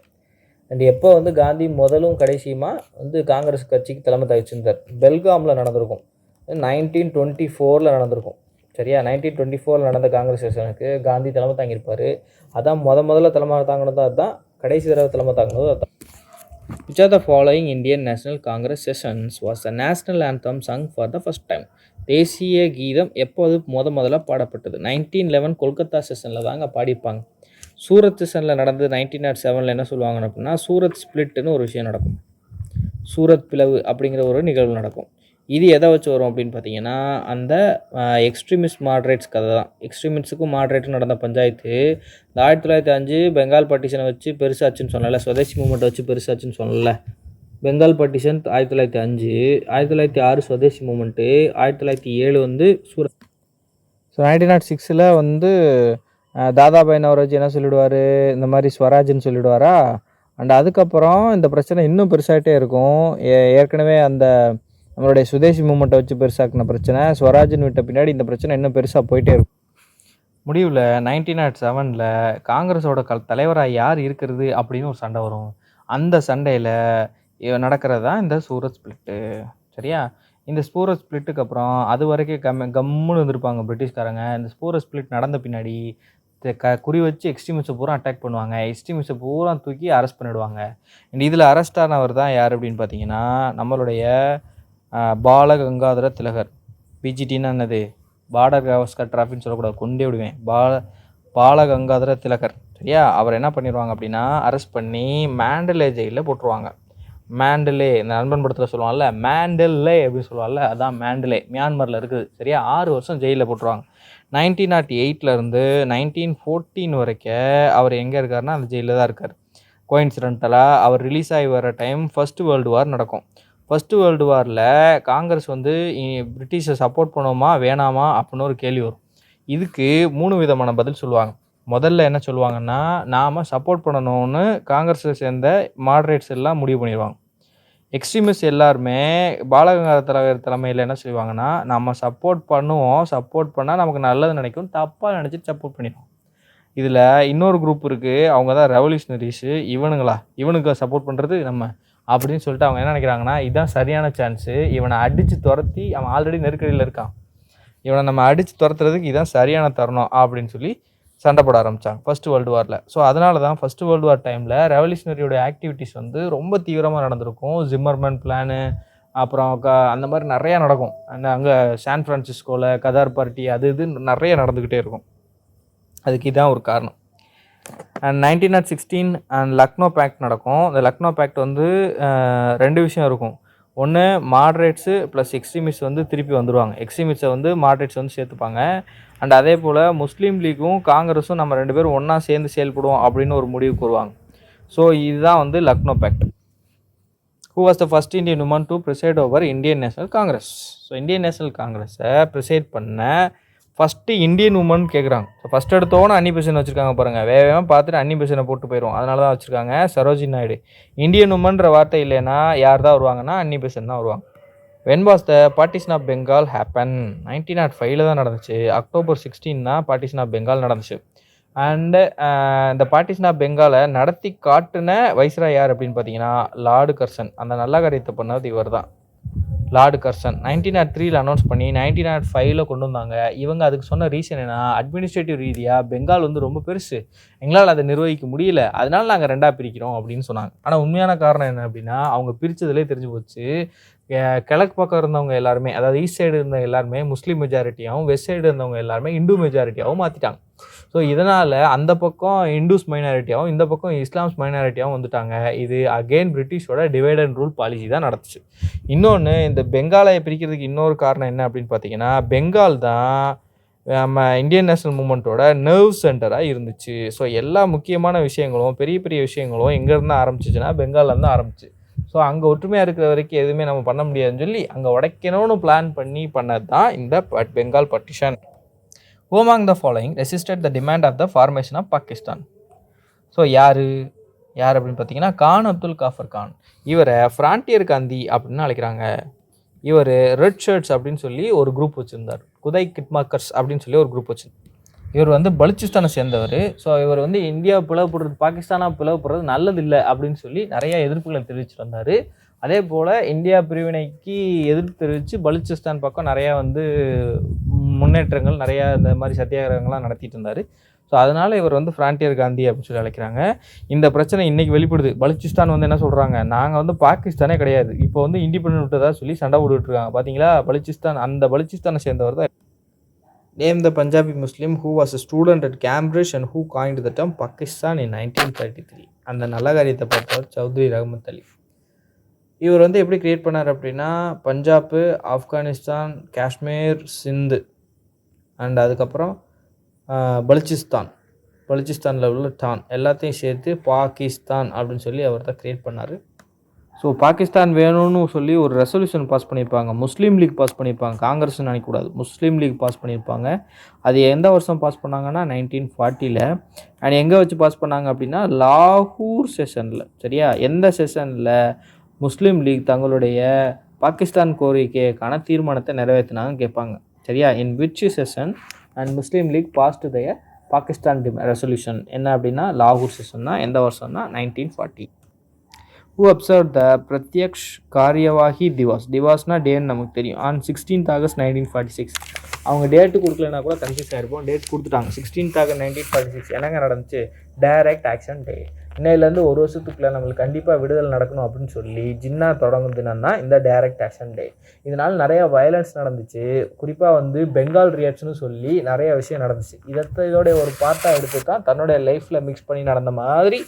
And எப்போ வந்து காந்தி முதலும் கடைசியுமா வந்து காங்கிரஸ் கட்சிக்கு தலைமை தாவிச்சிருந்தார்? பெல்காமில் நடந்திருக்கும். 1924 நடந்திருக்கும். சரியா? 1924 நடந்த காங்கிரஸ் செஷனுக்கு காந்தி தலைமை தாங்கியிருப்பார். அதான் முதல்ல தலைமை தாங்கினதும் அதுதான், கடைசி தடவை தலைமை தாங்கினதும் அதுதான். Which of the following Indian National Congress sessions was the national anthem sung for the first time? தேசிய கீதம் எப்போது முதல்ல பாடப்பட்டது? 1911 கொல்கத்தா செஷனில் தாங்க பாடியிருப்பாங்க. சூரத் செஷனில் நடந்தது 1907 என்ன சொல்லுவாங்க அப்படின்னா, சூரத் ஸ்பிளிட்னு ஒரு விஷயம் நடக்கும். சூரத் பிளவு அப்படிங்கிற ஒரு நிகழ்வு நடக்கும். இது எதை வச்சு வரும் அப்படின்னு பார்த்தீங்கன்னா, அந்த எக்ஸ்ட்ரீமிஸ்ட் மாட்ரேட்ஸ் கதை தான். எக்ஸ்ட்ரீமிஸ்ட்டுக்கும் மாட்ரேட்டுக்கும் நடந்த பஞ்சாயத்து 1905 பெங்கால் பார்ட்டிஷனை வச்சு பெருசாச்சுன்னு சொன்னல, சுதேசி மூமெண்ட்டை வச்சு பெருசாச்சுன்னு சொன்னல. பெங்கால் பார்ட்டிஷன் 1905, 1906 சுதேசி மூமெண்ட்டு, 1907 வந்து சூரத். ஸோ 1906 வந்து தாதாபாய் நவரோஜி என்ன சொல்லிவிடுவார், இந்த மாதிரி ஸ்வராஜ்னு சொல்லிவிடுவாரா. அண்ட் அதுக்கப்புறம் இந்த பிரச்சனை இன்னும் பெருசாகிட்டே இருக்கும். ஏற்கனவே அந்த நம்மளுடைய சுதேசி மூமெண்ட்டை வச்சு பெருசாக்கின பிரச்சனை ஸ்வராஜ்னு விட்ட பின்னாடி இந்த பிரச்சனை இன்னும் பெருசாக போயிட்டே இருக்கும். முடிவில் 1907 காங்கிரஸோட தலைவராக யார் இருக்கிறது அப்படின்னு ஒரு சண்டை வரும். அந்த சண்டையில் நடக்கிறது தான் இந்த சூரத் ஸ்பிளிட்டு. சரியா? இந்த சூரத் ஸ்பிளிட்டுக்கு அப்புறம் அது வரைக்கும் கம்முன்னு இருந்திருப்பாங்க பிரிட்டிஷ்காரங்க. இந்த சூரத் ஸ்பிளிட் நடந்த பின்னாடி குறி வச்சு எக்ஸ்ட்ரீமிஸ்ட்டை பூரா அட்டாக் பண்ணுவாங்க. எக்ஸ்ட்ரீமிஸ்ட்டை பூரா தூக்கி அரெஸ்ட் பண்ணிவிடுவாங்க. இதில் அரெஸ்ட் ஆனவர் தான் யார் அப்படின்னு பார்த்தீங்கன்னா, நம்மளுடைய பாலகங்காதர திலகர். பிஜிடின்னு என்னது, பார்டர் கவாஸ்கர் டிராஃபின்னு சொல்லக்கூடாது, கொண்டே விடுவேன். பாலகங்காதர திலகர். சரியா? அவர் என்ன பண்ணிடுவாங்க அப்படின்னா, அரெஸ்ட் பண்ணி மேண்டலே ஜெயிலில் போட்டுருவாங்க. மேண்டலே, இந்த நண்பன் படத்தில் சொல்லுவாங்கல்ல, மேண்டலே அப்படின்னு சொல்லுவாங்கல்ல, அதான் மேண்டலே, மியான்மரில் இருக்குது. சரியா? 6 வருஷம் ஜெயிலில் போட்டுருவாங்க. 1908 1914 வரைக்கும் அவர் எங்கே இருக்காருன்னா அந்த ஜெயிலில் தான் இருக்கார். கோயின்சிடென்டலாக அவர் ரிலீஸ் ஆகி வர டைம் ஃபஸ்ட்டு வேர்ல்டு வார் நடக்கும். ஃபஸ்ட்டு வேர்ல்டு வாரில் காங்கிரஸ் வந்து பிரிட்டிஷை சப்போர்ட் பண்ணுவோமா வேணாமா அப்படின்னு ஒரு கேள்வி வரும். இதுக்கு 3 விதமான பதில் சொல்லுவாங்க. முதல்ல என்ன சொல்லுவாங்கன்னா, நாம் சப்போர்ட் பண்ணணும்னு காங்கிரஸை சேர்ந்த மாடரேட்ஸ் எல்லாம் முடிவு பண்ணிடுவாங்க. எக்ஸ்ட்ரீமிஸ்ட் எல்லாருமே பாலகங்காதர தலைமையில் என்ன செய்வாங்கன்னா, நம்ம சப்போர்ட் பண்ணுவோம், சப்போர்ட் பண்ணால் நமக்கு நல்லது நினைக்கும், தப்பாக நினச்சிட்டு சப்போர்ட் பண்ணிடுவோம். இதில் இன்னொரு குரூப் இருக்குது, அவங்க தான் ரெவல்யூஷனரிஸு. இவனுக்கு சப்போர்ட் பண்ணுறது நம்ம அப்படின்னு சொல்லிட்டு அவங்க என்ன நினைக்கிறாங்கன்னா, இதுதான் சரியான சான்ஸு, இவனை அடித்து துரத்தி, அவன் ஆல்ரெடி நெருக்கடியில் இருக்கான், இவனை நம்ம அடித்து துரத்துறதுக்கு இதுதான் சரியான தருணம் அப்படின்னு சொல்லி சண்டை போட ஆரம்பித்தாங்க ஃபஸ்ட்டு வேர்ல்டு வாரில். ஸோ அதனால தான் ஃபஸ்ட்டு வேர்ல்டு வார் டைமில் ரெவல்யூஷனரியோட ஆக்டிவிட்டீஸ் வந்து ரொம்ப தீவிரமாக நடந்திருக்கும். ஜிம்மர்மேன் பிளானு, அப்புறம் அந்த மாதிரி நிறையா நடக்கும். அங்கே சான் ஃப்ரான்சிஸ்கோவில் கதார் பார்ட்டி அது இதுன்னு நிறைய நடந்துக்கிட்டே இருக்கும். அதுக்கு இதுதான் ஒரு காரணம். அண்ட் 1916 அண்ட் லக்னோ பேக்ட் நடக்கும். இந்த லக்னோ பேக்ட் வந்து 2 விஷயம் இருக்கும். ஒன்று, மாட்ரேட்ஸு ப்ளஸ் எக்ஸ்ட்ரீமிஸ்ட் வந்து திருப்பி வந்துடுவாங்க. எக்ஸ்ட்ரீமிஸ்ட்டை வந்து மாட்ரேட்ஸ் வந்து சேர்த்துப்பாங்க. அண்ட் அதே போல் முஸ்லீம் லீக்கும் காங்கிரஸும் நம்ம 2 பேரும் ஒன்றா சேர்ந்து செயல்படுவோம் அப்படின்னு ஒரு முடிவுக்கு வருவாங்க. ஸோ இதுதான் வந்து Lucknow pact. Who was the first Indian woman to preside over Indian National Congress? So Indian National காங்கிரஸை ப்ரிசைட் பண்ண ஃபஸ்ட்டு இந்தியன் உமன் கேட்குறாங்க. ஸோ ஃபஸ்ட் எடுத்தோன்னு அன்னி பெசன்ட் வச்சுருக்காங்க பாருங்கள். வேகமாக பார்த்துட்டு அன்னி பெசனை போட்டு போயிடும், அதனால தான் வச்சுருக்காங்க. சரோஜினி நாயுடு. இந்தியன் உமன்ற வார்த்தை இல்லைன்னா யார் தான் வருவாங்கன்னா அன்னி பெசன்ட் தான் வருவாங்க. When was the partition of Bengal happen? 1905 தான் நடந்துச்சு. October 16 தான் பார்ட்டிஷன் ஆஃப் பெங்கால் நடந்துச்சு. அண்டு இந்த பார்ட்டிஷன் ஆஃப் பெங்காலை நடத்தி காட்டின வைஸ்ராய் யார் அப்படின்னு பார்த்தீங்கன்னா, லார்டு கர்சன். அந்த நல்ல காரியத்தை பண்ணது இவர் தான், லார்டு கர்சன். 1903 அனௌன்ஸ் பண்ணி 1905 கொண்டு வந்தாங்க. இவங்க அதுக்கு சொன்ன ரீசன் என்ன, அட்மினிஸ்ட்ரேட்டிவ் ரீதியாக பெங்கால் வந்து ரொம்ப பெருசு, எங்களால் அதை நிர்வகிக்க முடியல, அதனால நாங்கள் 2ஆக பிரிக்கிறோம் அப்படின்னு சொன்னாங்க. ஆனால் உண்மையான காரணம் என்ன அப்படின்னா, அவங்க பிரித்ததுலேயே தெரிஞ்சு போச்சு, கிழக்கு பக்கம் இருந்தவங்க எல்லாருமே, அதாவது ஈஸ்ட் சைடு இருந்த எல்லாருமே முஸ்லீம் மெஜாரிட்டியாகவும், வெஸ்ட் சைடு இருந்தவங்க எல்லாருமே இந்து மெஜாரிட்டியாகவும் மாற்றிட்டாங்க. ஸோ இதனால் அந்த பக்கம் இந்துஸ் மைனாரிட்டியாகவும் இந்த பக்கம் இஸ்லாம்ஸ் மைனாரிட்டியாகவும் வந்துட்டாங்க. இது அகெயின் பிரிட்டிஷோட டிவைட் அண்ட் ரூல் பாலிசி தான் நடந்துச்சு. இன்னொன்று, இந்த பெங்காலை பிரிக்கிறதுக்கு இன்னொரு காரணம் என்ன அப்படின்னு பார்த்தீங்கன்னா, பெங்கால் தான் நம்ம இந்தியன் நேஷனல் மூமெண்ட்டோட நர்வ் சென்டராக இருந்துச்சு. ஸோ எல்லா முக்கியமான விஷயங்களும், பெரிய பெரிய விஷயங்களும் எங்கேருந்து ஆரம்பிச்சிச்சுன்னா பெங்காலில் தான் ஆரம்பிச்சு. ஸோ அங்கே ஒற்றுமையாக இருக்கிற வரைக்கும் எதுவுமே நம்ம பண்ண முடியாதுன்னு சொல்லி அங்கே உடைக்கணும்னு பிளான் பண்ணி பண்ணது தான் இந்த Bengal partition. Who among the following resisted the demand of the formation of Pakistan? So யார் அப்படின்னு பார்த்தீங்கன்னா, கான் அப்துல் காஃபர் கான். இவரை ஃப்ரான்டியர் காந்தி அப்படின்னு அழைக்கிறாங்க. இவர் ரெட் ஷர்ட்ஸ் அப்படின்னு சொல்லி ஒரு குரூப் வச்சுருந்தார். குதை கிட்மாக்கர்ஸ் அப்படின்னு சொல்லி ஒரு குரூப் வச்சுருந்தார். இவர் வந்து பலுச்சிஸ்தானை சேர்ந்தவர். ஸோ இவர் வந்து இந்தியா பிளவுபடுறது, பாகிஸ்தானாக பிளவுபடுறது நல்லதில்லை அப்படின்னு சொல்லி நிறைய எதிர்ப்புகளை தெரிவிச்சுட்டு வந்தார். அதே போல் இந்தியா பிரிவினைக்கு எதிர்ப்பு தெரிவித்து பலுச்சிஸ்தான் பக்கம் நிறையா வந்து முன்னேற்றங்கள், நிறையா இந்த மாதிரி சத்தியாகிரகங்கள்லாம் நடத்திட்டு இருந்தார். ஸோ அதனால் இவர் வந்து ஃப்ரான்டியர் காந்தி அப்படின்னு சொல்லி அழைக்கிறாங்க. இந்த பிரச்சனை இன்றைக்கி வெளிப்படுது. பலுச்சிஸ்தான் வந்து என்ன சொல்கிறாங்க, நாங்கள் வந்து பாகிஸ்தானே கிடையாது, இப்போ வந்து இண்டிபெண்டன்ட் விட்டதாக சொல்லி சண்டை போட்டுட்ருக்காங்க. பார்த்தீங்களா, பலுச்சிஸ்தான், அந்த பலுச்சிஸ்தானை சேர்ந்தவர் தான். Name the Punjabi Muslim who was a student at Cambridge and who coined the term Pakistan in 1933. அந்த நல்ல காரியத்தை பார்த்தவர் சௌத்ரி ரஹமத் அலி. இவர் வந்து எப்படி கிரியேட் பண்ணார் அப்படின்னா, பஞ்சாப், ஆப்கானிஸ்தான், காஷ்மீர், சிந்து அண்ட் அதுக்கப்புறம் பலுச்சிஸ்தானில் உள்ள டான் எல்லாத்தையும் சேர்த்து பாகிஸ்தான் அப்படின்னு சொல்லி அவர் தான் கிரியேட் பண்ணார். ஸோ பாகிஸ்தான் வேணும்னு சொல்லி ஒரு ரெசல்யூஷன் பாஸ் பண்ணியிருப்பாங்க. முஸ்லீம் லீக் பாஸ் பண்ணியிருப்பாங்க, காங்கிரஸ்னு நினைக்கக்கூடாது, முஸ்லீம் லீக் பாஸ் பண்ணியிருப்பாங்க. அது எந்த வருஷம் பாஸ் பண்ணாங்கன்னா 1940. அண்ட் எங்கே வச்சு பாஸ் பண்ணாங்க அப்படின்னா லாகூர் செஷனில். சரியா, எந்த செஷனில் முஸ்லீம் லீக் தங்களுடைய பாகிஸ்தான் கோரிக்கைக்கான தீர்மானத்தை நிறைவேற்றினாங்கன்னு கேட்பாங்க. சரியா, in which session and Muslim League passed the Pakistan resolution என்ன அப்படின்னா லாகூர் செஷன் தான். எந்த வருஷம்னா 1940. Who observed the பிரத்யக்ஷ் காரியவாஹி திவாஸ், திவாஸ்னா டேன்னு நமக்கு தெரியும், ஆன் 16th August 1946. அவங்க டேட்டு கொடுக்கலன்னா கூட கன்ஃபியூஸ் ஆகிருப்போம். டேட் கொடுத்துட்டாங்க 16th August 1946. என்னங்க நடந்துச்சு, டைரக்ட் ஆக்ஷன் டே. இன்னையிலேருந்து ஒரு வருஷத்துக்குள்ளே நம்மளுக்கு கண்டிப்பாக விடுதலை நடக்கணும் அப்படின்னு சொல்லி ஜின்னா தொடங்குதுன்னா இந்த டைரக்ட் ஆக்ஷன் டே. இதனால் நிறையா வயலன்ஸ் நடந்துச்சு. குறிப்பாக வந்து பெங்கால் ரியாக்ஷன்னு சொல்லி நிறைய விஷயம் நடந்துச்சு. இதோடைய ஒரு பார்ட்டாக எடுத்து தான் தன்னுடைய லைஃப்பில் மிக்ஸ் பண்ணி நடந்த மாதிரி,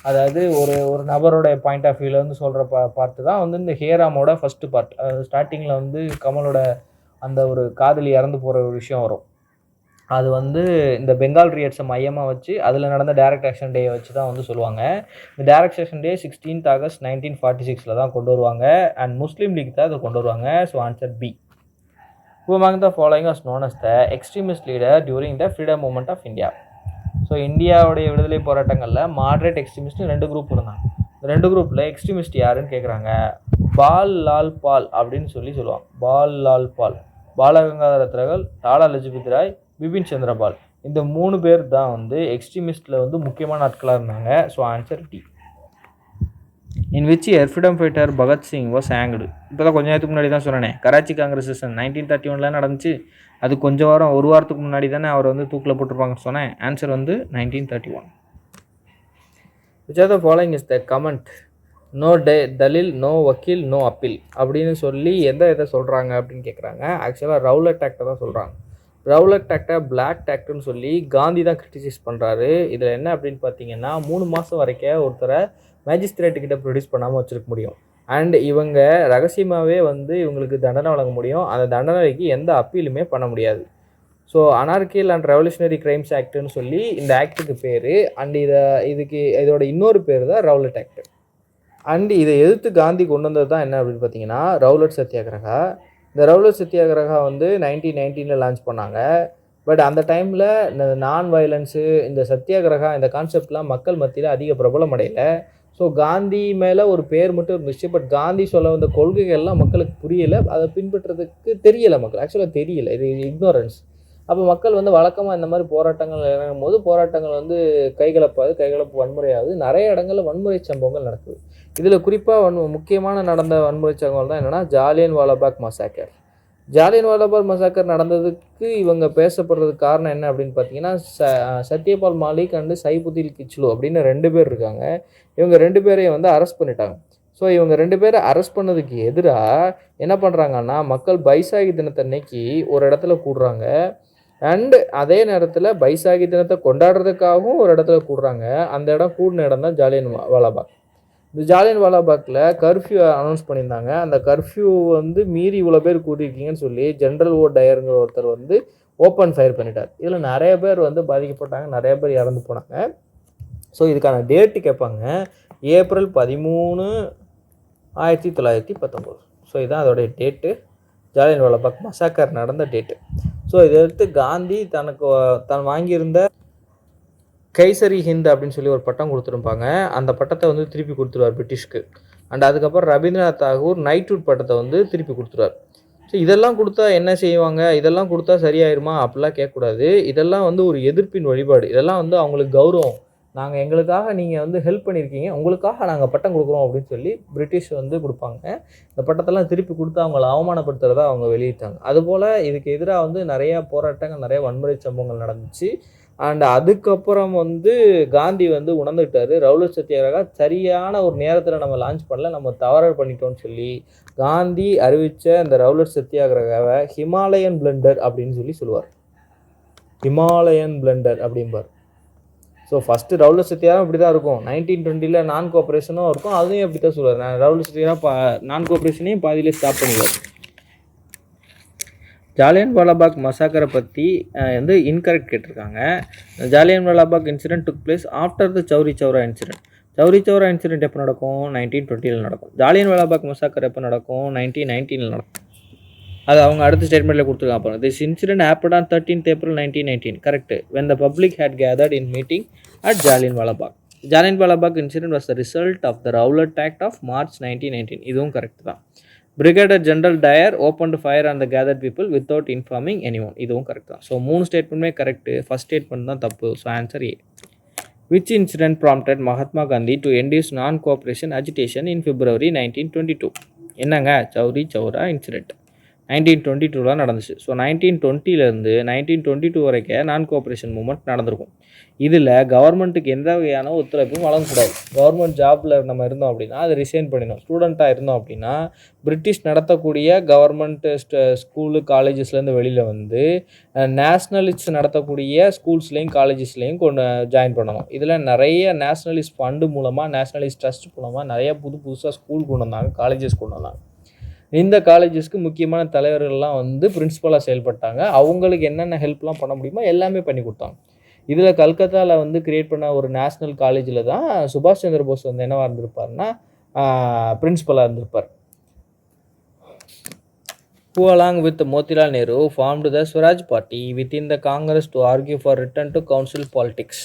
அதாவது ஒரு நபரோடைய பாயிண்ட் ஆஃப் வியூவில் வந்து சொல்கிற பார்ட்டு தான் வந்து இந்த ஹேராமோட ஃபஸ்ட்டு பார்ட். அதாவது ஸ்டார்டிங்கில் வந்து கமலோட அந்த ஒரு காதலி இறந்து போகிற ஒரு விஷயம் வரும். அது வந்து இந்த பெங்கால் ரியாட்ஸை மையமாக வச்சு அதில் நடந்த டைரக்ட் ஆக்ஷன் டே வச்சு தான் வந்து சொல்லுவாங்க. இந்த டைரக்ட் ஆக்ஷன் டே 16th August 1946 தான் கொண்டு வருவாங்க. அண்ட் முஸ்லீம் லீக் தான் அதை கொண்டு வருவாங்க. So answer B. Who among the following was known as the extremist leader during the freedom movement of India? So இந்தியாவுடைய விடுதலை போராட்டங்களில் மாட்ரேட் எக்ஸ்ட்ரீமிஸ்ட் 2 குரூப் இருந்தாங்க. இந்த 2 குரூப்பில் எக்ஸ்ட்ரீமிஸ்ட் யாருன்னு கேட்குறாங்க. பால் லால் பால் அப்படின்னு சொல்லுவாங்க. பால் லால் பால், பாலகங்காதர திலகர், லாலா லஜபதி ராய், பிபின் சந்திரபால், இந்த 3 பேர் தான் வந்து எக்ஸ்ட்ரீமிஸ்டில் வந்து முக்கியமான ஆட்களாக இருந்தாங்க. So answer D. In which year freedom fighter Bhagat Singh was hanged? இப்போ தான் கொஞ்சம் நேரத்துக்கு முன்னாடி தான் சொன்னேன், கராச்சி காங்கிரஸ் செஷன் 1931 நடந்துச்சு. அது கொஞ்சம் ஒரு வாரத்துக்கு முன்னாடி தானே அவர் வந்து தூக்கில் போட்டிருப்பாங்கன்னு சொன்னேன். ஆன்சர் வந்து 1931. Which are the following is the comment no dalil, no vakil, no appeal அப்படின்னு சொல்லி இதை சொல்கிறாங்க அப்படின்னு கேட்குறாங்க. ஆக்சுவலாக ரவுலட் ஆக்டை தான் சொல்கிறாங்க. ரவுலட் ஆக்டை பிளாக் ஆக்ட்னு சொல்லி காந்தி தான் கிரிட்டிசைஸ் பண்ணுறாரு. இதில் என்ன அப்படின்னு பார்த்தீங்கன்னா 3 மாதம் வரைக்கும் ஒருத்தரை மேஜிஸ்ட்ரேட்டுக்கிட்ட ப்ரொடியூஸ் பண்ணாமல் வச்சுருக்க முடியும். அண்ட் இவங்க ரகசியமாகவே வந்து இவங்களுக்கு தண்டனை வழங்க முடியும். அந்த தண்டனைக்கு எந்த அப்பீலுமே பண்ண முடியாது. ஸோ அனார்கியல் அண்ட் ரெவல்யூஷனரி கிரைம்ஸ் ஆக்ட்னு சொல்லி இந்த ஆக்டுக்கு பேர். அண்ட் இதோட இன்னொரு பேர் தான் ரவுலட் ஆக்ட். அண்ட் இதை எதிர்த்து காந்தி கொண்டு வந்தது தான் என்ன அப்படின்னு பார்த்தீங்கன்னா ரவுலட் சத்தியாகிரகா. இந்த ரவுலட் சத்தியாகிரகா வந்து 1919 லான்ச் பண்ணாங்க. பட் அந்த டைமில் இந்த நான் வயலன்ஸு, இந்த சத்தியாகிரகா, இந்த கான்செப்ட்லாம் மக்கள் மத்தியில் அதிக பிரபலம் அடையலை. ஸோ காந்தி மேலே ஒரு பேர் மட்டும் இருந்துச்சு. பட் காந்தி சொல்ல வந்த கொள்கைகள்லாம் மக்களுக்கு புரியலை, அதை பின்பற்றுறதுக்கு தெரியலை. மக்கள் ஆக்சுவலாக தெரியலை, இது இக்னோரன்ஸ். அப்போ மக்கள் வந்து வழக்கமாக இந்த மாதிரி போராட்டங்கள் இறங்கும் போது போராட்டங்கள் வந்து கைகலப்பு வன்முறையாகுது. நிறைய இடங்களில் வன்முறை சம்பவங்கள் நடக்குது. இதில் குறிப்பாக முக்கியமான நடந்த வன்முறை சம்பவங்கள் தான் என்னென்னா ஜாலியன் வாலாபாக் மசாக்கர். ஜாலியன் வாலாபாக் மசாக்கர் நடந்ததுக்கு இவங்க பேசப்படுறதுக்கு காரணம் என்ன அப்படின்னு பார்த்தீங்கன்னா சத்யபால் மாலிக் அண்டு சைபுதீன் கிச்லு அப்படின்னு 2 பேர் இருக்காங்க. இவங்க 2 பேரையும் வந்து அரெஸ்ட் பண்ணிட்டாங்க. ஸோ இவங்க 2 பேரை அரெஸ்ட் பண்ணதுக்கு எதிராக என்ன பண்ணுறாங்கன்னா மக்கள் பைசாகி தினத்தன்னைக்கு ஒரு இடத்துல கூடுறாங்க. அண்டு அதே நேரத்தில் பைசாகி தினத்தை கொண்டாடுறதுக்காகவும் ஒரு இடத்துல கூடுறாங்க. அந்த இடம் கூடின இடம் தான் ஜாலியன் வாலாபாக். இந்த ஜாலியன் வாலாபாக்கில் கர்ஃப்யூ அனௌன்ஸ் பண்ணியிருந்தாங்க. அந்த கர்ஃப்யூ வந்து மீறி இவ்வளோ பேர் கூட்டியிருக்கீங்கன்னு சொல்லி ஜென்ரல் ஓ டயருங்கிற ஒருத்தர் வந்து ஓப்பன் ஃபயர் பண்ணிட்டார். இதில் நிறைய பேர் வந்து பாதிக்கப்பட்டாங்க, நிறைய பேர் இறந்து போனாங்க. ஸோ இதுக்கான டேட்டு கேட்பாங்க, ஏப்ரல் 13, 1919. ஸோ இதுதான் அதோடைய டேட்டு, ஜாலியன் வாலாபாக் மசாக்கர் நடந்த டேட்டு. ஸோ இதை எடுத்து காந்தி தான் வாங்கியிருந்த கைசரி ஹிந்த் அப்படின்னு சொல்லி ஒரு பட்டம் கொடுத்துருப்பாங்க. அந்த பட்டத்தை வந்து திருப்பி கொடுத்துருவார் பிரிட்டிஷ்க்கு. அண்ட் அதுக்கப்புறம் ரவீந்திரநாத் தாகூர் நைட்வுட் பட்டத்தை வந்து திருப்பி கொடுத்துருவார். ஸோ இதெல்லாம் குடுத்தா என்ன செய்வாங்க? இதெல்லாம் குடுத்தா சரியாயிருமா? அப்படிலாம் கேட்கக்கூடாது. இதெல்லாம் வந்து ஒரு எதிர்ப்பின் வழிபாடு. இதெல்லாம் வந்து அவங்களுக்கு கௌரவம். நாங்க எங்களுக்காக நீங்க வந்து ஹெல்ப் பண்ணியிருக்கீங்க. உங்களுக்காக நாங்க பட்டம் குடுக்குறோம் அப்படின்னு சொல்லி பிரிட்டிஷ் வந்து குடுப்பாங்க. இந்த பட்டத்தெல்லாம் திருப்பி குடுத்து அவங்கள அவமானப்படுத்துறதா அவங்க வெளியிட்டாங்க. அதுபோல இதுக்கு எதிரா வந்து நெறைய போராட்டங்கள், நெறைய வன்முறை சம்பவங்கள் நடந்துச்சு. அண்ட் அதுக்கப்புறம் வந்து காந்தி வந்து உணர்ந்துட்டாரு. ரவுலட் சத்தியாகிரகா சரியான ஒரு நேரத்தில நம்ம லான்ச் பண்ணல. நம்ம தவறு பண்ணிட்டோம்னு சொல்லி, காந்தி அறிவிச்ச இந்த ரவுலட் சத்தியாகிரகாவ ஹிமாலயன் பிளண்டர் அப்படின்னு சொல்லுவார். ஹிமாலயன் பிளண்டர் அப்படிம்பார். ஸோ ஃபர்ஸ்ட்டு ரவுலட் சத்தியாகிரகம் இப்படி தான் இருக்கும். 1920ல நான் கோஆப்பரேஷனும் இருக்கும். அதையும் இப்படி தான் சொல்லுவார். ரவுலட் சத்தியாகிரகா நான் கோஆப்பரேஷனையும் பாதியிலே ஸ்டாப் பண்ணிடுவார். ஜாலியன் வாலாபாக் மசாக்கரை பற்றி வந்து இன்கரெக்ட் கேட்டிருக்காங்க. Jallian Walabagh incident took place after the Chauri Chaura incident. Chauri Chaura incident எப்போ நடக்கும்? 1920ல் நடக்கும். ஜாலியன் வாலாபாக் மசாக்கர் எப்போ நடக்கும்? 1919ல் நடக்கும். அது அவங்க அடுத்த ஸ்டேட்மெண்ட்டில் கொடுத்துருக்காங்க. This incident happen on 13th April 1919. Correct. When the public had gathered in meeting at Jallian Walabagh. Jallian Walabagh incident was the result of the Rowlatt act of March 1919. இதுவும் கரெக்ட் தான். Brigadier general Dyer opened fire on the gathered people without informing any one. இதுவும் correct தான். So 3 ஸ்டேட்மெண்ட்டுமே correct. First statement தான் தப்பு. So answer A. Which incident prompted Mahatma Gandhi to endures நான் cooperation agitation இன் February 1922? என்னங்க? சௌரி Chaura incident 1922 நடந்துச்சு. So 1920லேருந்து 1922 வரைக்கும் நான் கோஆப்ரேஷன் மூவ்மெண்ட் நடந்திருக்கும். இதில் கவர்மெண்ட்டுக்கு எந்த வகையான ஒத்துழைப்பும் வழங்கக்கூடாது. கவர்மெண்ட் ஜாபில் நம்ம இருந்தோம் அப்படின்னா அதை ரிசைன் பண்ணிடணும். ஸ்டூடெண்ட்டாக இருந்தோம் அப்படின்னா பிரிட்டிஷ் நடத்தக்கூடிய கவர்மெண்ட் ஸ்கூலு காலேஜஸ்லேருந்து வெளியில் வந்து நேஷ்னலிஸ்ட் நடத்தக்கூடிய ஸ்கூல்ஸ்லேயும் காலேஜஸ்லேயும் ஜாயின் பண்ணணும். இதில் நிறைய நேஷ்னலிஸ்ட் ஃபண்டு மூலமாக, நேஷ்னலிஸ்ட் ட்ரஸ்ட் மூலமாக நிறைய புதுசாக ஸ்கூல் கொண்டு வந்தாங்க, காலேஜஸ் கொண்டு வந்தாங்க. இந்த காலேஜஸ்க்கு முக்கியமான தலைவர்கள்லாம் வந்து பிரின்சிபலாக செயல்பட்டாங்க. அவங்களுக்கு என்னென்ன ஹெல்ப்லாம் பண்ண முடியுமோ எல்லாமே பண்ணி கொடுத்தாங்க. இதில் கல்கத்தாவில் வந்து கிரியேட் பண்ண ஒரு நேஷ்னல் காலேஜில் தான் சுபாஷ் சந்திர போஸ் வந்து என்னவாக இருந்திருப்பார்னா பிரின்சிபலாக இருந்திருப்பார். Who along with Motilal Nehru formed the Swaraj Party within the Congress to argue for return to council politics.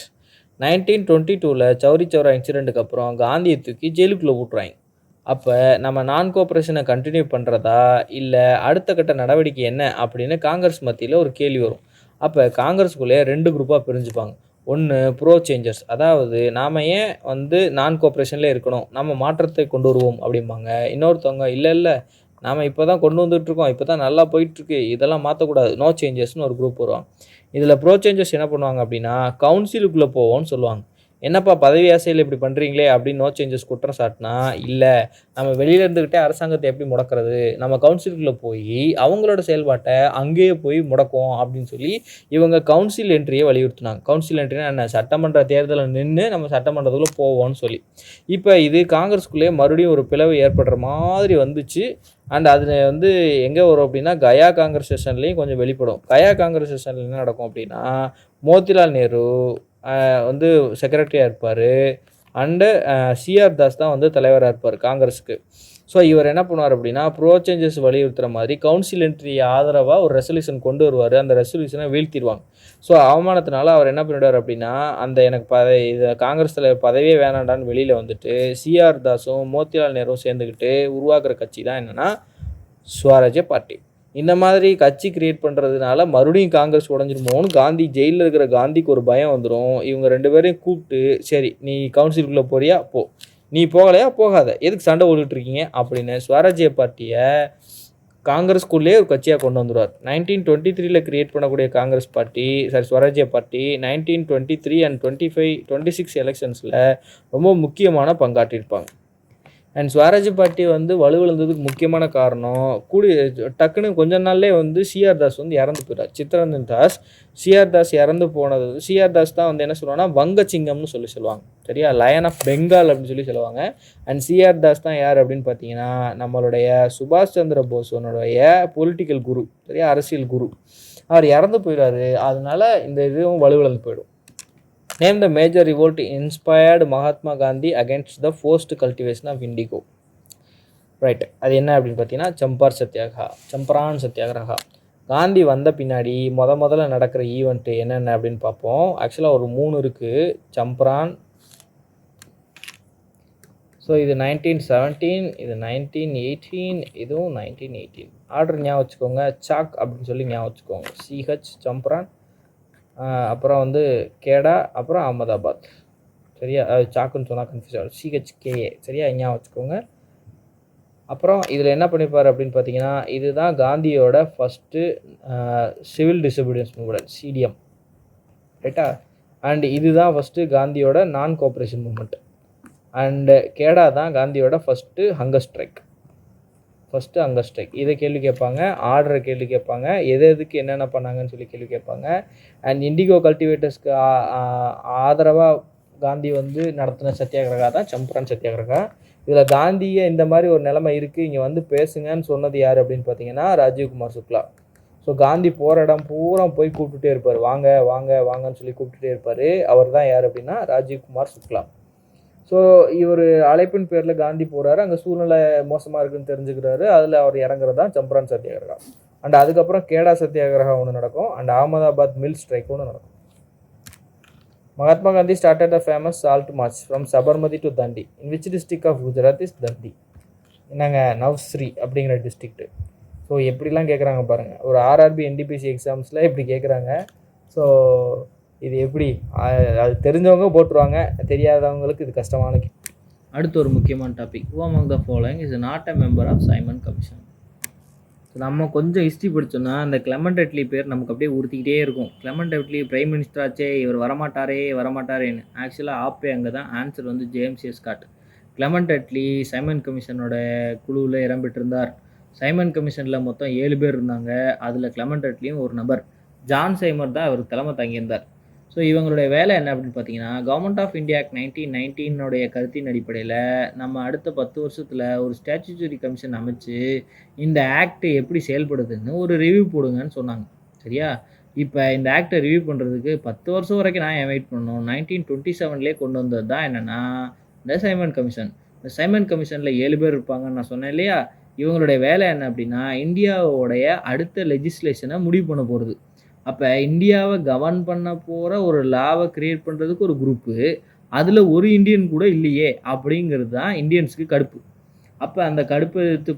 1922ல் சௌரி சௌரா இன்சிடெண்ட்டுக்கு அப்புறம் காந்தியை தூக்கி ஜெயிலுக்குள்ளே விட்டுறாங்க. அப்போ நம்ம நான் கோஆப்ரேஷனை கண்டினியூ பண்ணுறதா இல்லை அடுத்த கட்ட நடவடிக்கை என்ன அப்படின்னு காங்கிரஸ் மத்தியில் ஒரு கேள்வி வரும். அப்போ காங்கிரஸுக்குள்ளே 2 குரூப்பாக பிரிஞ்சுப்பாங்க. ஒன்று ப்ரோ சேஞ்சர்ஸ், அதாவது நாம் ஏன் வந்து நான் கோஆப்ரேஷன்லேயே இருக்கணும், நம்ம மாற்றத்தை கொண்டு வருவோம் அப்படிம்பாங்க. இன்னொருத்தவங்க இல்லை நாம் இப்போ தான் கொண்டு வந்துட்டுருக்கோம், இப்போ தான் நல்லா போயிட்டுருக்கு, இதெல்லாம் மாற்றக்கூடாது, நோ சேஞ்சஸ்னு ஒரு குரூப் வருவாங்க. இதில் ப்ரோ சேஞ்சர்ஸ் என்ன பண்ணுவாங்க அப்படின்னா கவுன்சிலுக்குள்ளே போவோம்னு சொல்லுவாங்க. என்னப்பா பதவி ஆசையில் இப்படி பண்ணுறீங்களே அப்படின்னு நோ சேஞ்சஸ் குற்றம் சாட்டினா, இல்லை நம்ம வெளியில் இருந்துக்கிட்டே அரசாங்கத்தை எப்படி முடக்கிறது, நம்ம கவுன்சிலுக்குள்ளே போய் அவங்களோட செயல்பாட்டை அங்கேயே போய் முடக்கும் அப்படின்னு சொல்லி இவங்க கவுன்சில் என்ட்ரியை வலியுறுத்தினாங்க. கவுன்சில் என்ட்ரினா என்ன? சட்டமன்ற தேர்தலில் நின்று நம்ம சட்டமன்றத்துக்குள்ளே போவோம்னு சொல்லி. இப்போ இது காங்கிரஸ்குள்ளேயே மறுபடியும் ஒரு பிளவு ஏற்படுற மாதிரி வந்துச்சு. அண்ட் அது வந்து எங்கே வரும் அப்படின்னா கயா காங்கிரஸ் செஷன்லேயும் கொஞ்சம் வெளிப்படும். கயா காங்கிரஸ் செஷனில் என்ன நடக்கும் அப்படின்னா மோதிலால் நேரு வந்து செக்ரட்டரியாக இருப்பார். அண்டு சிஆர் தாஸ் தான் வந்து தலைவராக இருப்பார் காங்கிரஸுக்கு. ஸோ இவர் என்ன பண்ணுவார் அப்படின்னா ப்ரோ சேஞ்சஸ் வலியுறுத்துகிற மாதிரி கவுன்சில் என்ட்ரி ஆதரவாக ஒரு ரெசல்யூஷன் கொண்டு வருவார். அந்த ரெசல்யூஷனை வீழ்த்திடுவாங்க. ஸோ அவமானத்தினால அவர் என்ன பண்ணிவிடுவார் அப்படின்னா அந்த எனக்கு இது காங்கிரஸ் தலைவர் பதவியே வேணாண்டான்னு வெளியில் வந்துட்டு சிஆர் தாஸும் மோதிலால் நேருவும் சேர்ந்துக்கிட்டு உருவாக்குற கட்சி தான் என்னென்னா ஸ்வராஜ்ய பார்ட்டி. இந்த மாதிரி கட்சி கிரியேட் பண்ணுறதுனால மறுபடியும் காங்கிரஸ் உடஞ்சிருமோன்னு ஜெயிலில் இருக்கிற காந்திக்கு ஒரு பயம் வந்துடும். இவங்க 2 பேரையும் கூப்பிட்டு, சரி நீ கவுன்சிலுக்குள்ளே போறியா போ, நீ போகலையா போகாத, எதுக்கு சண்டை ஓடிட்டுருக்கீங்க அப்படின்னு ஸ்வராஜ்ய பார்ட்டியை காங்கிரஸ்குள்ளே ஒரு கட்சியாக கொண்டு வந்துடுவார். 1923ல் கிரியேட் பண்ணக்கூடிய காங்கிரஸ் பார்ட்டி ஸ்வராஜ்ய பார்ட்டி 1923 அண்ட் 26 எலெக்ஷன்ஸில் ரொம்ப முக்கியமான பங்காற்றியிருப்பாங்க. அண்ட் ஸ்வராஜ்ய பார்ட்டி வந்து வலுவிழந்ததுக்கு முக்கியமான காரணம் டக்குன்னு கொஞ்ச நாள்லேயே வந்து சிஆர் தாஸ் வந்து இறந்து போயிட்டார். சித்தரஞ்சன் தாஸ். சிஆர் தாஸ் இறந்து போனது சிஆர் தாஸ் தான் வந்து என்ன சொல்லுவாங்கன்னா வங்கச்சிங்கம்னு சொல்லுவாங்க. சரியா? லயன் ஆஃப் பெங்கால் அப்படின்னு சொல்லுவாங்க. அண்ட் சிஆர் தாஸ் தான் யார் அப்படின்னு பார்த்தீங்கன்னா நம்மளுடைய சுபாஷ் சந்திர போஸனுடைய பொலிட்டிக்கல் குரு, சரியா, அரசியல் குரு. அவர் இறந்து போயிடாரு. அதனால இந்த இதுவும் வலுவிழந்து போயிடும். Name the major revolt inspired Mahatma Gandhi against the forced cultivation of indigo. Right, அது என்ன அப்படின்னு பார்த்தீங்கன்னா சம்பரான் சத்தியாகிரகா. காந்தி வந்த பின்னாடி முதல்ல நடக்கிற ஈவெண்ட்டு என்னென்ன அப்படின்னு பார்ப்போம். ஆக்சுவலாக ஒரு 3 இருக்குது. சம்பரான், ஸோ ஸோ இது 1917, இது 1918, இதுவும் 1918. ஆர்டர் ஞாபகம் வச்சுக்கோங்க. சாக் அப்படின்னு சொல்லி ஞாபகம் வச்சுக்கோங்க. சிஹெச் சம்பரான், அப்புறம் வந்து கேடா, அப்புறம் அகமதாபாத். சரியா? சாக்குன்னு சொன்னால் கன்ஃபியூஸ் ஆகும். சிஹெச்கேஏ. சரியா? ஞாபகம் வச்சுக்கோங்க. அப்புறம் இதில் என்ன பண்ணிப்பார் அப்படின்னு பார்த்தீங்கன்னா, இதுதான் காந்தியோட ஃபஸ்ட்டு சிவில் டிசபிடியன்ஸ் மூவ்மெண்ட், சிடிஎம். ரைட்டா? அண்ட் இதுதான் ஃபஸ்ட்டு காந்தியோட நான் கோஆப்ரேஷன் மூவ்மெண்ட். அண்டு கேடா தான் காந்தியோட ஃபஸ்ட்டு ஹங்கர் ஸ்ட்ரைக். இதை கேள்வி கேட்பாங்க. ஆர்டரை கேள்வி கேட்பாங்க. எதுக்கு என்னென்ன பண்ணாங்கன்னு சொல்லி கேள்வி கேட்பாங்க. அண்ட் இண்டிகோ கல்டிவேட்டர்ஸ்க்கு ஆதரவாக காந்தி வந்து நடத்தின சத்தியாகிரகா தான் சம்பரான் சத்தியாகிரகா. இதில் காந்தியை இந்த மாதிரி ஒரு நிலைமை இருக்குது, இங்கே வந்து பேசுங்கன்னு சொன்னது யார் அப்படின்னு பார்த்தீங்கன்னா ராஜீவ்குமார் சுக்லா. ஸோ காந்தி போகிற இடம் பூரா போய் கூப்பிட்டுட்டே இருப்பார். வாங்க வாங்க வாங்கன்னு சொல்லி கூப்பிட்டுட்டே இருப்பார். அவர் தான் யார் அப்படின்னா ராஜீவ்குமார் சுக்லா. ஸோ இவர் அழைப்பின் பேரில் காந்தி போகிறாரு. அங்கே சூழ்நிலை மோசமாக இருக்குன்னு தெரிஞ்சுக்கிறாரு. அதில் அவர் இறங்குறது தான் சம்பரான் சத்தியாகிரகா. அண்ட் அதுக்கப்புறம் கேடா சத்தியாகிரகா ஒன்று நடக்கும். அண்ட் அகமதாபாத் மில் ஸ்ட்ரைக் ஒன்று நடக்கும். Mahatma Gandhi started the famous salt march from Sabarmati to Dandi. In which district of Gujarat is Dandi? என்னங்க, நவ்ஸ்ரீ அப்படிங்கிற டிஸ்ட்ரிக்ட். ஸோ எப்படிலாம் கேட்குறாங்க பாருங்கள். ஒரு ஆர்ஆர்பி என்டிபிசி எக்ஸாம்ஸில் இப்படி கேட்குறாங்க. ஸோ இது எப்படி, அது தெரிஞ்சவங்க போட்டுருவாங்க, தெரியாதவங்களுக்கு இது கஷ்டமான. அடுத்து ஒரு முக்கியமான topic. Who among the following is not a member of Simon Commission? So நம்ம கொஞ்சம் ஹிஸ்ட்ரி படித்தோன்னா அந்த கிளெமெண்ட் அட்லி பேர் நமக்கு அப்படியே உறுத்திக்கிட்டே இருக்கும். கிளெமெண்ட் அட்லி பிரைம் மினிஸ்டர் ஆச்சே, இவர் வரமாட்டாரேன்னு. ஆக்சுவலாக ஆப்பே அங்கே தான். ஆன்சர் வந்து James A Scott. Clement Attlee Simon கமிஷனோட குழுவில் இடம்பெற்றிருந்தார். சைமன் கமிஷனில் மொத்தம் 7 பேர் இருந்தாங்க. அதில் கிளெமெண்ட் அட்லியும் ஒரு நபர். ஜான் சைமர் தான் அவர் தலைமை தாங்கியிருந்தார். ஸோ இவங்களுடைய வேலை என்ன அப்படின்னு பார்த்தீங்கன்னா, கவர்மெண்ட் ஆஃப் இந்தியா ஆக்ட் 1919 கருத்தின் அடிப்படையில் நம்ம அடுத்த 10 வருஷத்தில் ஒரு ஸ்டாச்சுட்டரி கமிஷன் அமைச்சு இந்த ஆக்ட் எப்படி செயல்படுதுன்னு ஒரு ரிவ்யூ போடுங்கன்னு சொன்னாங்க. சரியா? இப்போ இந்த ஆக்டை ரிவ்யூ பண்ணுறதுக்கு 10 வருஷம் வரைக்கும் நான் வெயிட் பண்ணணும். 1927 கொண்டு வந்தது தான் என்னென்னா இந்த சைமன் கமிஷன். இந்த சைமன் கமிஷனில் 7 பேர் இருப்பாங்கன்னு நான் சொன்னேன் இல்லையா? இவங்களுடைய வேலை என்ன அப்படின்னா, இந்தியாவோடைய அடுத்த லெஜிஸ்லேஷனை முடிவு பண்ண போகிறது. அப்போ இந்தியாவை கவர்ன் பண்ண போகிற ஒரு லாவை கிரியேட் பண்ணுறதுக்கு ஒரு குரூப்பு, அதில் ஒரு இந்தியன் கூட இல்லையே அப்படிங்கிறது தான் இந்தியன்ஸுக்கு கடுப்பு. அப்போ அந்த கடுப்பு எதிர்த்து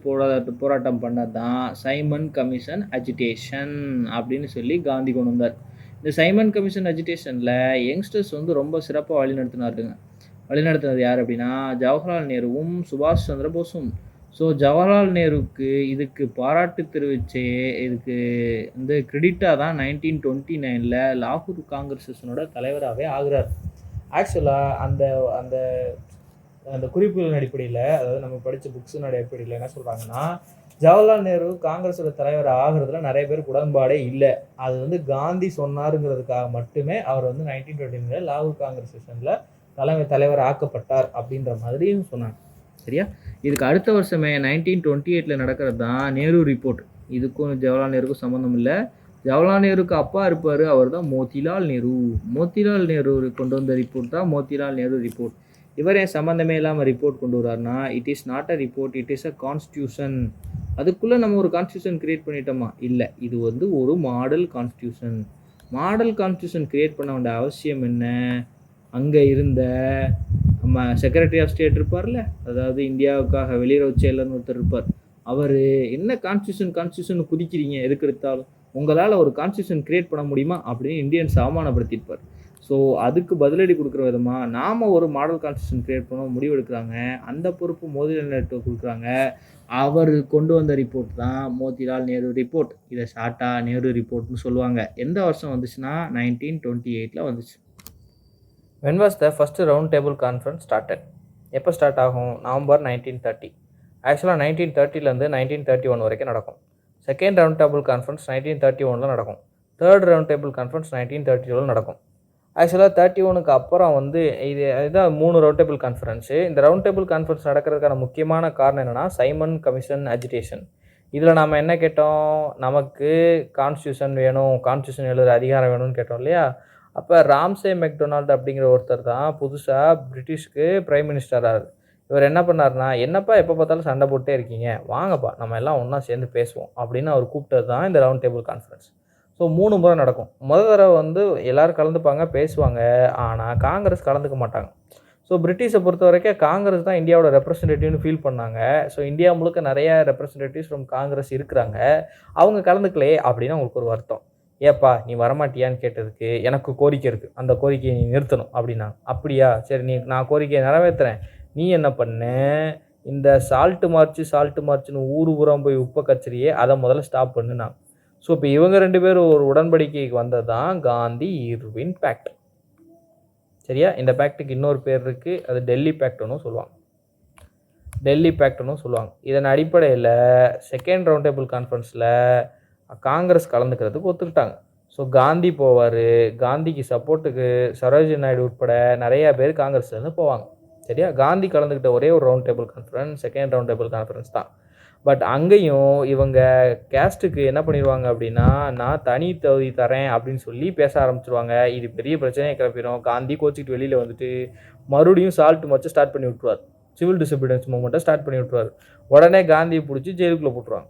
போராட்டம் பண்ணது தான் சைமன் கமிஷன் அஜிடேஷன் அப்படின்னு சொல்லி காந்தி கொண்டு வந்தார். இந்த சைமன் கமிஷன் அஜிடேஷனில் யங்ஸ்டர்ஸ் வந்து ரொம்ப சிறப்பாக வழிநடத்தினது யார் அப்படின்னா ஜவஹர்லால் நேருவும் சுபாஷ் சந்திர போஸும். ஸோ ஜவஹர்லால் நேருக்கு இதுக்கு பாராட்டு தெரிவிச்சே, இதுக்கு வந்து கிரெடிட்டாக தான் 1929 லாகூர் காங்கிரஸனோட தலைவராகவே ஆகிறார். ஆக்சுவலாக அந்த அந்த அந்த குறிப்புகளின் அடிப்படையில், அதாவது நம்ம படித்த புக்ஸின் அடிப்படையில் என்ன சொல்கிறாங்கன்னா, ஜவஹர்லால் நேரு காங்கிரஸோட தலைவர் ஆகிறதுல நிறைய பேருக்கு உடன்பாடே இல்லை. அது வந்து காந்தி சொன்னாருங்கிறதுக்காக மட்டுமே அவர் வந்து 1929 லாகூர் காங்கிரஸ் செஷனில் தலைவர் ஆக்கப்பட்டார் அப்படின்ற மாதிரியும் சொன்னாங்க. சரியா? இதுக்கு அடுத்த வருஷமே 1928 நடக்கிறது தான் நேரு ரிப்போர்ட். இதுக்கும் ஜவஹர்லால் நேருக்கும் சம்மந்தம் இல்லை. ஜவஹர்லால் நேருக்கு அப்பா இருப்பார், அவர் தான் மோத்திலால் நேரு. மோத்திலால் நேரு கொண்டு வந்த ரிப்போர்ட் தான் மோத்திலால் நேரு ரிப்போர்ட். இவர் ஏன் சம்மந்தமே இல்லாமல் ரிப்போர்ட் கொண்டு வர்றாருன்னா, it is not a report, it is a constitution. அதுக்குள்ளே நம்ம ஒரு கான்ஸ்டியூஷன் கிரியேட் பண்ணிட்டோமா? இல்லை, இது வந்து ஒரு model constitution. Model constitution create பண்ண வேண்டிய அவசியம் என்ன? அங்கே இருந்த நம்ம செக்ரட்டரி ஆஃப் ஸ்டேட் இருப்பார்ல, அதாவது இந்தியாவுக்காக வெளியுறவு செயலர்னு ஒருத்தர் இருப்பார். அவர் என்ன கான்ஸ்டியூஷன் குதிக்கிறீங்க எதுக்கு எடுத்தாலும், உங்களால் ஒரு கான்ஸ்டியூஷன் கிரியேட் பண்ண முடியுமா அப்படின்னு இந்தியன்ஸ் அவமானப்படுத்தியிருப்பார். ஸோ அதுக்கு பதிலடி கொடுக்குற விதமாக நாம் ஒரு மாடல் கான்ஸ்டியூஷன் கிரியேட் பண்ண முடிவெடுக்கிறாங்க. அந்த பொறுப்பு மோதிலால் நேரு கொடுக்குறாங்க. அவர் கொண்டு வந்த ரிப்போர்ட் தான் மோத்திலால் நேரு ரிப்போர்ட். இதை ஷார்ட்டாக நேரு ரிப்போர்ட்னு சொல்லுவாங்க. எந்த வருஷம் வந்துச்சுன்னா 1928 வந்துச்சு. When was the first round table conference started? எப்போ ஸ்டார்ட் ஆகும்? நவம்பர் 1930. ஆக்சுவலாக 1930 1931 வரைக்கும் நடக்கும். செகண்ட் ரவுண்ட் டேபிள் கான்ஃபரன்ஸ் 1931 நடக்கும். தேர்ட் ரவுண்ட் டேபிள் கான்ஃபரன்ஸ் 1932 நடக்கும். ஆக்சுவலாக 31க்கு அப்புறம் வந்து இதுதான் 3 ரவுண்ட் டேபிள் கான்ஃபரன்ஸு. இந்த ரவுண்ட் டேபிள் கான்ஃபரன்ஸ் நடக்கிறதுக்கான முக்கியமான காரணம் என்னென்னா சைமன் கமிஷன் அஜிடேஷன். இதில் நம்ம என்ன கேட்டோம்? நமக்கு கான்ஸ்டியூஷன் வேணும், கான்ஸ்டியூஷன் எழுதுகிற அதிகாரம் வேணும்னு கேட்டோம் இல்லையா? அப்போ ராம்சே மெக்டொனால்டு அப்படிங்கிற ஒருத்தர் தான் புதுசாக பிரிட்டிஷ்க்கு பிரைம் மினிஸ்டர் ஆகுது. இவர் என்ன பண்ணார்னா, என்னப்பா எப்போ பார்த்தாலும் சண்டை போட்டே இருக்கீங்க, வாங்கப்பா நம்ம எல்லாம் ஒன்றா சேர்ந்து பேசுவோம் அப்படின்னு அவர் கூப்பிட்டது தான் இந்த ரவுண்ட் டேபிள் கான்ஃபரன்ஸ். ஸோ 3 முறை நடக்கும். முதல் தடவை வந்து எல்லோரும் கலந்துப்பாங்க, பேசுவாங்க. ஆனால் காங்கிரஸ் கலந்துக்க மாட்டாங்க. ஸோ ஸோ பிரிட்டிஷை பொறுத்த வரைக்கும் காங்கிரஸ் தான் இந்தியாவோட ரெப்ரசன்டேட்டிவ்னு ஃபீல் பண்ணாங்க. ஸோ இந்தியா முழுக்க நிறைய ரெப்ரசன்டேட்டிவ்ஸ் ஃப்ரம் காங்கிரஸ் இருக்கிறாங்க. அவங்க கலந்துக்கலையே அப்படின்னு அவங்களுக்கு ஒரு வருத்தம். ஏப்பா நீ வரமாட்டியான்னு கேட்டதுக்கு எனக்கு கோரிக்கை இருக்குது, அந்த கோரிக்கையை நீ நிறுத்தணும் அப்படின்னாங்க. அப்படியா, சரி நான் கோரிக்கையை நிறைவேற்றுறேன், நீ என்ன பண்ண, இந்த சால்ட்டு மார்ச்சுன்னு ஊர் ஊரம் போய் உப்பை கச்சரியே அதை முதல்ல ஸ்டாப் பண்ணுனாங்க. ஸோ இப்போ இவங்க 2 பேரும் ஒரு உடன்படிக்கைக்கு வந்தது தான் காந்தி இர்வின் பேக்ட். சரியா? இந்த பேக்ட்டுக்கு இன்னொரு பேர் இருக்குது, அது டெல்லி பேக்ட்னும் சொல்லுவாங்க. இதன் அடிப்படையில் செகண்ட் ரவுண்ட் டேபிள் கான்ஃபரன்ஸில் காங்கிரஸ் கலந்துக்கிறதுக்கு ஒத்துக்கிட்டாங்க. ஸோ காந்தி போவார், காந்திக்கு சப்போர்ட்டுக்கு சரோஜினி நாயுடு உட்பட நிறையா பேர் காங்கிரஸ்லேருந்து போவாங்க. சரியா? காந்தி கலந்துக்கிட்ட ஒரே ஒரு round table conference second round table conference தான். பட் அங்கேயும் இவங்க கேஸ்ட்டுக்கு என்ன பண்ணிடுவாங்க அப்படின்னா, நான் தனி தொகுதி தரேன் அப்படின்னு சொல்லி பேச ஆரம்பிச்சிருவாங்க. இது பெரிய பிரச்சனையை கிளப்பிடும். காந்தி கோச்சிக்கிட்டு வெளியில் வந்துட்டு மறுபடியும் சால்ட் மார்ச்சை ஸ்டார்ட் பண்ணி விட்ருவார், சிவில் டிசபிடன்ஸ் மூவ்மெண்ட்டை ஸ்டார்ட் பண்ணி விட்ருவார். உடனே காந்தியை பிடிச்சி ஜெயிலுக்குள்ளே போட்டுருவாங்க.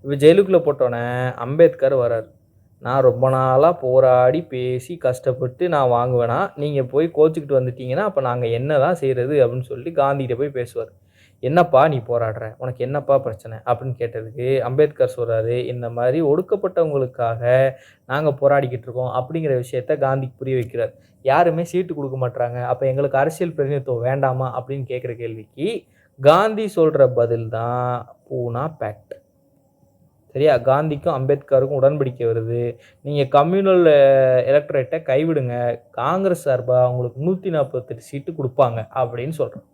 இப்போ ஜெயிலுக்குள்ளே போட்டோன்னே அம்பேத்கர் வரார். நான் ரொம்ப நாளாக போராடி பேசி கஷ்டப்பட்டு நான் வாங்குவேனா, நீங்கள் போய் கோச்சிக்கிட்டு வந்துட்டீங்கன்னா அப்போ நாங்கள் என்ன தான் செய்கிறது அப்படின்னு சொல்லிட்டு காந்திகிட்ட போய் பேசுவார். என்னப்பா நீ போராடுற, உனக்கு என்னப்பா பிரச்சனை அப்படின்னு கேட்டதுக்கு அம்பேத்கர் சொல்கிறாரு, இந்த மாதிரி ஒடுக்கப்பட்டவங்களுக்காக நாங்கள் போராடிக்கிட்டு இருக்கோம் அப்படிங்கிற விஷயத்த காந்திக்கு புரிய வைக்கிறார். யாருமே சீட்டு கொடுக்க மாட்டாங்க, அப்போ எங்களுக்கு அரசியல் பிரதிநிதித்துவம் வேண்டாமா அப்படின்னு கேட்குற கேள்விக்கு காந்தி சொல்கிற பதில் தான் பூனா பேக்ட். சரியா? காந்திக்கும் அம்பேத்கருக்கும் உடன்படிக்கை வருது, நீங்கள் கம்யூனல் எலக்ட்ரேட்டை கைவிடுங்க, காங்கிரஸ் சார்பாக அவங்களுக்கு 148 சீட்டு கொடுப்பாங்க அப்படின்னு சொல்கிறோம்.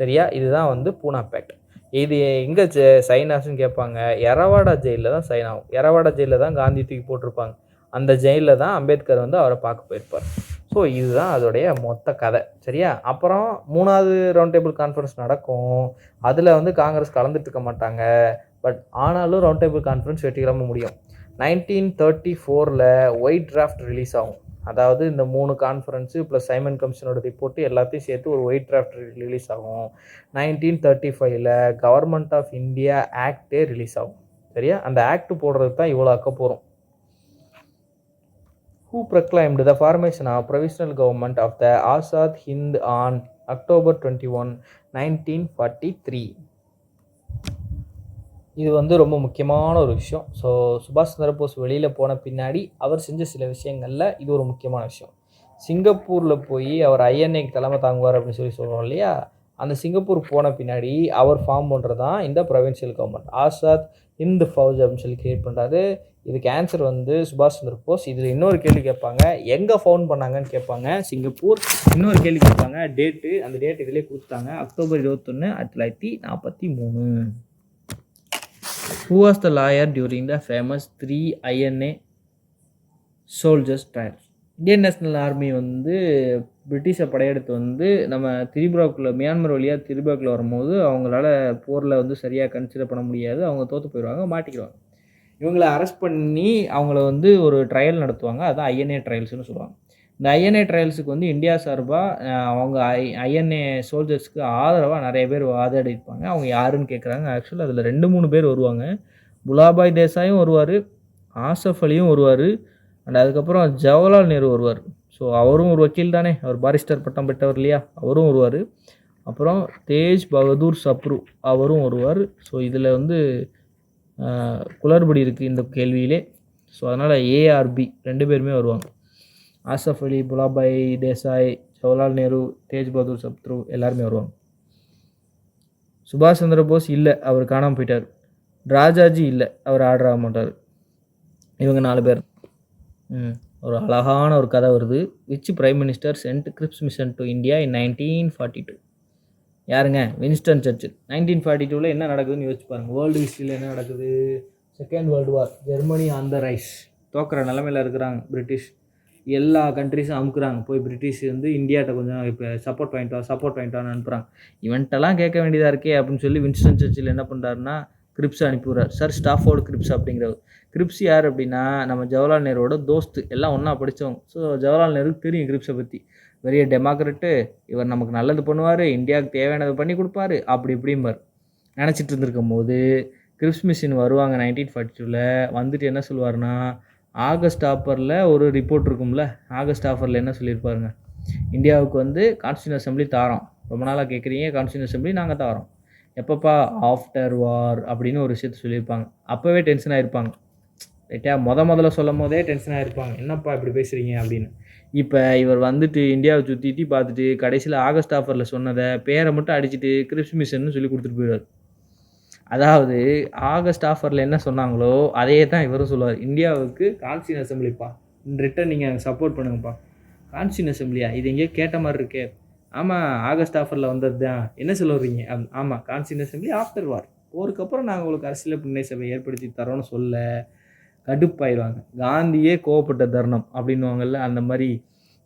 சரியா? இதுதான் வந்து பூனா பேக்ட். இது எங்கே சைன் ஆச்சுன்னு கேட்பாங்க. எரவாடா ஜெயிலில் தான் சைன் ஆகும். எரவாடா ஜெயிலில் தான் காந்தி தூக்கி போட்டிருப்பாங்க. அந்த ஜெயிலில் தான் அம்பேத்கர் வந்து அவரை பார்க்க போயிருப்பார். ஸோ இதுதான் அதோடைய மொத்த கதை. சரியா? அப்புறம் 3வது ரவுண்ட் டேபிள் கான்ஃபரன்ஸ் நடக்கும். அதில் வந்து காங்கிரஸ் கலந்துட்டு இருக்க மாட்டாங்க. பட் ஆனாலும் ரவுண்ட் டேபிள் கான்ஃபரன்ஸ் வெற்றிகரமாக முடியும். 1934 ஒயிட் டிராஃப்ட் ரிலீஸ் ஆகும். அதாவது இந்த 3 கான்ஃபரன்ஸு ப்ளஸ் சைமன் கமிஷனோட ரிப்போர்ட்டு எல்லாத்தையும் சேர்த்து ஒரு ஒயிட் டிராஃப்ட் ரிலீஸ் ஆகும். 1935 கவர்மெண்ட் ஆஃப் இந்தியா ஆக்டே ரிலீஸ் ஆகும். சரியா? அந்த ஆக்ட் போடுறது தான் இவ்வளோ அக்க போகிறோம். Who proclaimed the formation of provisional government of the Azad Hind on October 21, 1943? இது வந்து ரொம்ப முக்கியமான ஒரு விஷயம். ஸோ சுபாஷ் சந்திரபோஸ் வெளியில் போன பின்னாடி அவர் செஞ்ச சில விஷயங்களில் இது ஒரு முக்கியமான விஷயம். சிங்கப்பூரில் போய் அவர் ஐஎன்ஏக்கு தலைமை தாங்குவார் அப்படின்னு சொல்கிறோம் இல்லையா, அந்த சிங்கப்பூர் போன பின்னாடி அவர் ஃபார்ம் பண்ணுறது தான் இந்த ப்ரொவின்ஷியல் கவர்மெண்ட், ஆசாத் ஹிந்த் ஃபௌஜ் அப்படின்னு சொல்லி கிரியேட் பண்ணுறாரு. இதுக்கு ஆன்சர் வந்து சுபாஷ் சந்திரபோஸ். இதில் இன்னொரு கேள்வி கேட்பாங்க, எங்கே ஃபவுண்ட் பண்ணாங்கன்னு கேட்பாங்க, சிங்கப்பூர். இன்னொரு கேள்வி கேட்பாங்க, டேட்டு. அந்த டேட் இதிலே கொடுத்தாங்க, October 21, 1943. Who was the lawyer during the famous 3 INA soldiers trial? Indian national army வந்து பிரிட்டிஷை படையெடுத்து வந்து நம்ம திரிபுராக்குள்ளே, மியான்மர் வழியாக திரிபுராக்குள்ளே வரும்போது அவங்களால போரில் வந்து சரியாக கன்சிடர் பண்ண முடியாது, அவங்க தோற்று போயிடுவாங்க, மாட்டிக்கிடுவாங்க. இவங்களை அரெஸ்ட் பண்ணி அவங்கள வந்து ஒரு ட்ரையல் நடத்துவாங்க, அதுதான் ஐஎன்ஏ ட்ரையல்ஸ்னு சொல்லுவாங்க. இந்த ஐஎன்ஏ ட்ரையல்ஸுக்கு வந்து இந்தியா சார்பாக அவங்க ஐஎன்ஏ சோல்ஜர்ஸ்க்கு ஆதரவாக நிறைய பேர் வாதாடிப்பாங்க. அவங்க யாருன்னு கேட்குறாங்க. ஆக்சுவலாக அதில் 2-3 பேர் வருவாங்க. புலாபாய் தேசாயும் வருவார், ஆசஃப் அலியும் வருவார், அண்ட் அதுக்கப்புறம் ஜவஹர்லால் நேரு வருவார். ஸோ அவரும் ஒரு வக்கீல் தானே, அவர் பாரிஸ்டர் பட்டம் பெற்றவர் இல்லையா, அவரும் வருவார். அப்புறம் தேஜ் பகதூர் சப்ரு அவரும் வருவார். ஸோ இதில் வந்து குளறுபடி இருக்குது இந்த கேள்வியிலே. ஸோ அதனால் ஏஆர்பி 2 பேருமே வருவாங்க. ஆசஃப் அலி, புலாபாய் தேசாய், ஜவஹர்லால் நேரு, தேஜ் பகதூர் சப்ரு எல்லாருமே வருவாங்க. சுபாஷ் சந்திர போஸ் இல்லை, அவர் காணாமல் போயிட்டார். ராஜாஜி இல்லை, அவர் ஆர்டர் ஆக மாட்டார். இவங்க 4 பேர். ஒரு அழகான ஒரு கதை வருது. Which prime minister sent Cripps mission to India in 1942? யாருங்க? Winston Churchill. 1942 என்ன நடக்குதுன்னு யோசிச்சு பாருங்கள். வேர்ல்டு ஹிஸ்ட்ரியில் என்ன நடக்குது? Second world war. Germany on the rise, தோக்குற நிலமையில் இருக்கிறாங்க பிரிட்டிஷ். எல்லா கண்ட்ரிஸும் அமுக்குறாங்க. போய் பிரிட்டிஷ் வந்து இந்தியாட்ட கொஞ்சம் இப்போ சப்போர்ட் வாங்கிட்டான்னு அனுப்புகிறாங்க. இவன்ட்டெல்லாம் கேட்க வேண்டியதாக இருக்கே அப்படின்னு சொல்லி வின்ஸ்டன் சர்ச்சில் என்ன பண்ணுறாருன்னா கிரிப்ஸ் அனுப்பிவிடுறார். சர் ஸ்டாஃபோர்டு கிரிப்ஸ் அப்படிங்கிறவர். கிரிப்ஸ் யார் அப்படின்னா நம்ம ஜவஹர்லால் நேருவோட தோஸ்து, எல்லாம் ஒன்றா படித்தவங்க. ஸோ ஜவஹர்லால் நேருக்கு தெரியும் கிரிப்ஸை பற்றி. பெரிய டெமோக்ரட்டு, இவர் நமக்கு நல்லது பண்ணுவார், இந்தியாவுக்கு தேவையானதை பண்ணி கொடுப்பாரு, அப்படி இப்படிம்பார் நினச்சிட்டு இருந்திருக்கும் போது கிரிப்ஸ் மிஷின் வருவாங்க 1942. வந்துட்டு என்ன சொல்லுவார்னா, ஆகஸ்ட் ஆஃபரில் ஒரு ரிப்போர்ட் இருக்கும்ல, ஆகஸ்ட் ஆஃபரில் என்ன சொல்லியிருப்பாருங்க, இந்தியாவுக்கு வந்து கான்ஸ்டியூஷன் அசெம்பிளி தாரோம். ரொம்ப நாளாக கேட்குறீங்க, கான்ஸ்டியூஷன் அசெம்பிளி நாங்கள் தாரோம். எப்பப்பா? ஆஃப்டர் வார் அப்படின்னு ஒரு விஷயத்த சொல்லியிருப்பாங்க. அப்போவே டென்ஷன் ஆகிருப்பாங்க. ரைட்டா? முதல்ல சொல்லும்போதே டென்ஷன் ஆகிருப்பாங்க. என்னப்பா இப்படி பேசுகிறீங்க அப்படின்னு. இப்போ இவர் வந்துட்டு இந்தியாவை சுற்றி பார்த்துட்டு கடைசியில் ஆகஸ்ட் ஆஃபரில் சொன்னதை பேரை மட்டும் அடிச்சுட்டு கிரிப்ஸ் மிஷன்னு சொல்லி கொடுத்துட்டு போயிடுவார். அதாவது ஆகஸ்ட் ஆஃபரில் என்ன சொன்னாங்களோ அதே தான் இவரும் சொல்லுவார். இந்தியாவுக்கு கான்ஸ்டியூஷன் அசெம்பிளிப்பா, இன் ரிட்டன் நீங்கள் சப்போர்ட் பண்ணுங்கப்பா. கான்ஸ்டியூஷன் அசெம்பிளியா? இது எங்கேயோ கேட்ட மாதிரி இருக்கே. ஆமாம், ஆகஸ்ட் ஆஃபரில் வந்தது தான். என்ன சொல்ல வர்றீங்க? ஆமாம், கான்ஸ்டியூஷன் அசெம்பிளி ஆஃப்டர் வார். போருக்கப்புறம் நாங்கள் உங்களுக்கு அரசியல் பின்னை சபை ஏற்படுத்தி தரோன்னு சொல்ல கடுப்பாயிடுவாங்க. காந்தியே கோவப்பட்ட தருணம் அப்படின்னுவாங்கல்ல, அந்த மாதிரி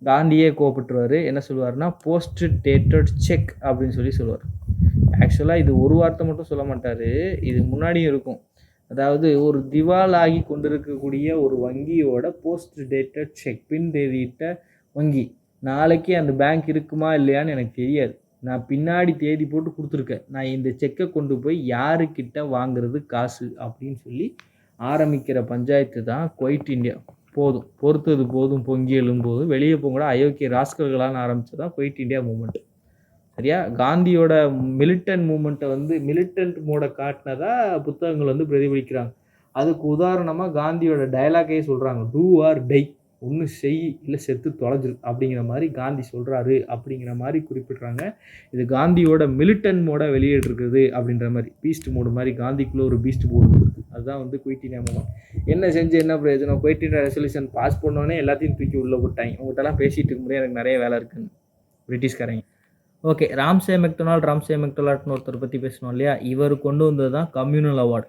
காந்தியே கோவப்பட்டுருவார். என்ன சொல்லுவார்னா, போஸ்ட் டேட்டட் செக் அப்படின்னு சொல்லுவார். ஆக்சுவலாக இது ஒரு வார்த்தை மட்டும் சொல்ல மாட்டார், இது முன்னாடியும் இருக்கும். அதாவது ஒரு திவாலாகி கொண்டிருக்கக்கூடிய ஒரு வங்கியோட போஸ்ட் டேட்டட் செக், பின் தேதியிட்ட வங்கி. நாளைக்கு அந்த பேங்க் இருக்குமா இல்லையான்னு எனக்கு தெரியாது. நான் பின்னாடி தேதி போட்டு கொடுத்துருக்கேன். நான் இந்த செக்கை கொண்டு போய் யாருக்கிட்ட வாங்குறது காசு அப்படின்னு சொல்லி ஆரம்பிக்கிற பஞ்சாயத்து தான் குவைட் இந்தியா. போதும், பொறுத்தது போதும், பொங்கி எழும்போது வெளியே போங்கடா அயோக்கிய ராஸ்கல்களான்னு ஆரம்பிச்சதான் குவைட் இந்தியா மூமெண்ட். சரியா? காந்தியோட மிலிட்டன்ட் மூமெண்ட்டை வந்து மிலிட்டன்ட் மோட காட்டினதா புத்தகங்கள் வந்து பிரதிபலிக்கிறாங்க. அதுக்கு உதாரணமாக காந்தியோட டயலாகையே சொல்கிறாங்க. டூ ஆர் டை, ஒன்று செய் இல்லை செத்து தொலைஞ்சிரு அப்படிங்கிற மாதிரி காந்தி சொல்கிறாரு அப்படிங்கிற மாதிரி குறிப்பிட்றாங்க. இது காந்தியோட மிலிட்டன்ட் மோட வெளியிட்டிருக்குது அப்படின்ற மாதிரி. பீஸ்ட் மோடு மாதிரி காந்திக்குள்ளே ஒரு பீஸ்ட் மோடு இருக்குது. அதுதான் வந்து குவைட் இந்தியா மூமெண்ட். என்ன செஞ்சு என்ன பிரயோஜனம்? குவைட் இந்தியா ரெசல்யூஷன் பாஸ் பண்ணோன்னே எல்லாத்தையும் தூக்கி உள்ளே போட்டாங்க. உங்கள்கிட்டலாம் பேசிகிட்டு இருக்க முடியாது, எனக்கு நிறைய வேலை இருக்குன்னு பிரிட்டிஷ்காரங்க. ஓகே, ராம்சே மெக்டொனால்ட்னு ஒருத்தர் பற்றி பேசணும் இல்லையா? இவர் கொண்டு வந்தது தான் கம்யூனல் அவார்டு.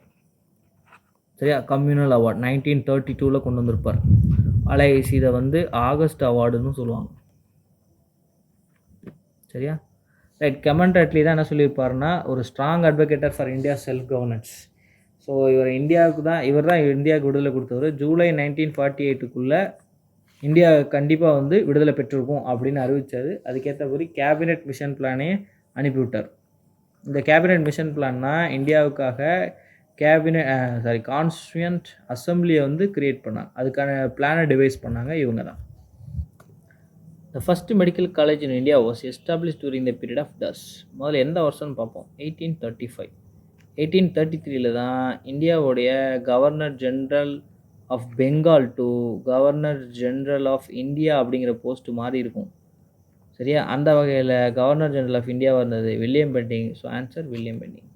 சரியா? கம்யூனல் அவார்டு 1932 கொண்டு வந்திருப்பார். அலைஸ் இதை வந்து ஆகஸ்ட் அவார்டுன்னு சொல்லுவாங்க. சரியா? ரைட். கமெண்ட் அட்லி தான் என்ன சொல்லியிருப்பாருன்னா, ஒரு strong advocator for India self governance. So இவர் தான் இந்தியாவுக்கு விடுதலை கொடுத்தவர். ஜூலை 1948 இந்தியா கண்டிப்பாக வந்து விடுதலை பெற்றிருக்கும் அப்படின்னு அறிவித்தார். அதுக்கேற்றபடி கேபினெட் மிஷன் பிளானே அனுப்பிவிட்டார். இந்த கேபினெட் மிஷன் பிளான்னா இந்தியாவுக்காக கான்ஸ்டியூண்ட் அசம்பிளியை வந்து கிரியேட் பண்ணாங்க. அதுக்கான பிளானை டிவைஸ் பண்ணாங்க இவங்க தான். The first medical college in India was establish during the period of டஸ். முதல்ல எந்த வருஷம்னு பார்ப்போம். 1835. 1833 தான் இந்தியாவுடைய governor general of Bengal to governor general of India அப்படிங்கிற போஸ்ட்டு மாறி இருக்கும். சரியா? அந்த வகையில் கவர்னர் ஜெனரல் ஆஃப் இந்தியாவாக இருந்தது William Bentinck. So answer William Bentinck.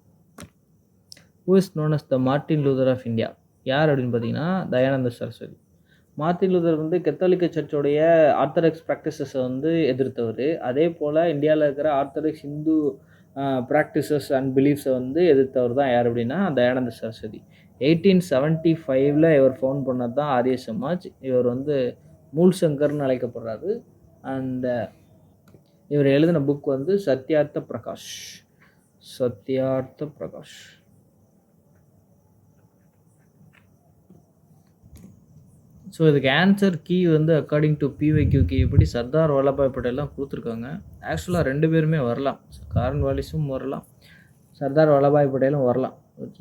Who is known as the Martin Luther of India? யார் அப்படின்னு பார்த்தீங்கன்னா தயானந்த சரஸ்வதி. மார்ட்டின் லூதர் வந்து கத்தோலிக்க சர்ச்சோடைய ஆர்த்தடாக்ஸ் ப்ராக்டிசஸை வந்து எதிர்த்தவர். அதே போல் இந்தியாவில் இருக்கிற ஆர்த்தடாக்ஸ் ஹிந்து ப்ராக்டிசஸ் அண்ட் பிலீஃப்ஸை வந்து எதிர்த்தவர் தான் யார் அப்படின்னா தயானந்த சரஸ்வதி. 1875 இவர் ஃபவுண்ட் பண்ணது தான் ஆரிய சமாஜ். இவர் வந்து மூல் சங்கர்னு அழைக்கப்படுறாரு. அண்ட் இவர் எழுதின புக் வந்து சத்யார்த்த பிரகாஷ். ஸோ இதுக்கு ஆன்சர் கீ வந்து அக்கார்டிங் டு பிஒய்க்யூ கீ எப்படி சர்தார் வல்லபாய் பட்டேல்லாம் கொடுத்துருக்காங்க. ஆக்சுவலாக 2 பேருமே வரலாம். கார்ன்வாலிஸும் வரலாம், சர்தார் வல்லபாய் பட்டேலும் வரலாம்.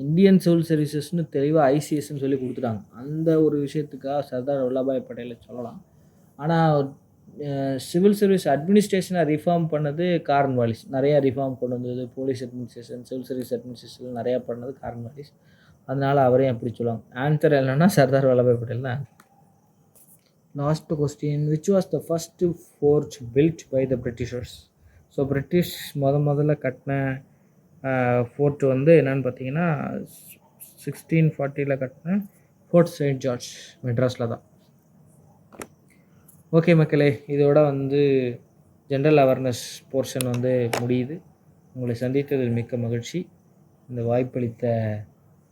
இந்தியன் சிவில் சர்வீசஸ்னு தெளிவாக ஐசிஎஸ்ன்னு சொல்லி கொடுத்துட்டாங்க. அந்த ஒரு விஷயத்துக்காக சர்தார் வல்லபாய் பட்டேலை சொல்லலாம். ஆனால் சிவில் சர்வீஸ் அட்மினிஸ்ட்ரேஷனை ரிஃபார்ம் பண்ணது கார்ன்வாலிஸ். நிறையா ரிஃபார்ம் கொண்டு வந்தது. Police administration, civil service administration நிறையா பண்ணது கார்ன்வாலிஸ். அதனால் அவரையும் அப்படி சொல்லுவாங்க. ஆன்சர் என்னன்னா சர்தார் வல்லபாய் பட்டேல் தான். Last question, which was the first fort built by the Britishers? So British முதல்ல கட்டின ஃபோர்ட் வந்து என்னென்னு பார்த்தீங்கன்னா 1640 கட்டின ஃபோர்ட் செயின்ட் ஜார்ஜ் மெட்ராஸில் தான். ஓகே மக்களே, இதோட வந்து ஜென்ரல் அவேர்னஸ் போர்ஷன் வந்து முடியுது. உங்களை சந்தித்ததில் மிக்க மகிழ்ச்சி. இந்த வாய்ப்பளித்த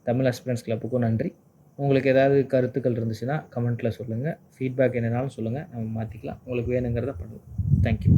தமிழ் ஆஸ்பிரண்ட்ஸ் கிளப்புக்கும் நன்றி. உங்களுக்கு ஏதாவது கருத்துக்கள் இருந்துச்சுன்னா கமெண்ட்டில் சொல்லுங்கள். ஃபீட்பேக் என்னன்னாலும் சொல்லுங்கள், நம்ம மாற்றிக்கலாம். உங்களுக்கு வேணுங்கிறத பண்ணுங்கள். தேங்க்யூ.